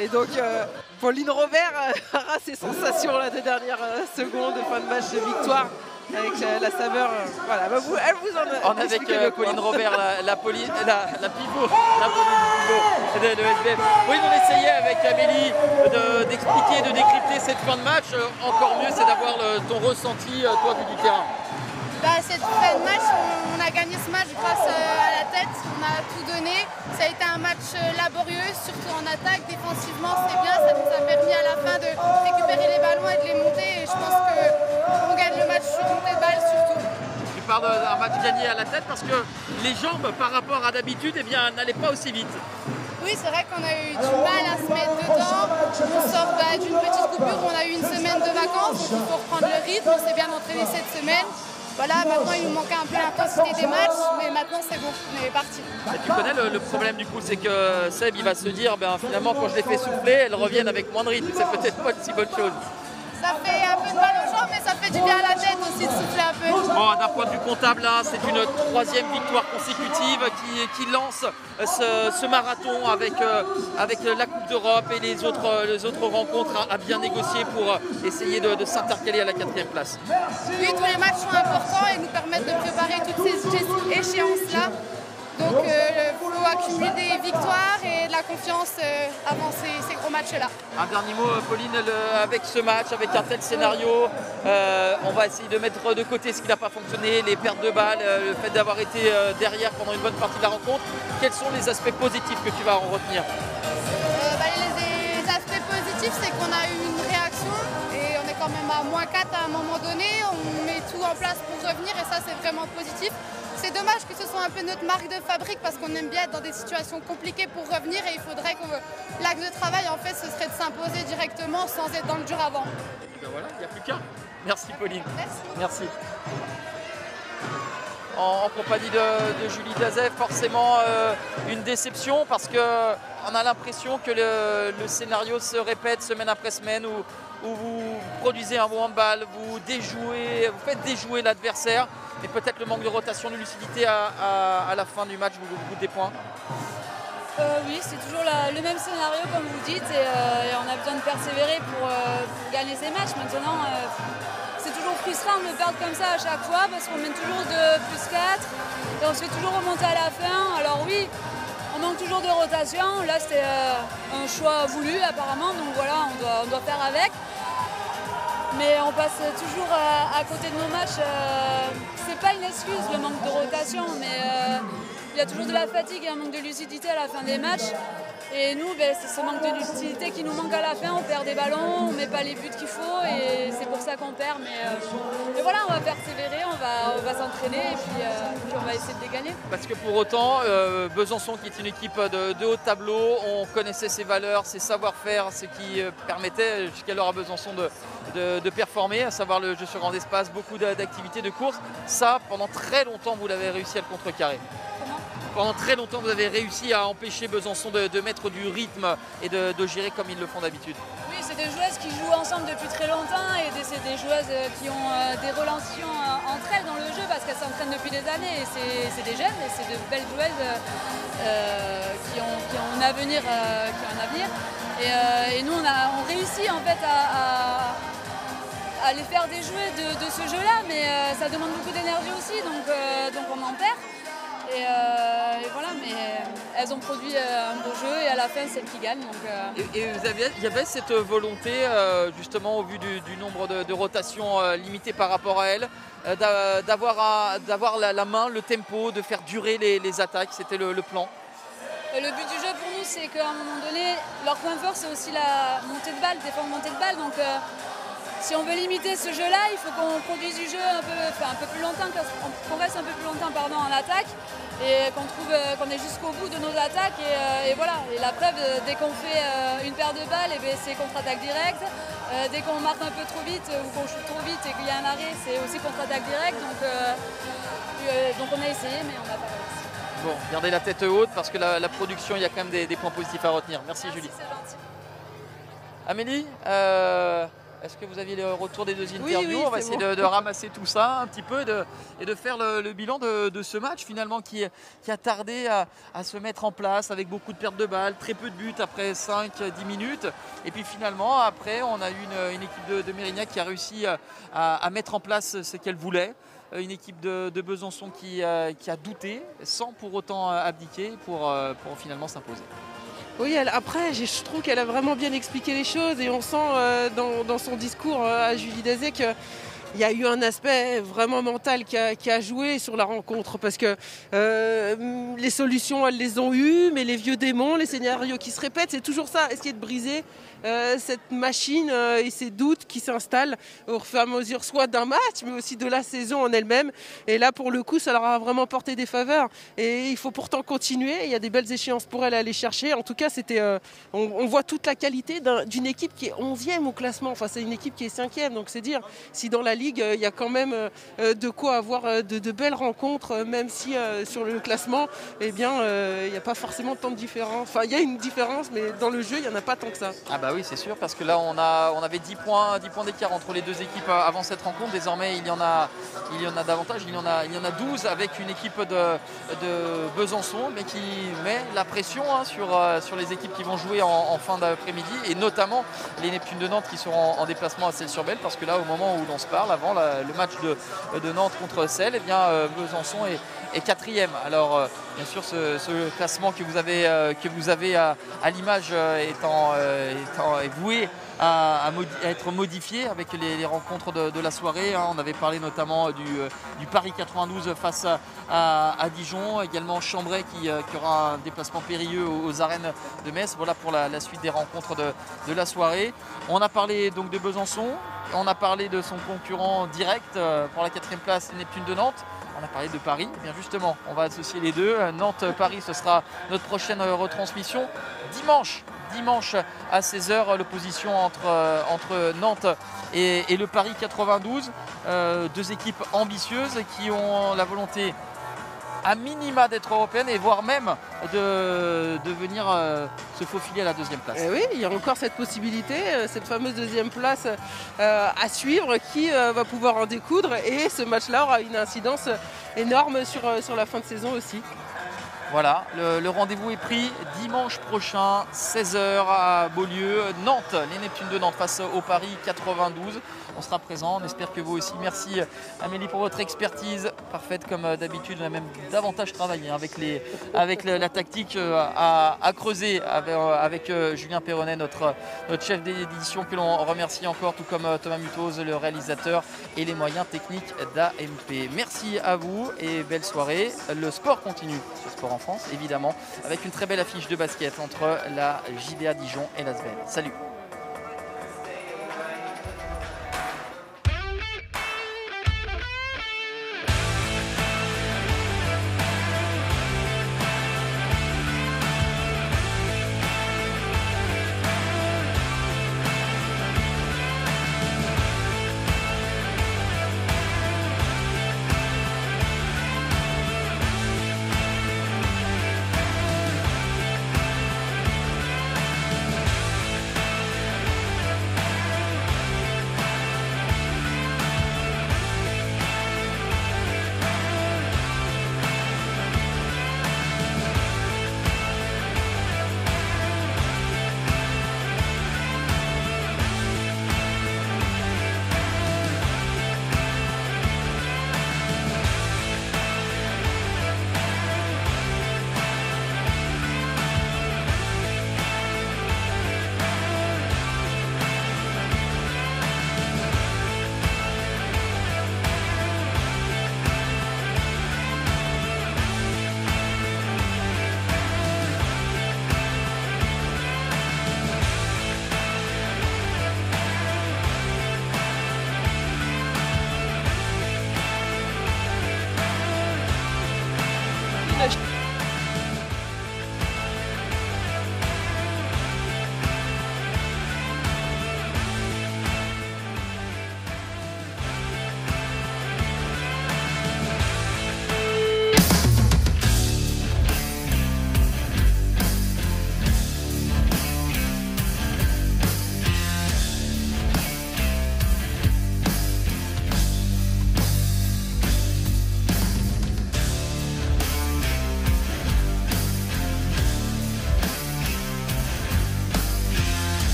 Et donc Pauline Robert aura ses sensations là, des dernières secondes de fin de match de victoire. Avec la saveur, voilà, elle vous en on est avec Pauline Robert, la pivot de l'ESBF. Oui, on essayait avec Amélie d'expliquer, de décrypter cette fin de match. Encore mieux, c'est d'avoir ton ressenti, toi, vu du terrain. Cette fin de match, on a gagné ce match grâce à la tête, on a tout donné. Ça a été un match laborieux, surtout en attaque. Défensivement, c'est bien, ça nous a permis à la fin de récupérer les ballons et de les monter. Et je pense qu'on gagne le match sur montée de balle surtout. Tu parles d'un match gagné à la tête parce que les jambes, par rapport à d'habitude, eh bien, n'allaient pas aussi vite. Oui, c'est vrai qu'on a eu du mal à se mettre dedans. On sort d'une petite coupure, on a eu une semaine de vacances, donc il faut reprendre le rythme. On s'est bien entraîné cette semaine. Voilà, maintenant il nous manquait un peu l'intensité des matchs, mais maintenant c'est bon, on est parti. Et tu connais le problème du coup, c'est que Seb il va se dire, finalement quand je les fais souffler, elles reviennent avec moins de rythme, c'est peut-être pas une si bonne chose. Ça fait un peu de mal aux jambes, mais ça fait du bien à la tête aussi de souffler un peu. Bon, d'un point de vue comptable, là, c'est une 3e victoire consécutive qui lance ce marathon avec la Coupe d'Europe et les autres rencontres à bien négocier pour essayer de s'intercaler à la 4e place. Oui, tous les matchs sont importants et nous permettent de préparer toutes ces échéances-là. Donc il faut accumuler des victoires et de la confiance avant ces gros matchs-là. Un dernier mot, Pauline, avec ce match, avec un tel scénario, on va essayer de mettre de côté ce qui n'a pas fonctionné, les pertes de balles, le fait d'avoir été derrière pendant une bonne partie de la rencontre. Quels sont les aspects positifs que tu vas en retenir? Les aspects positifs, c'est qu'on a eu une réaction et on est quand même à -4 à un moment donné. On met tout en place pour revenir et ça, c'est vraiment positif. C'est dommage que ce soit un peu notre marque de fabrique parce qu'on aime bien être dans des situations compliquées pour revenir et il faudrait que l'axe de travail, en fait, ce serait de s'imposer directement sans être dans le dur avant. Et ben voilà, il n'y a plus qu'un. Merci Pauline. Merci. En compagnie de Julie Dazev, forcément une déception parce qu'on a l'impression que le scénario se répète semaine après semaine où vous produisez un bon handball, vous faites déjouer l'adversaire. Et peut-être le manque de rotation, de lucidité à la fin du match vous coûte des points. Oui, c'est toujours le même scénario comme vous dites et on a besoin de persévérer pour gagner ces matchs. Maintenant, c'est toujours frustrant de perdre comme ça à chaque fois parce qu'on mène toujours de +4 et on se fait toujours remonter à la fin. Alors oui, on manque toujours de rotation. Là, c'était un choix voulu apparemment, donc voilà, on doit faire avec. Mais on passe toujours à côté de nos matchs. C'est pas une excuse le manque de rotation, mais il y a toujours de la fatigue et un manque de lucidité à la fin des matchs. Et nous, c'est ce manque de lucidité qui nous manque à la fin. On perd des ballons, on met pas les buts qu'il faut et c'est pour ça qu'on perd. Mais voilà, on va persévérer, on va s'entraîner et puis on va essayer de les gagner. Parce que pour autant, Besançon, qui est une équipe de haut tableau, on connaissait ses valeurs, ses savoir-faire, ce qui permettait jusqu'alors à Besançon de performer, à savoir le jeu sur grand espace, beaucoup d'activités de course. Ça, pendant très longtemps, vous l'avez réussi à le contrecarrer. Pendant très longtemps, vous avez réussi à empêcher Besançon de mettre du rythme et de gérer comme ils le font d'habitude. Oui, c'est des joueuses qui jouent ensemble depuis très longtemps et c'est des joueuses qui ont des relations entre elles dans le jeu parce qu'elles s'entraînent depuis des années. Et c'est des jeunes et c'est de belles joueuses qui ont un avenir. Et nous, on réussit en fait à les faire déjouer de ce jeu-là, mais ça demande beaucoup d'énergie aussi, donc on en perd. Et voilà, mais elles ont produit un beau jeu et à la fin, c'est elles qui gagnent. Et il y avait cette volonté, justement, au vu du nombre de rotations limitées par rapport à elles, d'avoir la main, le tempo, de faire durer les attaques, c'était le plan. Le but du jeu pour nous, c'est qu'à un moment donné, leur point fort, c'est aussi la montée de balle, défendre montée de balle. Donc, si on veut limiter ce jeu-là, il faut qu'on produise du jeu un peu plus longtemps, qu'on reste un peu plus longtemps en attaque et qu'on est jusqu'au bout de nos attaques. Et voilà. Et la preuve, dès qu'on fait une paire de balles, c'est contre-attaque directe. Dès qu'on marque un peu trop vite ou qu'on shoot trop vite et qu'il y a un arrêt, c'est aussi contre-attaque directe. Donc on a essayé, mais on n'a pas réussi. Bon, gardez la tête haute parce que la production, il y a quand même des points positifs à retenir. Merci Julie. C'est gentil. Amélie, est-ce que vous aviez le retour des deux interviews? Oui, on va essayer de ramasser tout ça un petit peu et de faire le bilan de ce match finalement qui a tardé à se mettre en place avec beaucoup de pertes de balles, très peu de buts après 5-10 minutes. Et puis finalement, après, on a eu une équipe de Mérignac qui a réussi à mettre en place ce qu'elle voulait. Une équipe de Besançon qui a douté sans pour autant abdiquer pour finalement s'imposer. Oui, après, je trouve qu'elle a vraiment bien expliqué les choses et on sent dans son discours à Julie Dazé qu'il y a eu un aspect vraiment mental qui a joué sur la rencontre parce que les solutions, elles les ont eues, mais les vieux démons, les scénarios qui se répètent, c'est toujours ça, essayer de briser cette machine et ces doutes qui s'installent au fur et à mesure soit d'un match, mais aussi de la saison en elle-même. Et là, pour le coup, ça leur a vraiment porté des faveurs. Et il faut pourtant continuer. Il y a des belles échéances pour elle à aller chercher. En tout cas, on voit toute la qualité d'une équipe qui est 11e au classement. Enfin, c'est une équipe qui est 5e. Donc, c'est dire si dans la Ligue, il y a quand même de quoi avoir de belles rencontres, même si sur le classement, eh bien, il n'y a pas forcément tant de différence. Enfin, il y a une différence, mais dans le jeu, il n'y en a pas tant que ça. Ah bah oui, c'est sûr, parce que là, on avait 10 points d'écart entre les deux équipes avant cette rencontre. Désormais, il y en a davantage. Il y en a 12 avec une équipe de Besançon, mais qui met la pression sur les équipes qui vont jouer en fin d'après-midi, et notamment les Neptunes de Nantes qui seront en déplacement à Celles-sur-Belle, parce que là, au moment où l'on se parle, avant le match de Nantes contre Celles, eh bien, Besançon est 4e. Alors, bien sûr, ce classement que vous avez à l'image est voué à être modifié avec les rencontres de la soirée. On avait parlé notamment du Paris 92 face à Dijon, également Chambray qui aura un déplacement périlleux aux arènes de Metz. Voilà pour la suite des rencontres de la soirée. On a parlé donc de Besançon, on a parlé de son concurrent direct pour la 4e place, Neptune de Nantes. On a parlé de Paris. Et bien justement, on va associer les deux. Nantes-Paris, ce sera notre prochaine retransmission dimanche à 16h, l'opposition entre Nantes et le Paris 92. Deux équipes ambitieuses qui ont la volonté à minima d'être européenne et voire même de venir se faufiler à la 2e place. Et oui, il y a encore cette possibilité, cette fameuse 2e place à suivre qui va pouvoir en découdre, et ce match-là aura une incidence énorme sur la fin de saison aussi. Voilà, le rendez-vous est pris dimanche prochain, 16h à Beaulieu. Nantes, les Neptunes de Nantes face au Paris 92. On sera présent, on espère que vous aussi. Merci Amélie pour votre expertise parfaite comme d'habitude. On a même davantage travaillé avec la tactique à creuser avec Julien Perronnet, notre chef d'édition, que l'on remercie encore, tout comme Thomas Mutoz, le réalisateur, et les moyens techniques d'AMP. Merci à vous et belle soirée. Le sport continue sur Sport en France, évidemment, avec une très belle affiche de basket entre la JDA Dijon et l'Asvel. Salut!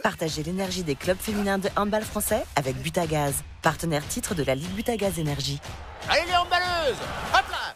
Partagez l'énergie des clubs féminins de handball français avec Butagaz, partenaire titre de la Ligue Butagaz Énergie. Allez les handballeuses, hop là!